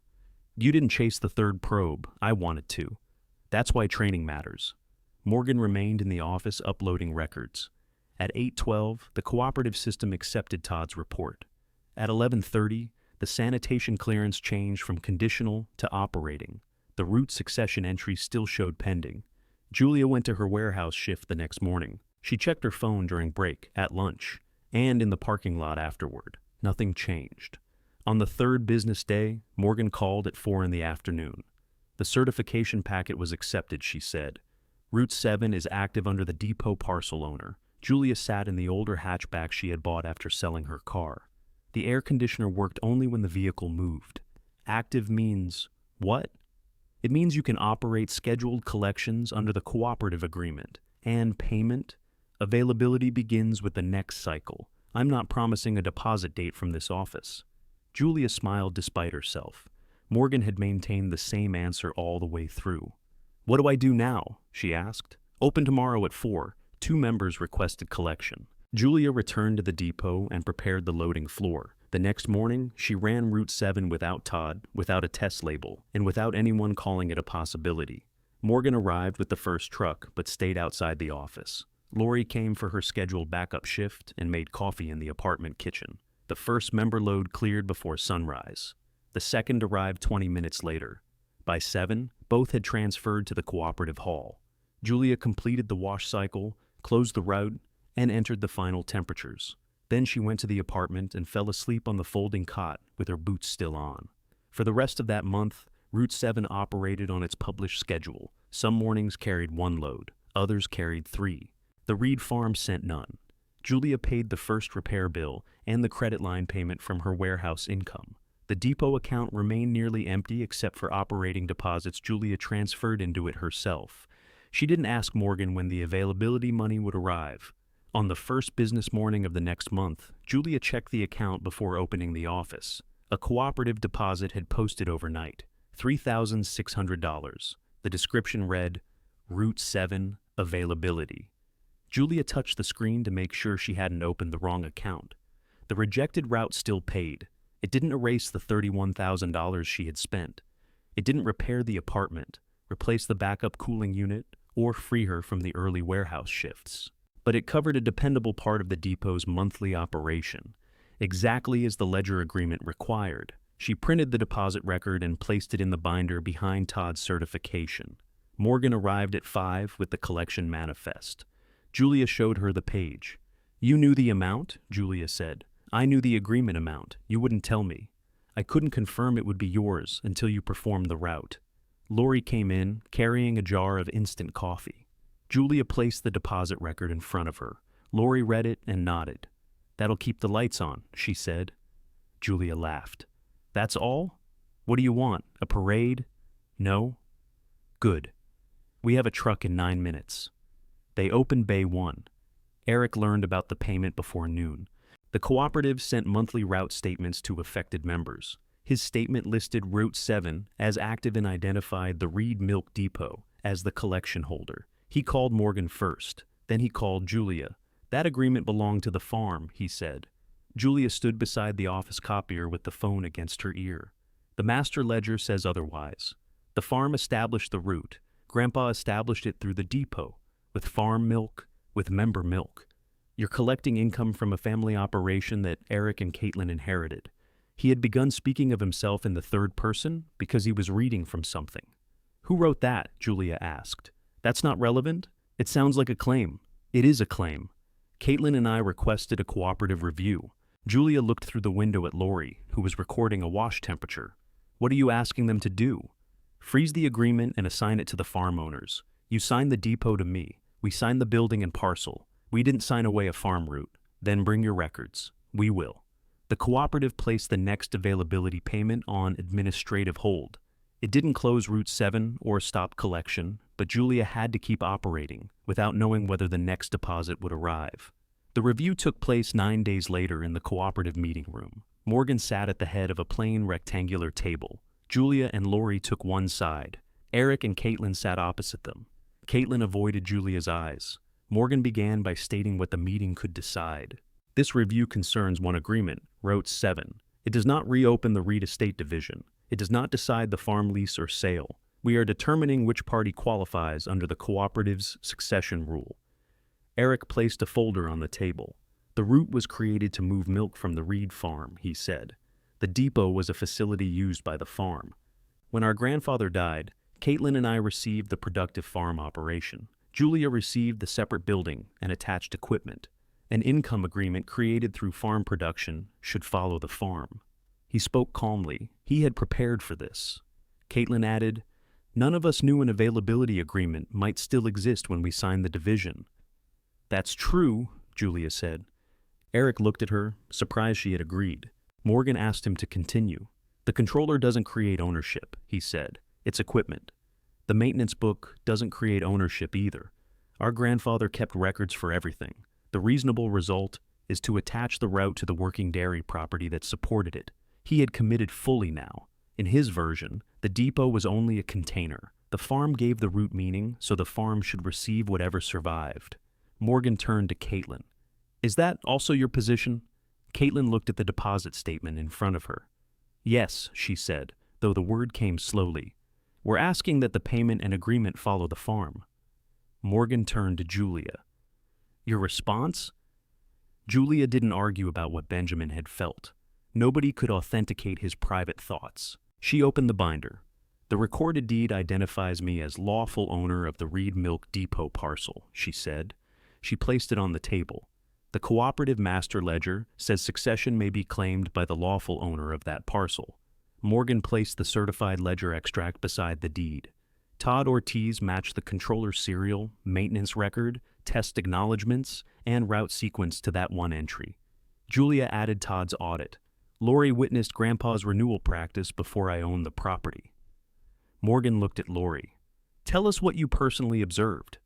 [SPEAKER 1] You didn't chase the third probe. I wanted to. That's why training matters. Morgan remained in the office uploading records. At 8:12, the cooperative system accepted Todd's report. At 11:30, the sanitation clearance changed from conditional to operating. The route succession entry still showed pending. Julia went to her warehouse shift the next morning. She checked her phone during break, at lunch, and in the parking lot afterward. Nothing changed. On the 3rd business day, Morgan called at 4 in the afternoon. The certification packet was accepted, she said. Route 7 is active under the depot parcel owner. Julia sat in the older hatchback she had bought after selling her car. The air conditioner worked only when the vehicle moved. Active means what? It means you can operate scheduled collections under the cooperative agreement, and payment Availability begins with the next cycle. I'm not promising a deposit date from this office." Julia smiled despite herself. Morgan had maintained the same answer all the way through. "What do I do now?" she asked. "Open tomorrow at 4. 2 members requested collection." Julia returned to the depot and prepared the loading floor. The next morning, she ran Route 7 without Todd, without a test label, and without anyone calling it a possibility. Morgan arrived with the first truck, but stayed outside the office. Lori came for her scheduled backup shift and made coffee in the apartment kitchen. The first member load cleared before sunrise. The second arrived 20 minutes later. By 7, both had transferred to the cooperative hall. Julia completed the wash cycle, closed the route, and entered the final temperatures. Then she went to the apartment and fell asleep on the folding cot with her boots still on. For the rest of that month, Route 7 operated on its published schedule. Some mornings carried 1 load, others carried 3. The Reed farm sent none. Julia paid the first repair bill and the credit line payment from her warehouse income. The depot account remained nearly empty except for operating deposits Julia transferred into it herself. She didn't ask Morgan when the availability money would arrive. On the first business morning of the next month, Julia checked the account before opening the office. A cooperative deposit had posted overnight, $3,600. The description read, "Route 7 Availability." Julia touched the screen to make sure she hadn't opened the wrong account. The rejected route still paid. It didn't erase the $31,000 she had spent. It didn't repair the apartment, replace the backup cooling unit, or free her from the early warehouse shifts. But it covered a dependable part of the depot's monthly operation, exactly as the ledger agreement required. She printed the deposit record and placed it in the binder behind Todd's certification. Morgan arrived at 5 with the collection manifest. Julia showed her the page. "You knew the amount?" Julia said. "I knew the agreement amount. You wouldn't tell me. I couldn't confirm it would be yours until you performed the route." Lori came in, carrying a jar of instant coffee. Julia placed the deposit record in front of her. Lori read it and nodded. "That'll keep the lights on," she said. Julia laughed. "That's all? What do you want? A parade?" "No?" "Good. We have a truck in 9 minutes." They opened Bay 1. Eric learned about the payment before noon. The cooperative sent monthly route statements to affected members. His statement listed Route 7 as active and identified the Reed Milk Depot as the collection holder. He called Morgan first, then he called Julia. "That agreement belonged to the farm," he said. Julia stood beside the office copier with the phone against her ear. "The master ledger says otherwise. The farm established the route. Grandpa established it through the depot, with farm milk, with member milk. You're collecting income from a family operation that Eric and Caitlin inherited." He had begun speaking of himself in the third person because he was reading from something. "Who wrote that?" Julia asked. "That's not relevant? It sounds like a claim." "It is a claim. Caitlin and I requested a cooperative review." Julia looked through the window at Lori, who was recording a wash temperature. "What are you asking them to do?" "Freeze the agreement and assign it to the farm owners. You signed the depot to me. We signed the building and parcel. We didn't sign away a farm route. Then bring your records. We will." The cooperative placed the next availability payment on administrative hold. It didn't close Route 7 or stop collection, but Julia had to keep operating without knowing whether the next deposit would arrive. The review took place 9 days later in the cooperative meeting room. Morgan sat at the head of a plain rectangular table. Julia and Lori took one side. Eric and Caitlin sat opposite them. Caitlin avoided Julia's eyes. Morgan began by stating what the meeting could decide. "This review concerns one agreement, Route 7. It does not reopen the Reed Estate division. It does not decide the farm lease or sale. We are determining which party qualifies under the cooperative's succession rule." Eric placed a folder on the table. "The route was created to move milk from the Reed farm," he said. "The depot was a facility used by the farm. When our grandfather died, Caitlin and I received the productive farm operation. Julia received the separate building and attached equipment. An income agreement created through farm production should follow the farm." He spoke calmly. He had prepared for this. Caitlin added, "None of us knew an availability agreement might still exist when we signed the division." "That's true," Julia said. Eric looked at her, surprised she had agreed. Morgan asked him to continue. "The controller doesn't create ownership," he said. "It's equipment. The maintenance book doesn't create ownership either. Our grandfather kept records for everything. The reasonable result is to attach the route to the working dairy property that supported it. He had committed fully now. In his version, the depot was only a container. The farm gave the route meaning, so the farm should receive whatever survived. Morgan turned to Caitlin. Is that also your position? Caitlin looked at the deposit statement in front of her. Yes, she said, though the word came slowly. We're asking that the payment and agreement follow the farm. Morgan turned to Julia. Your response? Julia didn't argue about what Benjamin had felt. Nobody could authenticate his private thoughts. She opened the binder. The recorded deed identifies me as lawful owner of the Reed Milk Depot parcel, she said. She placed it on the table. The cooperative master ledger says succession may be claimed by the lawful owner of that parcel. Morgan placed the certified ledger extract beside the deed. Todd Ortiz matched the controller's serial, maintenance record, test acknowledgments, and route sequence to that one entry. Julia added Todd's audit. Lori witnessed Grandpa's renewal practice before I owned the property. Morgan looked at Lori. Tell us what you personally observed.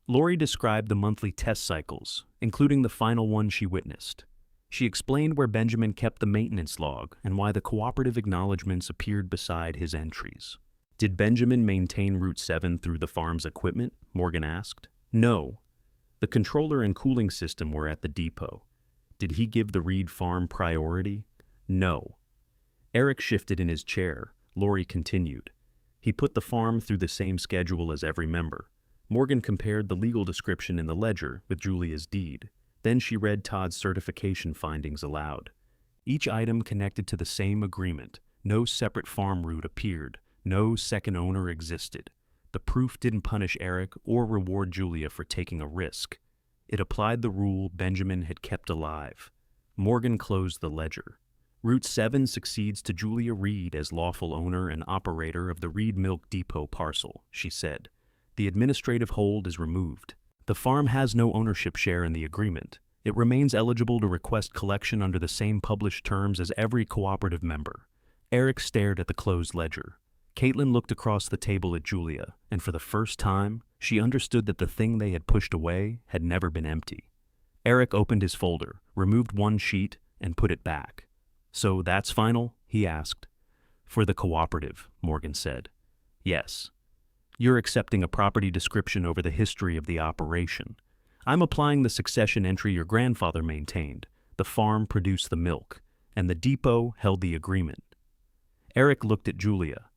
[SPEAKER 1] Lori described the monthly test cycles, including the final one she witnessed. She explained where Benjamin kept the maintenance log and why the cooperative acknowledgments appeared beside his entries. Did Benjamin maintain Route 7 through the farm's equipment? Morgan asked. No. The controller and cooling system were at the depot. Did he give the Reed farm priority? No. Eric shifted in his chair. Lori continued. He put the farm through the same schedule as every member. Morgan compared the legal description in the ledger with Julia's deed. Then she read Todd's certification findings aloud. Each item connected to the same agreement. No separate farm route appeared. No second owner existed. The proof didn't punish Eric or reward Julia for taking a risk. It applied the rule Benjamin had kept alive. Morgan closed the ledger. Route 7 succeeds to Julia Reed as lawful owner and operator of the Reed Milk Depot parcel, she said. The administrative hold is removed. The farm has no ownership share in the agreement. It remains eligible to request collection under the same published terms as every cooperative member. Eric stared at the closed ledger. Caitlin looked across the table at Julia, and for the first time, she understood that the thing they had pushed away had never been empty. Eric opened his folder, removed one sheet, and put it back. So that's final? He asked. For the cooperative, Morgan said. Yes. You're accepting a property description over the history of the operation. I'm applying the succession entry your grandfather maintained. The farm produced the milk, and the depot held the agreement. Eric looked at Julia.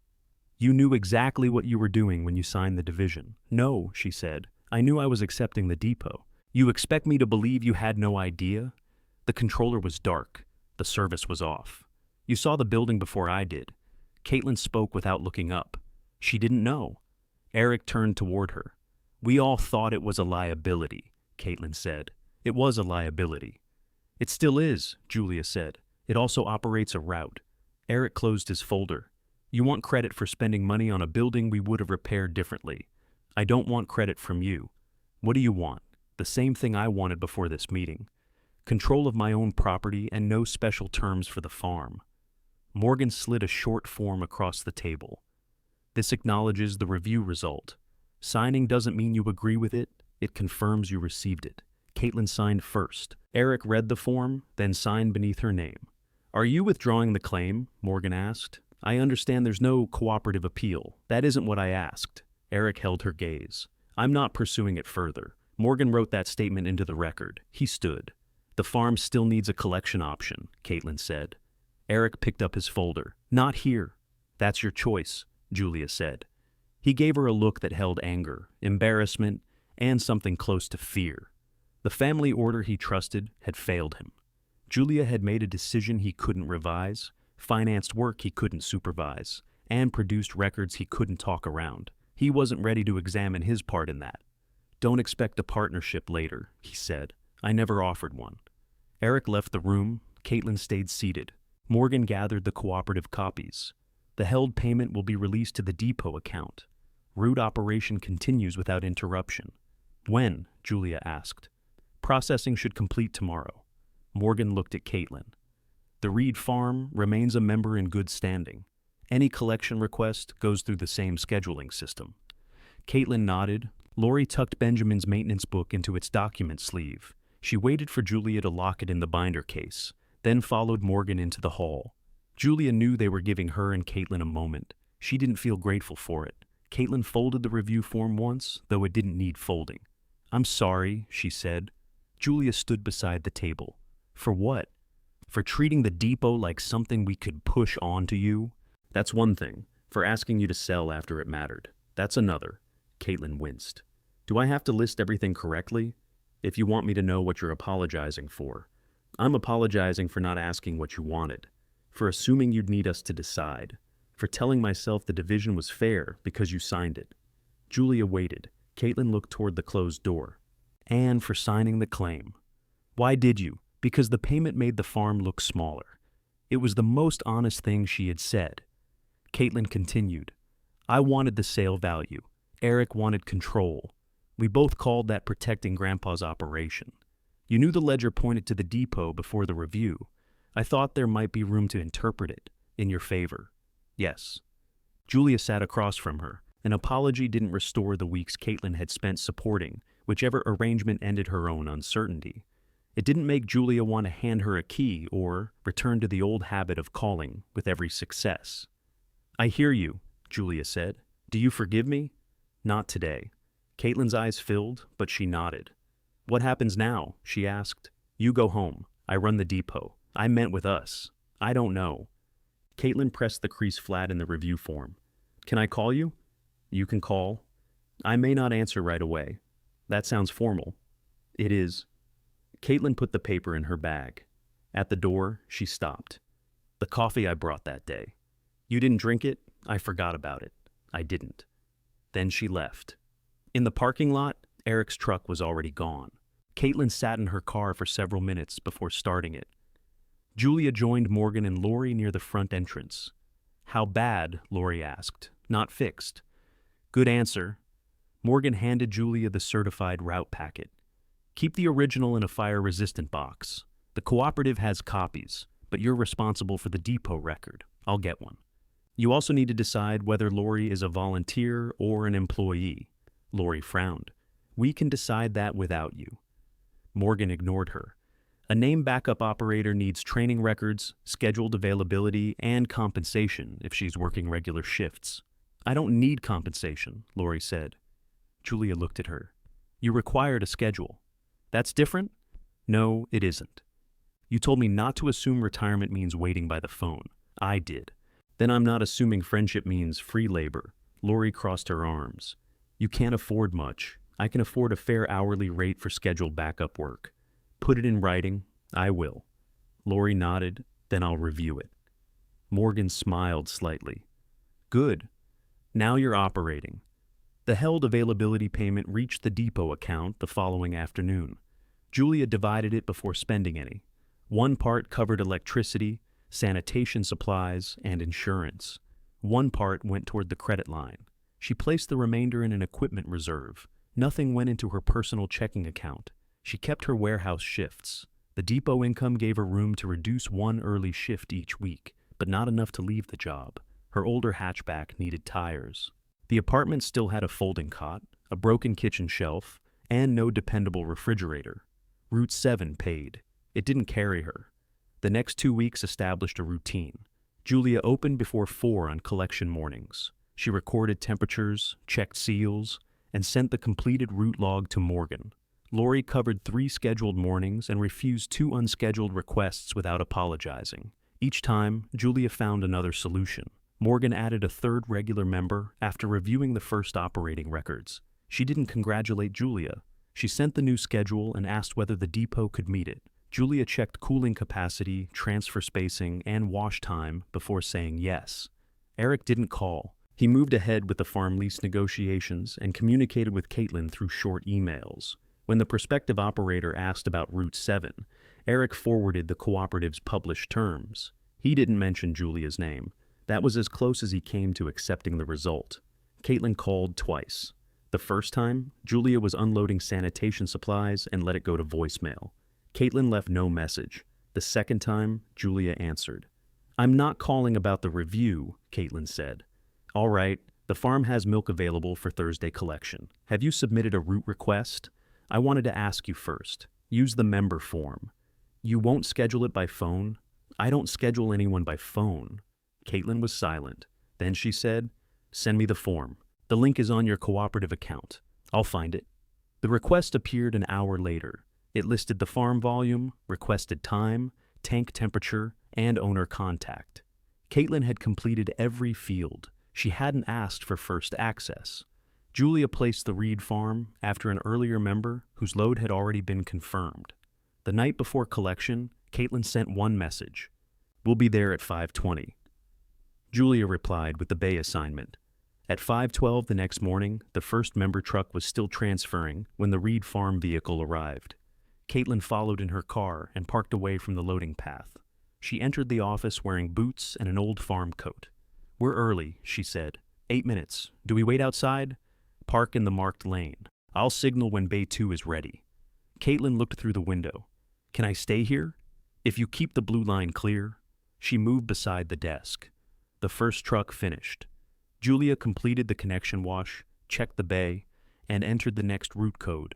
[SPEAKER 1] You knew exactly what you were doing when you signed the division. No, she said. I knew I was accepting the depot. You expect me to believe you had no idea? The controller was dark. The service was off. You saw the building before I did. Caitlin spoke without looking up. She didn't know. Eric turned toward her. We all thought it was a liability, Caitlin said. It was a liability. It still is, Julia said. It also operates a route. Eric closed his folder. You want credit for spending money on a building we would have repaired differently. I don't want credit from you. What do you want? The same thing I wanted before this meeting. Control of my own property and no special terms for the farm. Morgan slid a short form across the table. This acknowledges the review result. Signing doesn't mean you agree with it. It confirms you received it. Caitlin signed first. Eric read the form, then signed beneath her name. Are you withdrawing the claim? Morgan asked. I understand there's no cooperative appeal. That isn't what I asked. Eric held her gaze. I'm not pursuing it further. Morgan wrote that statement into the record. He stood. The farm still needs a collection option, Caitlin said. Eric picked up his folder. Not here. That's your choice, Julia said. He gave her a look that held anger, embarrassment, and something close to fear. The family order he trusted had failed him. Julia had made a decision he couldn't revise, financed work he couldn't supervise, and produced records he couldn't talk around. He wasn't ready to examine his part in that. Don't expect a partnership later, he said. I never offered one. Eric left the room. Caitlin stayed seated. Morgan gathered the cooperative copies. The held payment will be released to the depot account. Route operation continues without interruption. When? Julia asked. Processing should complete tomorrow. Morgan looked at Caitlin. The Reed farm remains a member in good standing. Any collection request goes through the same scheduling system. Caitlin nodded. Lori tucked Benjamin's maintenance book into its document sleeve. She waited for Julia to lock it in the binder case, then followed Morgan into the hall. Julia knew they were giving her and Caitlin a moment. She didn't feel grateful for it. Caitlin folded the review form once, though it didn't need folding. "I'm sorry," she said. Julia stood beside the table. "For what? For treating the depot like something we could push onto you? That's one thing. For asking you to sell after it mattered. That's another." Caitlin winced. "Do I have to list everything correctly? If you want me to know what you're apologizing for." "I'm apologizing for not asking what you wanted. For assuming you'd need us to decide. For telling myself the division was fair because you signed it." Julia waited. Caitlin looked toward the closed door. "And for signing the claim." "Why did you?" "Because the payment made the farm look smaller." It was the most honest thing she had said. Caitlin continued. "I wanted the sale value. Eric wanted control. We both called that protecting Grandpa's operation. You knew the ledger pointed to the depot before the review. I thought there might be room to interpret it in your favor." "Yes." Julia sat across from her. An apology didn't restore the weeks Caitlin had spent supporting, whichever arrangement ended her own uncertainty. It didn't make Julia want to hand her a key or return to the old habit of calling with every success. "I hear you," Julia said. "Do you forgive me?" "Not today." Caitlin's eyes filled, but she nodded. "What happens now?" she asked. "You go home. I run the depot. I meant with us. I don't know." Caitlin pressed the crease flat in the review form. "Can I call you?" "You can call." "I may not answer right away." "That sounds formal." "It is." Caitlin put the paper in her bag. At the door, she stopped. "The coffee I brought that day. You didn't drink it? I forgot about it." "I didn't." Then she left. In the parking lot, Eric's truck was already gone. Caitlin sat in her car for several minutes before starting it. Julia joined Morgan and Lori near the front entrance. "How bad?" Lori asked. "Not fixed." "Good answer." Morgan handed Julia the certified route packet. "Keep the original in a fire-resistant box. The cooperative has copies, but you're responsible for the depot record. I'll get one. You also need to decide whether Lori is a volunteer or an employee." Lori frowned. "We can decide that without you." Morgan ignored her. "A name backup operator needs training records, scheduled availability, and compensation if she's working regular shifts." "I don't need compensation," Lori said. Julia looked at her. "You required a schedule." "That's different?" "No, it isn't. You told me not to assume retirement means waiting by the phone. I did. Then I'm not assuming friendship means free labor." Lori crossed her arms. "You can't afford much. I can afford a fair hourly rate for scheduled backup work. Put it in writing. I will." Lori nodded. "Then I'll review it." Morgan smiled slightly. "Good. Now you're operating." The held availability payment reached the depot account the following afternoon. Julia divided it before spending any. One part covered electricity, sanitation supplies, and insurance. One part went toward the credit line. She placed the remainder in an equipment reserve. Nothing went into her personal checking account. She kept her warehouse shifts. The depot income gave her room to reduce one early shift each week, but not enough to leave the job. Her older hatchback needed tires. The apartment still had a folding cot, a broken kitchen shelf, and no dependable refrigerator. Route 7 paid. It didn't carry her. The next 2 weeks established a routine. Julia opened before 4 on collection mornings. She recorded temperatures, checked seals, and sent the completed route log to Morgan. Lori covered 3 scheduled mornings and refused 2 unscheduled requests without apologizing. Each time, Julia found another solution. Morgan added a 3rd regular member after reviewing the first operating records. She didn't congratulate Julia. She sent the new schedule and asked whether the depot could meet it. Julia checked cooling capacity, transfer spacing, and wash time before saying yes. Eric didn't call. He moved ahead with the farm lease negotiations and communicated with Caitlin through short emails. When the prospective operator asked about Route 7, Eric forwarded the cooperative's published terms. He didn't mention Julia's name. That was as close as he came to accepting the result. Caitlin called twice. The first time, Julia was unloading sanitation supplies and let it go to voicemail. Caitlin left no message. The second time, Julia answered. "I'm not calling about the review," Caitlin said. "All right, The farm has milk available for Thursday collection. Have you submitted a route request? I wanted to ask you first. Use the member form. You won't schedule it by phone? I don't schedule anyone by phone. Caitlin was silent. Then she said, "Send me the form. The link is on your cooperative account. I'll find it." The request appeared an hour later. It listed the farm volume, requested time, tank temperature, and owner contact. Caitlin had completed every field. She hadn't asked for first access. Julia placed the Reed farm after an earlier member whose load had already been confirmed. The night before collection, Caitlin sent one message. "We'll be there at 5:20. Julia replied with the bay assignment. At 5:12 the next morning, the first member truck was still transferring when the Reed farm vehicle arrived. Caitlin followed in her car and parked away from the loading path. She entered the office wearing boots and an old farm coat. "We're early," she said. 8 minutes. Do we wait outside?" "Park in the marked lane. I'll signal when Bay 2 is ready." Caitlin looked through the window. "Can I stay here?" "If you keep the blue line clear." She moved beside the desk. The first truck finished. Julia completed the connection wash, checked the bay, and entered the next route code.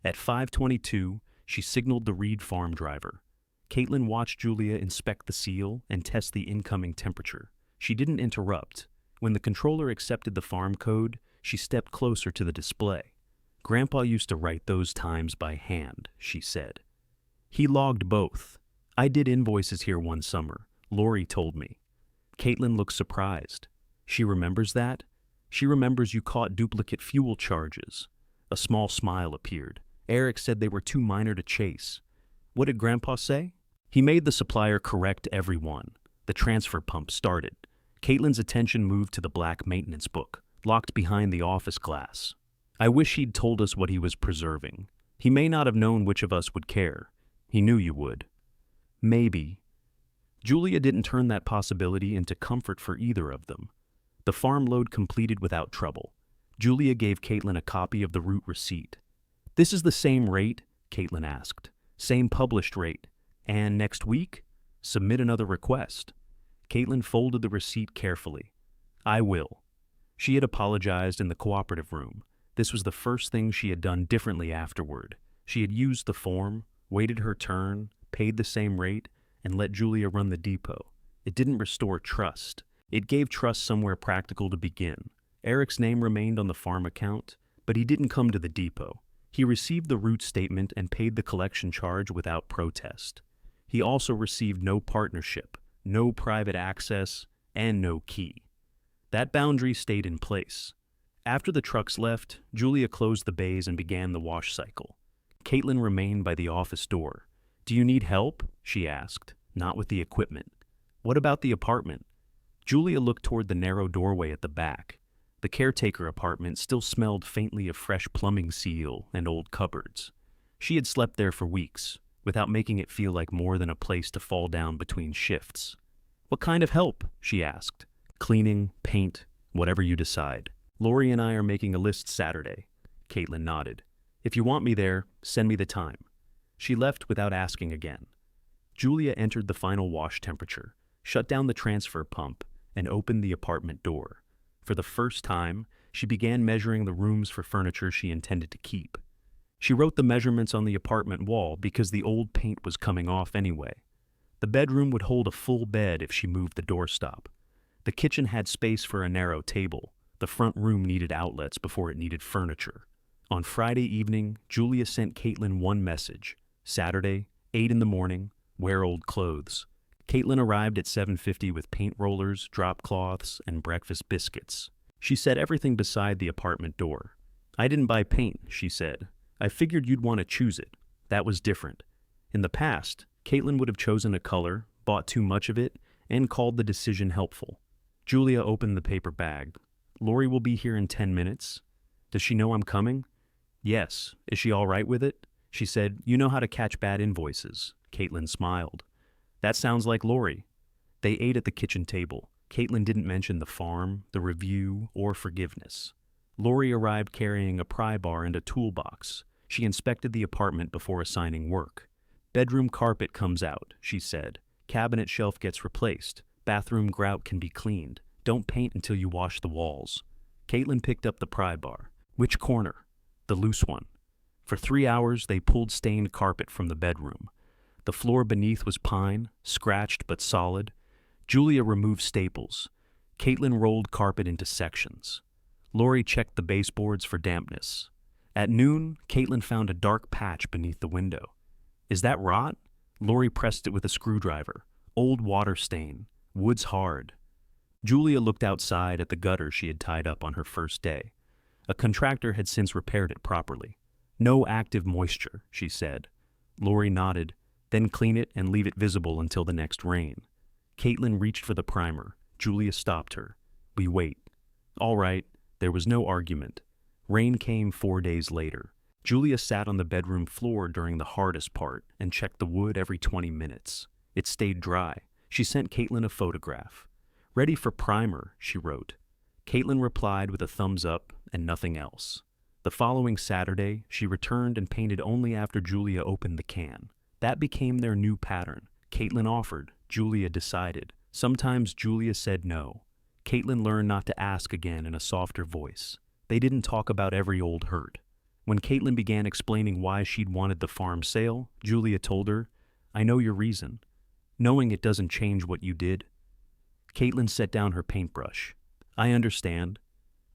[SPEAKER 1] At 5:22, she signaled the Reed farm driver. Caitlin watched Julia inspect the seal and test the incoming temperature. She didn't interrupt. When the controller accepted the farm code, she stepped closer to the display. "Grandpa used to write those times by hand," she said. "He logged both. I did invoices here one summer. Lori told me." Caitlin looked surprised. She remembers that? She remembers you caught duplicate fuel charges. A small smile appeared. Eric said they were too minor to chase. What did Grandpa say? He made the supplier correct everyone. The transfer pump started. Caitlin's attention moved to the black maintenance book, locked behind the office glass. "I wish he'd told us what he was preserving. He may not have known which of us would care. He knew you would." Maybe. Julia didn't turn that possibility into comfort for either of them. The farm load completed without trouble. Julia gave Caitlin a copy of the route receipt. "This is the same rate?" Caitlin asked. "Same published rate. And next week? Submit another request." Caitlin folded the receipt carefully. "I will." She had apologized in the cooperative room. This was the first thing she had done differently afterward. She had used the form, waited her turn, paid the same rate, and let Julia run the depot. It didn't restore trust. It gave trust somewhere practical to begin. Eric's name remained on the farm account, but he didn't come to the depot. He received the route statement and paid the collection charge without protest. He also received no partnership, no private access, and no key. That boundary stayed in place. After the trucks left, Julia closed the bays and began the wash cycle. Caitlin remained by the office door. "Do you need help?" she asked. "Not with the equipment." "What about the apartment?" Julia looked toward the narrow doorway at the back. The caretaker apartment still smelled faintly of fresh plumbing seal and old cupboards. She had slept there for weeks, without making it feel like more than a place to fall down between shifts. "What kind of help?" she asked. "Cleaning, paint, whatever you decide. Lori and I are making a list Saturday." Caitlin nodded. "If you want me there, send me the time." She left without asking again. Julia entered the final wash temperature, shut down the transfer pump, and opened the apartment door. For the first time, she began measuring the rooms for furniture she intended to keep. She wrote the measurements on the apartment wall because the old paint was coming off anyway. The bedroom would hold a full bed if she moved the doorstop. The kitchen had space for a narrow table. The front room needed outlets before it needed furniture. On Friday evening, Julia sent Caitlin one message. Saturday, 8 in the morning, wear old clothes. Caitlin arrived at 7:50 with paint rollers, drop cloths, and breakfast biscuits. She set everything beside the apartment door. "I didn't buy paint," she said. "I figured you'd want to choose it. That was different." In the past, Caitlin would have chosen a color, bought too much of it, and called the decision helpful. Julia opened the paper bag. "Lori will be here in 10 minutes. Does she know I'm coming?" "Yes. Is she all right with it?" She said, "You know how to catch bad invoices." Caitlin smiled. "That sounds like Lori." They ate at the kitchen table. Caitlin didn't mention the farm, the review, or forgiveness. Lori arrived carrying a pry bar and a toolbox. She inspected the apartment before assigning work. "Bedroom carpet comes out," she said. "Cabinet shelf gets replaced. Bathroom grout can be cleaned. Don't paint until you wash the walls." Caitlin picked up the pry bar. Which corner? The loose one. For 3 hours, they pulled stained carpet from the bedroom. The floor beneath was pine, scratched but solid. Julia removed staples. Caitlin rolled carpet into sections. Lori checked the baseboards for dampness. At noon, Caitlin found a dark patch beneath the window. Is that rot? Lori pressed it with a screwdriver. Old water stain. Wood's hard. Julia looked outside at the gutter she had tied up on her first day. A contractor had since repaired it properly. No active moisture, she said. Lori nodded. Then clean it and leave it visible until the next rain. Caitlin reached for the primer. Julia stopped her. We wait. All right. There was no argument. Rain came 4 days later. Julia sat on the bedroom floor during the hardest part and checked the wood every 20 minutes. It stayed dry. She sent Caitlin a photograph. Ready for primer, she wrote. Caitlin replied with a thumbs up and nothing else. The following Saturday, she returned and painted only after Julia opened the can. That became their new pattern. Caitlin offered. Julia decided. Sometimes Julia said no. Caitlin learned not to ask again in a softer voice. They didn't talk about every old hurt. When Caitlin began explaining why she'd wanted the farm sale, Julia told her, I know your reason. Knowing it doesn't change what you did. Caitlin set down her paintbrush. I understand.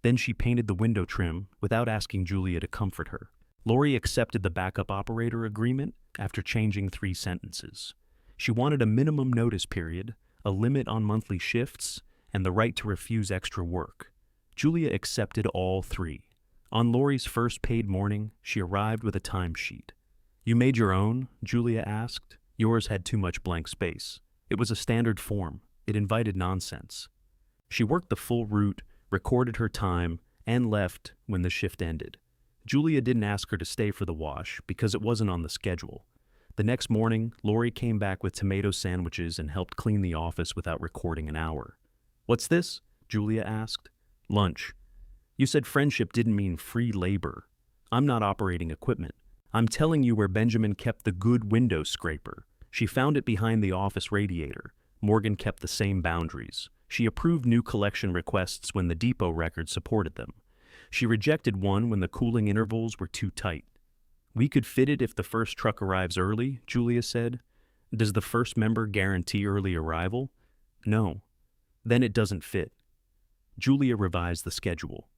[SPEAKER 1] Then she painted the window trim without asking Julia to comfort her. Lori accepted the backup operator agreement after changing 3 sentences. She wanted a minimum notice period, a limit on monthly shifts, and the right to refuse extra work. Julia accepted all 3. On Lori's first paid morning, she arrived with a timesheet. You made your own? Julia asked. Yours had too much blank space. It was a standard form. It invited nonsense. She worked the full route, recorded her time, and left when the shift ended. Julia didn't ask her to stay for the wash because it wasn't on the schedule. The next morning, Lori came back with tomato sandwiches and helped clean the office without recording an hour. What's this? Julia asked. Lunch. You said friendship didn't mean free labor. I'm not operating equipment. I'm telling you where Benjamin kept the good window scraper. She found it behind the office radiator. Morgan kept the same boundaries. She approved new collection requests when the depot record supported them. She rejected one when the cooling intervals were too tight. We could fit it if the first truck arrives early, Julia said. Does the first member guarantee early arrival? No. Then it doesn't fit. Julia revised the schedule.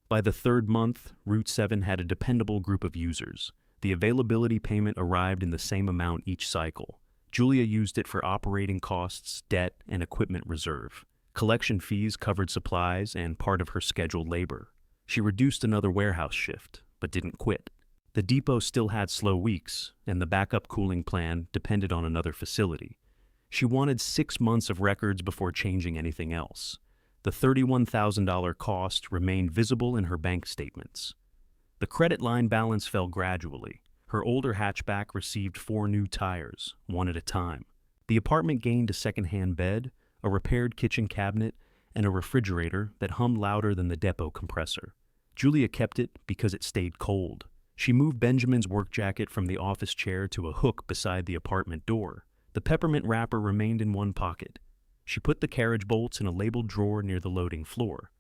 [SPEAKER 1] By the 3rd month, Route 7 had a dependable group of users. The availability payment arrived in the same amount each cycle. Julia used it for operating costs, debt, and equipment reserve. Collection fees covered supplies and part of her scheduled labor. She reduced another warehouse shift, but didn't quit. The depot still had slow weeks, and the backup cooling plan depended on another facility. She wanted 6 months of records before changing anything else. The $31,000 cost remained visible in her bank statements. The credit line balance fell gradually. Her older hatchback received 4 new tires, one at a time. The apartment gained a second-hand bed, a repaired kitchen cabinet, and a refrigerator that hummed louder than the depot compressor. Julia kept it because it stayed cold. She moved Benjamin's work jacket from the office chair to a hook beside the apartment door. The peppermint wrapper remained in one pocket. She put the carriage bolts in a labeled drawer near the loading floor.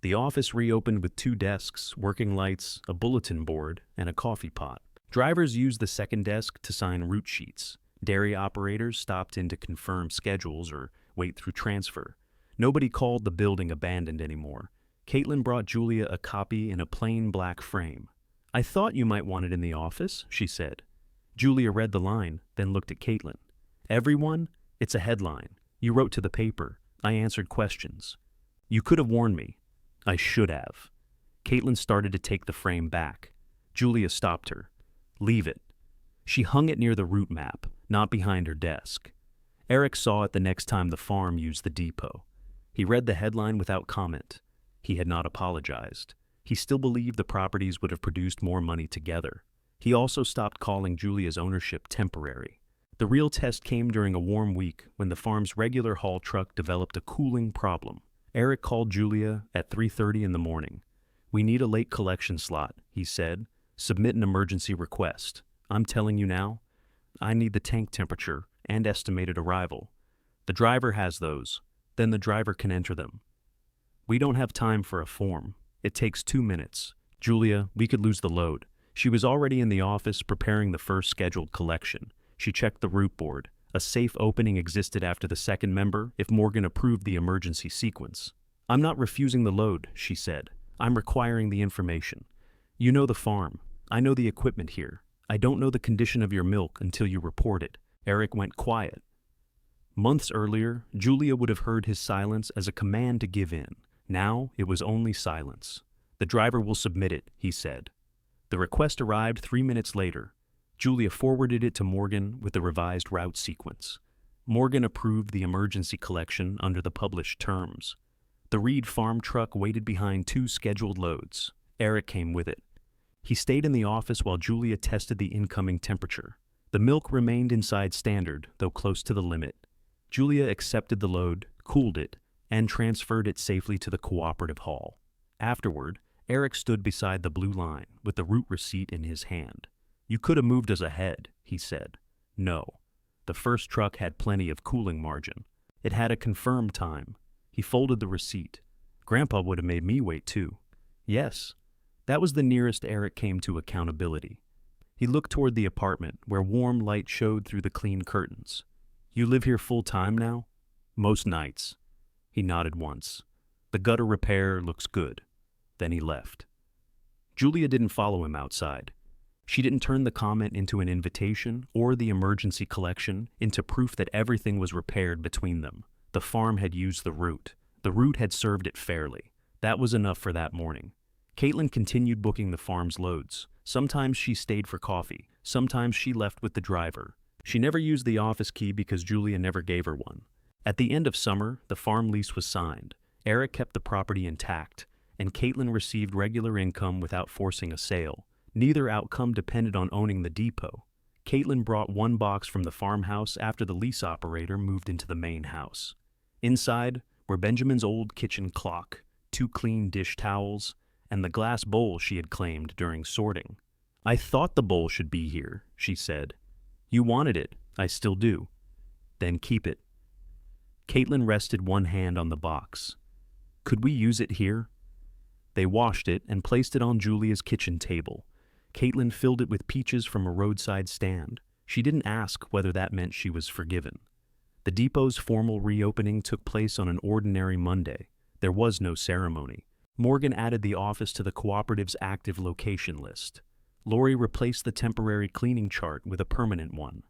[SPEAKER 1] The office reopened with 2 desks, working lights, a bulletin board, and a coffee pot. Drivers used the second desk to sign route sheets. Dairy operators stopped in to confirm schedules or wait through transfer. Nobody called the building abandoned anymore. Caitlin brought Julia a copy in a plain black frame. I thought you might want it in the office, she said. Julia read the line, then looked at Caitlin. Everyone? It's a headline. You wrote to the paper. I answered questions. You could have warned me. I should have. Caitlin started to take the frame back. Julia stopped her. Leave it. She hung it near the route map, not behind her desk. Eric saw it the next time the farm used the depot. He read the headline without comment. He had not apologized. He still believed the properties would have produced more money together. He also stopped calling Julia's ownership temporary. The real test came during a warm week when the farm's regular haul truck developed a cooling problem. Eric called Julia at 3:30 in the morning. We need a late collection slot, he said. Submit an emergency request. I'm telling you now, I need the tank temperature and estimated arrival. The driver has those. Then the driver can enter them. We don't have time for a form. It takes 2 minutes. Julia, we could lose the load. She was already in the office preparing the first scheduled collection. She checked the route board. A safe opening existed after the second member if Morgan approved the emergency sequence. I'm not refusing the load, she said. I'm requiring the information. You know the farm. I know the equipment here. I don't know the condition of your milk until you report it. Eric went quiet. Months earlier, Julia would have heard his silence as a command to give in. Now, it was only silence. The driver will submit it, he said. The request arrived 3 minutes later. Julia forwarded it to Morgan with the revised route sequence. Morgan approved the emergency collection under the published terms. The Reed farm truck waited behind 2 scheduled loads. Eric came with it. He stayed in the office while Julia tested the incoming temperature. The milk remained inside standard, though close to the limit. Julia accepted the load, cooled it, and transferred it safely to the cooperative hall. Afterward, Eric stood beside the blue line with the route receipt in his hand. You could have moved us ahead, he said. No. The first truck had plenty of cooling margin. It had a confirmed time. He folded the receipt. Grandpa would have made me wait too. Yes. That was the nearest Eric came to accountability. He looked toward the apartment where warm light showed through the clean curtains. You live here full time now? Most nights. He nodded once. The gutter repair looks good. Then he left. Julia didn't follow him outside. She didn't turn the comment into an invitation or the emergency collection into proof that everything was repaired between them. The farm had used the route. The route had served it fairly. That was enough for that morning. Caitlin continued booking the farm's loads. Sometimes she stayed for coffee. Sometimes she left with the driver. She never used the office key because Julia never gave her one. At the end of summer, the farm lease was signed. Eric kept the property intact, and Caitlin received regular income without forcing a sale. Neither outcome depended on owning the depot. Caitlin brought 1 box from the farmhouse after the lease operator moved into the main house. Inside were Benjamin's old kitchen clock, 2 clean dish towels, and the glass bowl she had claimed during sorting. I thought the bowl should be here, she said. You wanted it. I still do. Then keep it. Caitlin rested one hand on the box. Could we use it here? They washed it and placed it on Julia's kitchen table. Caitlin filled it with peaches from a roadside stand. She didn't ask whether that meant she was forgiven. The depot's formal reopening took place on an ordinary Monday. There was no ceremony. Morgan added the office to the cooperative's active location list. Lori replaced the temporary cleaning chart with a permanent one.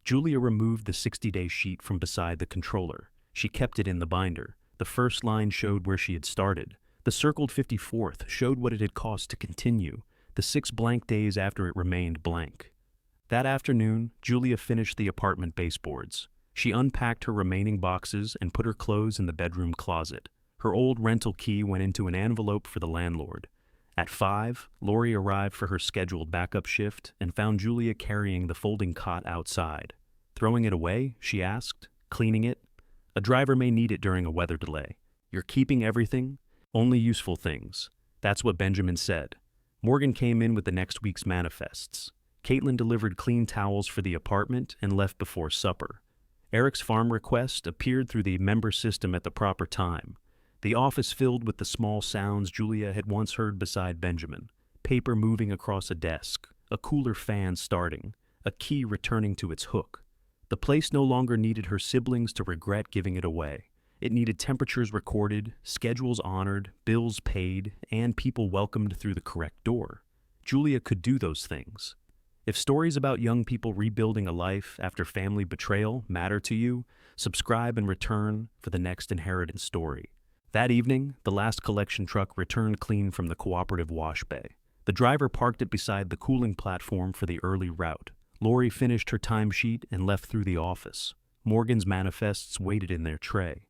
[SPEAKER 1] Julia removed the 60-day sheet from beside the controller. She kept it in the binder. The first line showed where she had started. The circled 54th showed what it had cost to continue, the 6 blank days after it remained blank. That afternoon, Julia finished the apartment baseboards. She unpacked her remaining boxes and put her clothes in the bedroom closet. Her old rental key went into an envelope for the landlord. At 5, Lori arrived for her scheduled backup shift and found Julia carrying the folding cot outside. Throwing it away, she asked. Cleaning it? A driver may need it during a weather delay. You're keeping everything? Only useful things. That's what Benjamin said. Morgan came in with the next week's manifests. Caitlin delivered clean towels for the apartment and left before supper. Eric's farm request appeared through the member system at the proper time. The office filled with the small sounds Julia had once heard beside Benjamin. Paper moving across a desk, a cooler fan starting, a key returning to its hook. The place no longer needed her siblings to regret giving it away. It needed temperatures recorded, schedules honored, bills paid, and people welcomed through the correct door. Julia could do those things. If stories about young people rebuilding a life after family betrayal matter to you, subscribe and return for the next inheritance story. That evening, the last collection truck returned clean from the cooperative wash bay. The driver parked it beside the cooling platform for the early route. Lori finished her timesheet and left through the office. Morgan's manifests waited in their tray.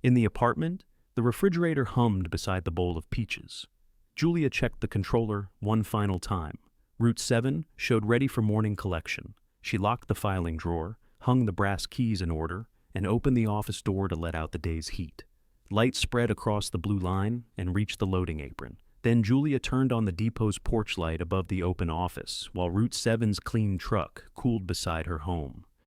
[SPEAKER 1] In the apartment, the refrigerator hummed beside the bowl of peaches. Julia checked the controller one final time. Route 7 showed ready for morning collection. She locked the filing drawer, hung the brass keys in order, and opened the office door to let out the day's heat. Light spread across the blue line and reached the loading apron. Then Julia turned on the depot's porch light above the open office, while Route 7's clean truck cooled beside her home.